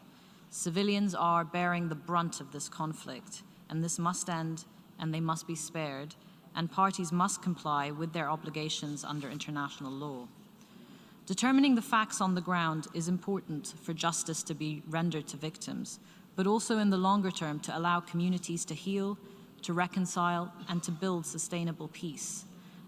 C: Civilians are bearing the brunt of this conflict, and this must end, and they must be spared, and parties must comply with their obligations under international law. Determining the facts on the ground is important for justice to be rendered to victims, but also in the longer term to allow communities to heal, to reconcile, and to build sustainable peace.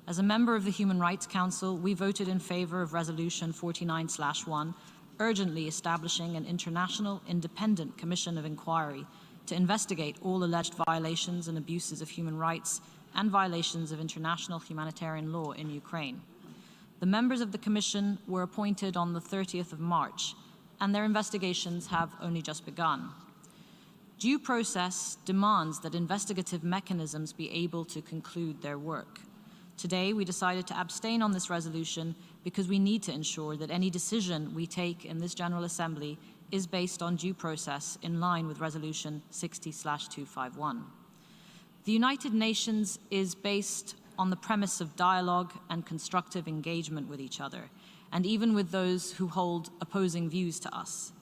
C: As a member of the Human Rights Council, we voted in favor of Resolution 49/1, urgently establishing an international independent commission of inquiry to investigate all alleged violations and abuses of human rights and violations of international humanitarian law in Ukraine. The members of the commission were appointed on the 30th of March, and their investigations have only just begun. Due process demands that investigative mechanisms be able to conclude their work. Today, we decided to abstain on this resolution because we need to ensure that any decision we take in this General Assembly is based on due process in line with Resolution 60/251. The United Nations is based on the premise of dialogue and constructive engagement with each other, and even with those who hold opposing views to us.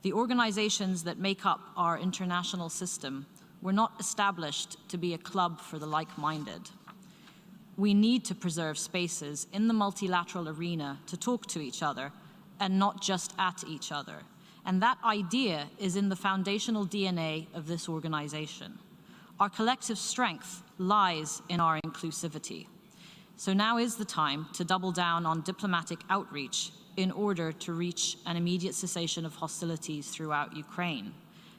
C: The organizations that make up our international system were not established to be a club for the like-minded. We need to preserve spaces in the multilateral arena to talk to each other and not just at each other. And that idea is in the foundational DNA of this organization. Our collective strength lies in our inclusivity. So now is the time to double down on diplomatic outreach in order to reach an immediate cessation of hostilities throughout Ukraine.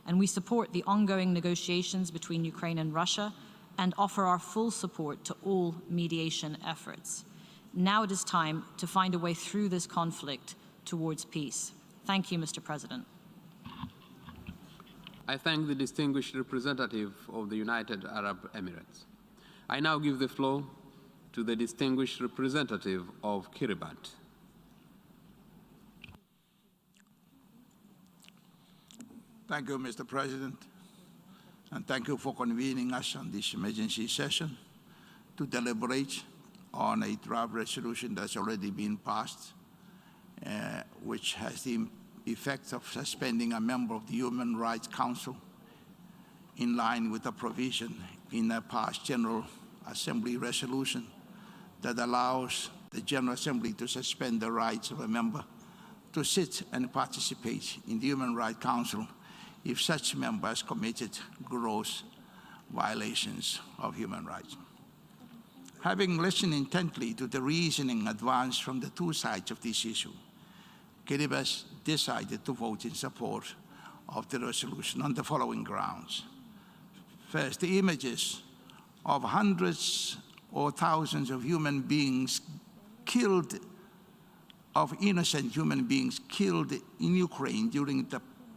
C: And we support the ongoing negotiations between Ukraine and Russia and offer our full support to all mediation efforts. Now it is time to find a way through this conflict towards peace. Thank you, Mr. President.
A: I thank the distinguished representative of the United Arab Emirates. I now give the floor to the distinguished representative of Kiribati.
J: Thank you, Mr. President, and thank you for convening us on this emergency session to deliberate on a draft resolution that's already been passed, which has the effect of suspending a member of the Human Rights Council in line with the provision in a past General Assembly resolution that allows the General Assembly to suspend the rights of a member to sit and participate in the Human Rights Council if such member has committed gross violations of human rights. Having listened intently to the reasoning advanced from the two sides of this issue, Kiribati decided to vote in support of the resolution on the following grounds. First, the images of hundreds or thousands of human beings killed, of innocent human beings killed in Ukraine during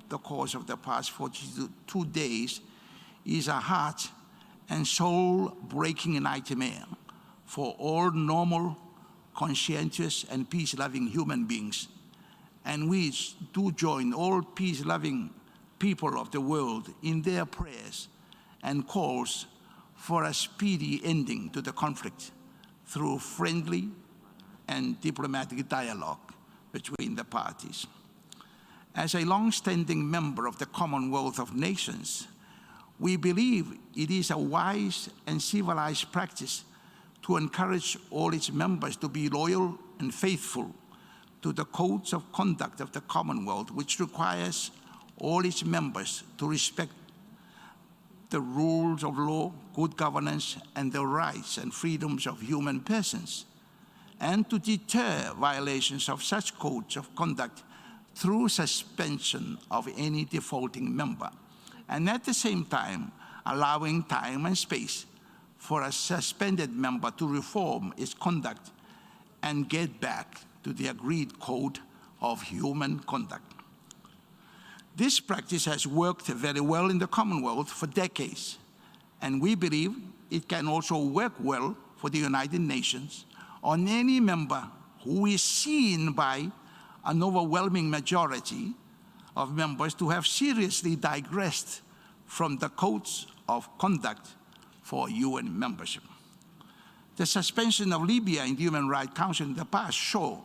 J: the course of the past 42 days is a heart and soul-breaking nightmare for all normal, conscientious, and peace-loving human beings. And we do join all peace-loving people of the world in their prayers and calls for a speedy ending to the conflict through friendly and diplomatic dialogue between the parties. As a long-standing member of the Commonwealth of Nations, we believe it is a wise and civilized practice to encourage all its members to be loyal and faithful to the codes of conduct of the Commonwealth, which requires all its members to respect the rules of law, good governance, and the rights and freedoms of human persons, and to deter violations of such codes of conduct through suspension of any defaulting member, and at the same time allowing time and space for a suspended member to reform its conduct and get back to the agreed code of human conduct. This practice has worked very well in the Commonwealth for decades, and we believe it can also work well for the United Nations on any member who is seen by an overwhelming majority of members to have seriously digressed from the codes of conduct for UN membership. The suspension of Libya in the Human Rights Council in the past show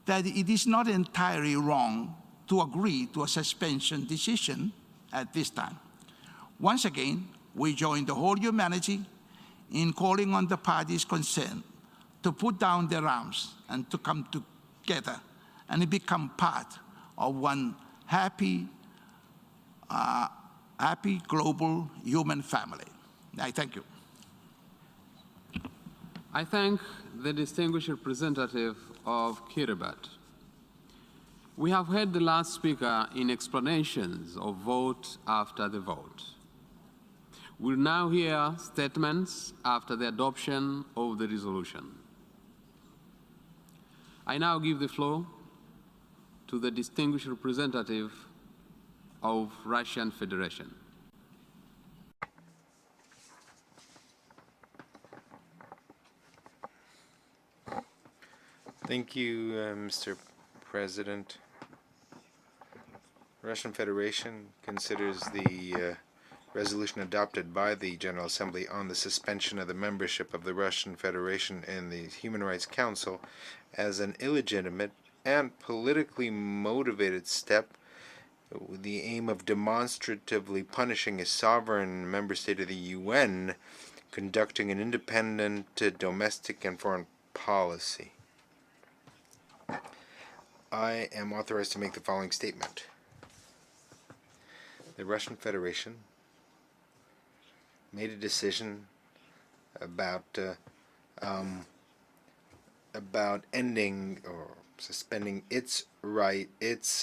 J: that it is not entirely wrong to agree to a suspension decision at this time. Once again, we join the whole humanity in calling on the parties concerned to put down their arms and to come together and become part of one happy global human family. I thank you.
A: I thank the distinguished representative of Kiribati. We have heard the last speaker in explanations of vote after the vote. We'll now hear statements after the adoption of the resolution. I now give the floor to the distinguished representative of Russian Federation.
N: Thank you, Mr. President. Russian Federation considers the resolution adopted by the General Assembly on the suspension of the membership of the Russian Federation in the Human Rights Council as an illegitimate and politically motivated step with the aim of demonstratively punishing a sovereign member state of the UN conducting an independent domestic and foreign policy. I am authorized to make the following statement. The Russian Federation made a decision about ending or suspending its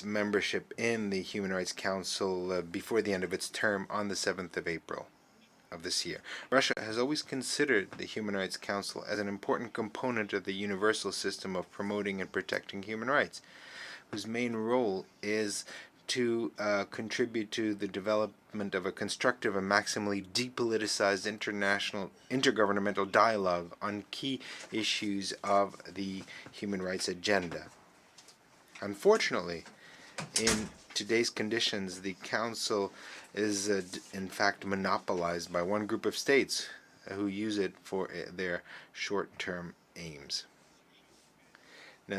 N: membership in the Human Rights Council before the end of its term on the 7th of April of this year. Russia has always considered the Human Rights Council as an important component of the universal system of promoting and protecting human rights, whose main role is to contribute to the development of a constructive and maximally depoliticized intergovernmental dialogue on key issues of the human rights agenda. Unfortunately, in today's conditions, the Council is in fact monopolized by one group of states who use it for their short-term aims.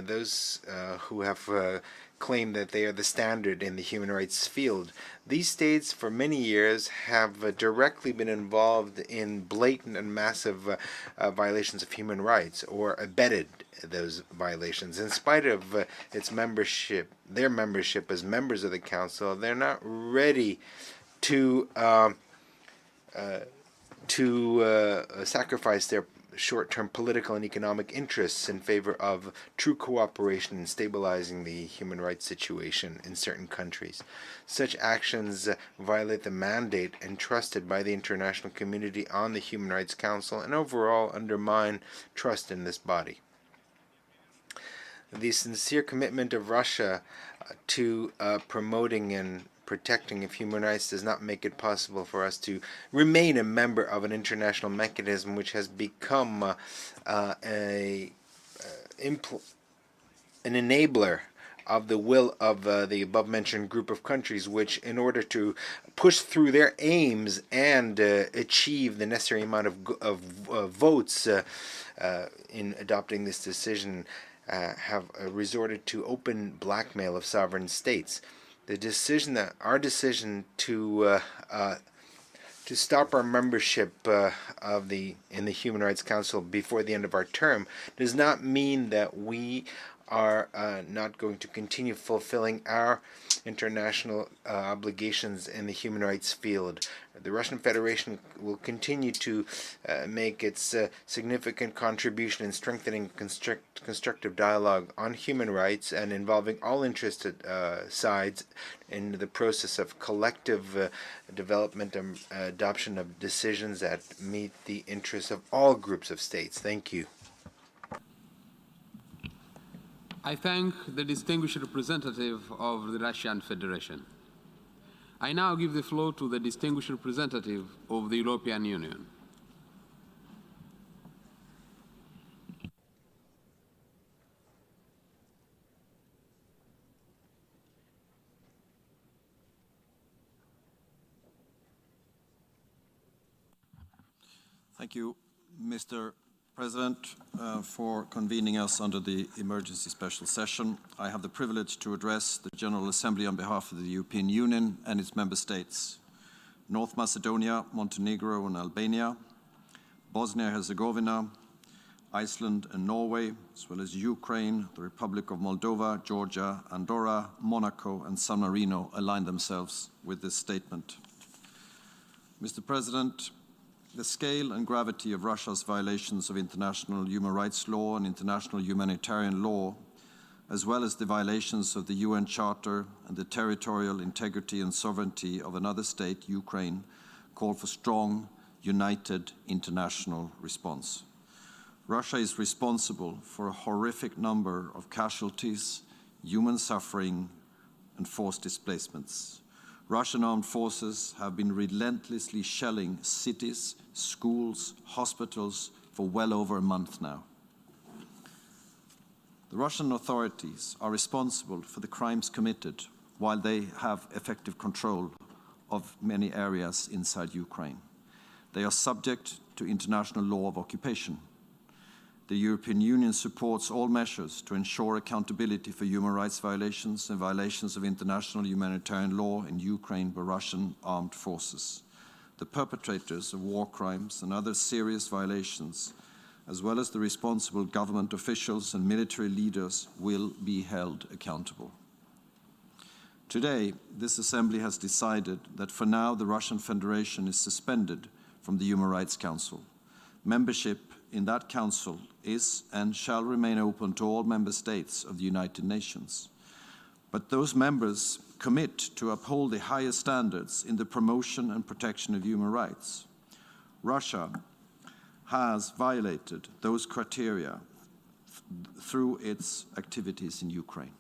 N: those who have claimed that they are the standard in the human rights field. These states for many years have directly been involved in blatant and massive violations of human rights, or abetted those violations. In spite of its membership, their membership as members of the Council, they're not ready to sacrifice their short-term political and economic interests in favor of true cooperation in stabilizing the human rights situation in certain countries. Such actions violate the mandate entrusted by the international community on the Human Rights Council and overall undermine trust in this body. The sincere commitment of Russia to promoting and protecting of human rights does not make it possible for us to remain a member of an international mechanism which has become an enabler of the will of the above-mentioned group of countries, which, in order to push through their aims and achieve the necessary amount of votes in adopting this decision, have resorted to open blackmail of sovereign states. The decision our decision to stop our membership in the Human Rights Council before the end of our term does not mean that we are not going to continue fulfilling our international obligations in the human rights field. The Russian Federation will continue to make its significant contribution in strengthening constructive dialogue on human rights and involving all interested sides in the process of collective development and adoption of decisions that meet the interests of all groups of states. Thank you.
A: I thank the distinguished representative of the Russian Federation. I now give the floor to the distinguished representative of the European Union.
K: Thank you, Mr. President, for convening us under the emergency special session. I have the privilege to address the General Assembly on behalf of the European Union and its member states: North Macedonia, Montenegro and Albania, Bosnia-Herzegovina, Iceland and Norway, as well as Ukraine, the Republic of Moldova, Georgia, Andorra, Monaco and San Marino align themselves with this statement. Mr. President, the scale and gravity of Russia's violations of international human rights law and international humanitarian law, as well as the violations of the UN Charter and the territorial integrity and sovereignty of another state, Ukraine, call for strong, united international response. Russia is responsible for a horrific number of casualties, human suffering, and forced displacements. Russian armed forces have been relentlessly shelling cities, schools, hospitals for well over a month now. The Russian authorities are responsible for the crimes committed while they have effective control of many areas inside Ukraine. They are subject to international law of occupation. The European Union supports all measures to ensure accountability for human rights violations and violations of international humanitarian law in Ukraine by Russian armed forces. The perpetrators of war crimes and other serious violations, as well as the responsible government officials and military leaders, will be held accountable. Today, this Assembly has decided that for now the Russian Federation is suspended from the Human Rights Council. Membership in that council is and shall remain open to all member states of the United Nations. But those members commit to uphold the highest standards in the promotion and protection of human rights. Russia has violated those criteria through its activities in Ukraine.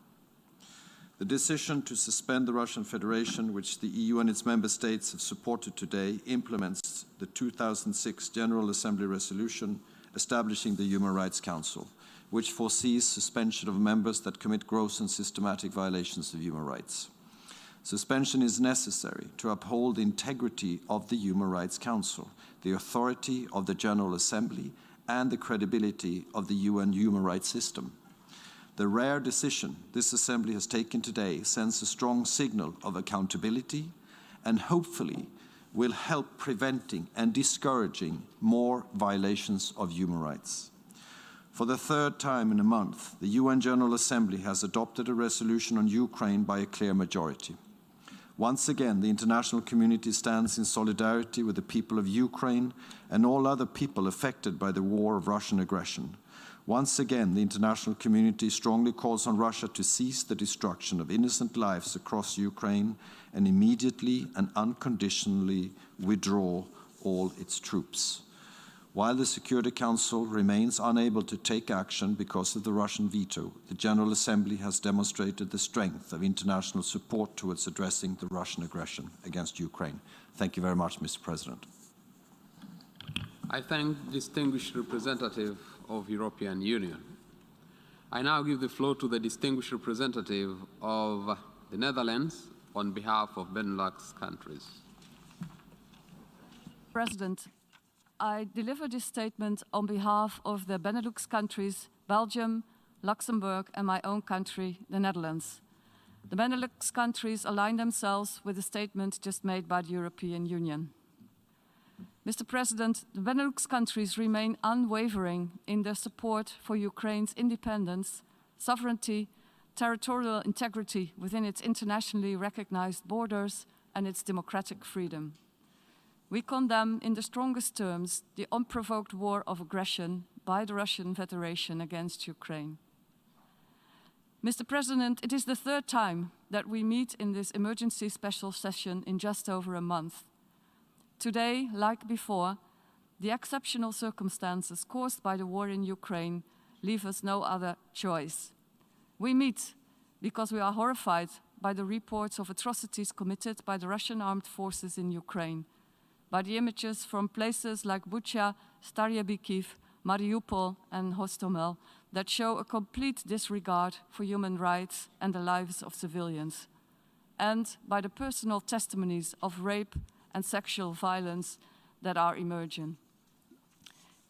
K: The decision to suspend the Russian Federation, which the EU and its member states have supported today, implements the 2006 General Assembly resolution establishing the Human Rights Council, which foresees suspension of members that commit gross and systematic violations of human rights. Suspension is necessary to uphold the integrity of the Human Rights Council, the authority of the General Assembly, and the credibility of the UN human rights system. The rare decision this Assembly has taken today sends a strong signal of accountability and hopefully will help preventing and discouraging more violations of human rights. For the third time in a month, the UN General Assembly has adopted a resolution on Ukraine by a clear majority. Once again, the international community stands in solidarity with the people of Ukraine and all other people affected by the war of Russian aggression. Once again, the international community strongly calls on Russia to cease the destruction of innocent lives across Ukraine and immediately and unconditionally withdraw all its troops. While the Security Council remains unable to take action because of the Russian veto, the General Assembly has demonstrated the strength of international support towards addressing the Russian aggression against Ukraine. Thank you very much, Mr. President.
A: I thank the distinguished representative of European Union. I now give the floor to the distinguished representative of the Netherlands on behalf of Benelux countries.
O: President, I deliver this statement on behalf of the Benelux countries, Belgium, Luxembourg, and my own country, the Netherlands. The Benelux countries align themselves with the statement just made by the European Union. Mr. President, the Benelux countries remain unwavering in their support for Ukraine's independence, sovereignty, territorial integrity within its internationally recognized borders, and its democratic freedom. We condemn in the strongest terms the unprovoked war of aggression by the Russian Federation against Ukraine. Mr. President, it is the third time that we meet in this emergency special session in just over a month. Today, like before, the exceptional circumstances caused by the war in Ukraine leave us no other choice. We meet because we are horrified by the reports of atrocities committed by the Russian armed forces in Ukraine, by the images from places like Bucha, Starye-Bikiv, Mariupol, and Hostomel that show a complete disregard for human rights and the lives of civilians, and by the personal testimonies of rape and sexual violence that are emerging.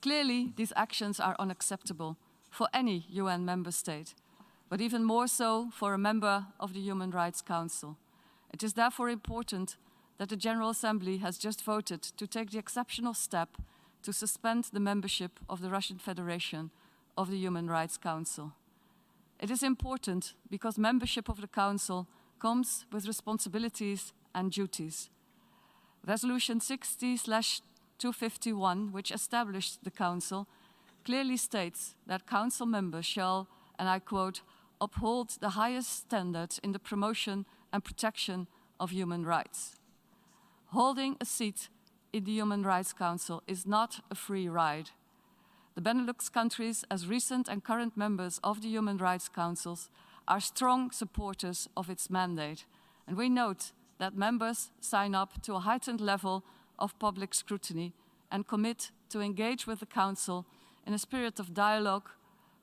O: Clearly, these actions are unacceptable for any UN member state, but even more so for a member of the Human Rights Council. It is therefore important that the General Assembly has just voted to take the exceptional step to suspend the membership of the Russian Federation of the Human Rights Council. It is important because membership of the Council comes with responsibilities and duties. Resolution 60/251, which established the Council, clearly states that Council members shall, and I quote, uphold the highest standards in the promotion and protection of human rights. Holding a seat in the Human Rights Council is not a free ride. The Benelux countries, as recent and current members of the Human Rights Councils, are strong supporters of its mandate, and we note that members sign up to a heightened level of public scrutiny and commit to engage with the Council in a spirit of dialogue,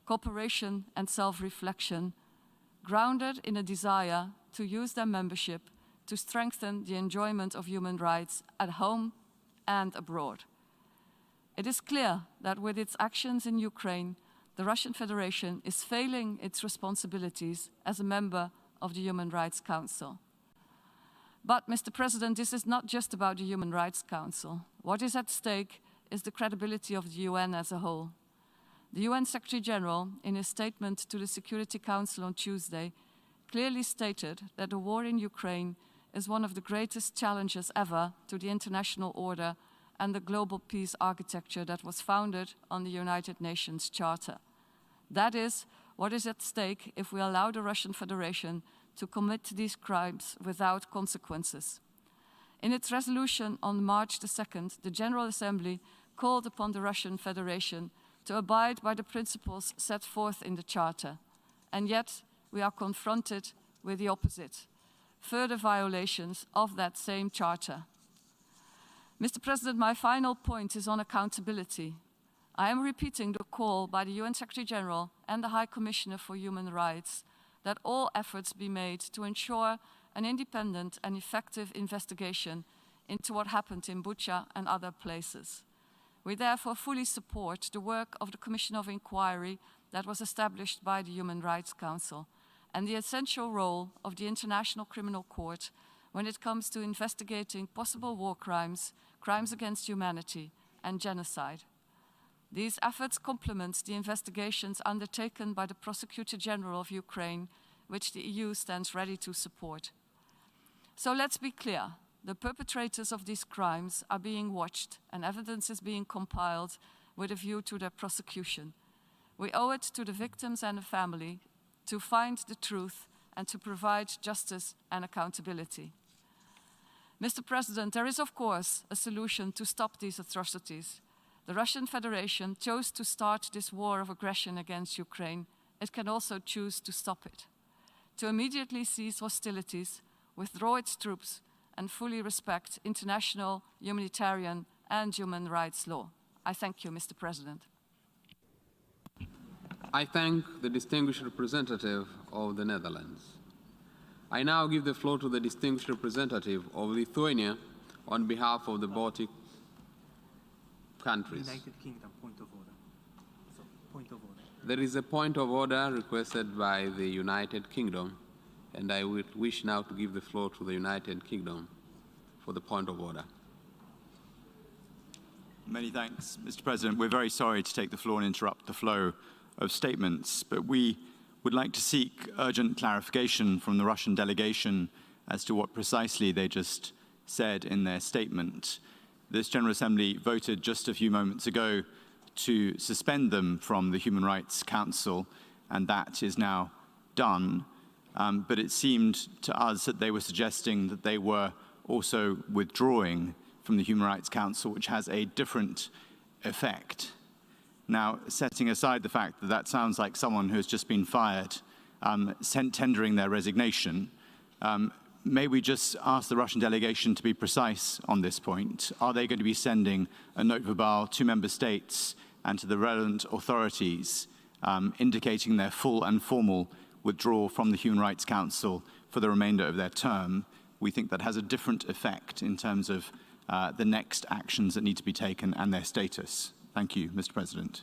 O: cooperation, and self-reflection, grounded in a desire to use their membership to strengthen the enjoyment of human rights at home and abroad. It is clear that with its actions in Ukraine, the Russian Federation is failing its responsibilities as a member of the Human Rights Council. But, Mr. President, this is not just about the Human Rights Council. What is at stake is the credibility of the UN as a whole. The UN Secretary General, in his statement to the Security Council on Tuesday, clearly stated that the war in Ukraine is one of the greatest challenges ever to the international order and the global peace architecture that was founded on the United Nations Charter. That is what is at stake if we allow the Russian Federation to commit these crimes without consequences. In its resolution on March the 2nd, the General Assembly called upon the Russian Federation to abide by the principles set forth in the Charter. And yet, we are confronted with the opposite, further violations of that same Charter. Mr. President, my final point is on accountability. I am repeating the call by the UN Secretary General and the High Commissioner for Human Rights that all efforts be made to ensure an independent and effective investigation into what happened in Bucha and other places. We therefore fully support the work of the Commission of Inquiry that was established by the Human Rights Council and the essential role of the International Criminal Court when it comes to investigating possible war crimes, crimes against humanity, and genocide. These efforts complement the investigations undertaken by the Prosecutor General of Ukraine, which the EU stands ready to support. So let's be clear, the perpetrators of these crimes are being watched and evidence is being compiled with a view to their prosecution. We owe it to the victims and the family to find the truth and to provide justice and accountability. Mr. President, there is of course a solution to stop these atrocities. The Russian Federation chose to start this war of aggression against Ukraine. It can also choose to stop it, to immediately cease hostilities, withdraw its troops, and fully respect international humanitarian and human rights law. I thank you, Mr. President.
A: I thank the distinguished representative of the Netherlands. I now give the floor to the distinguished representative of Lithuania on behalf of the Baltic countries.
E: United Kingdom, point of order. So, point of order.
A: There is a point of order requested by the United Kingdom, and I would wish now to give the floor to the United Kingdom for the point of order.
P: Many thanks, Mr. President. We're very sorry to take the floor and interrupt the flow of statements, but we would like to seek urgent clarification from the Russian delegation as to what precisely they just said in their statement. This General Assembly voted just a few moments ago to suspend them from the Human Rights Council, and that is now done. But it seemed to us that they were suggesting that they were also withdrawing from the Human Rights Council, which has a different effect. Now, setting aside the fact that that sounds like someone who has just been fired, tendering their resignation, may we just ask the Russian delegation to be precise on this point? Are they going to be sending a note verbal to member states and to the relevant authorities indicating their full and formal withdrawal from the Human Rights Council for the remainder of their term? We think that has a different effect in terms of the next actions that need to be taken and their status. Thank you, Mr. President.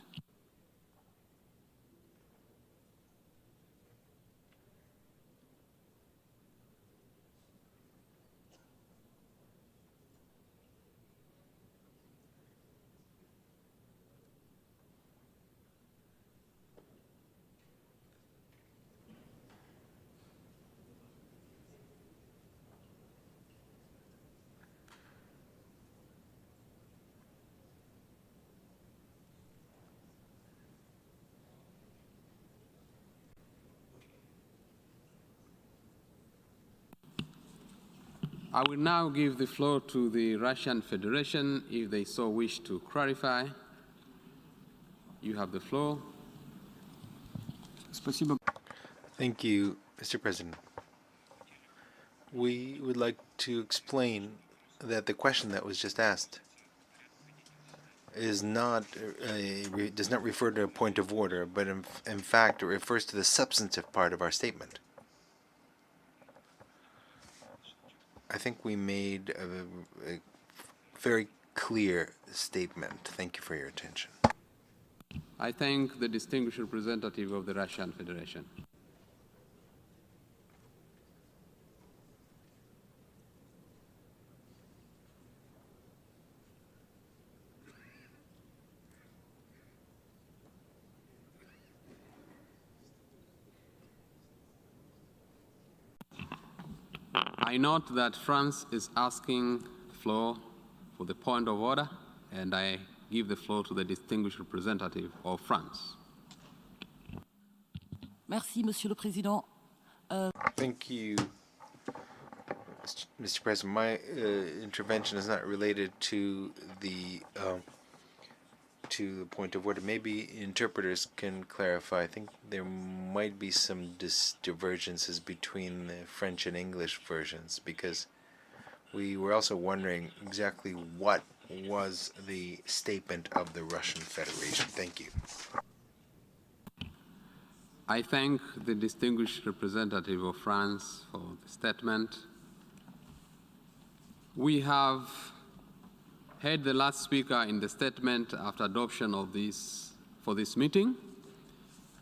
A: I will now give the floor to the Russian Federation if they so wish to clarify. You have the floor.
N: Thank you, Mr. President. We would like to explain that the question that was just asked is not does not refer to a point of order, but in fact it refers to the substantive part of our statement. I think we made a very clear statement. Thank you for your attention.
A: I thank the distinguished representative of the Russian Federation. I note that France is asking the floor for the point of order, and I give the floor to the distinguished representative of France.
W: Merci, Monsieur le Président.
N: Thank you, Mr. President. My intervention is not related to the point of order. Maybe interpreters can clarify. I think there might be some divergences between the French and English versions, because we were also wondering exactly what was the statement of the Russian Federation. Thank you.
A: I thank the distinguished representative of France for the statement. We have heard the last speaker in the statement after adoption of this, for this meeting.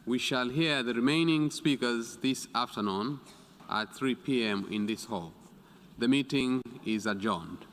A: We shall hear the remaining speakers this afternoon at 3 p.m. in this hall. The meeting is adjourned.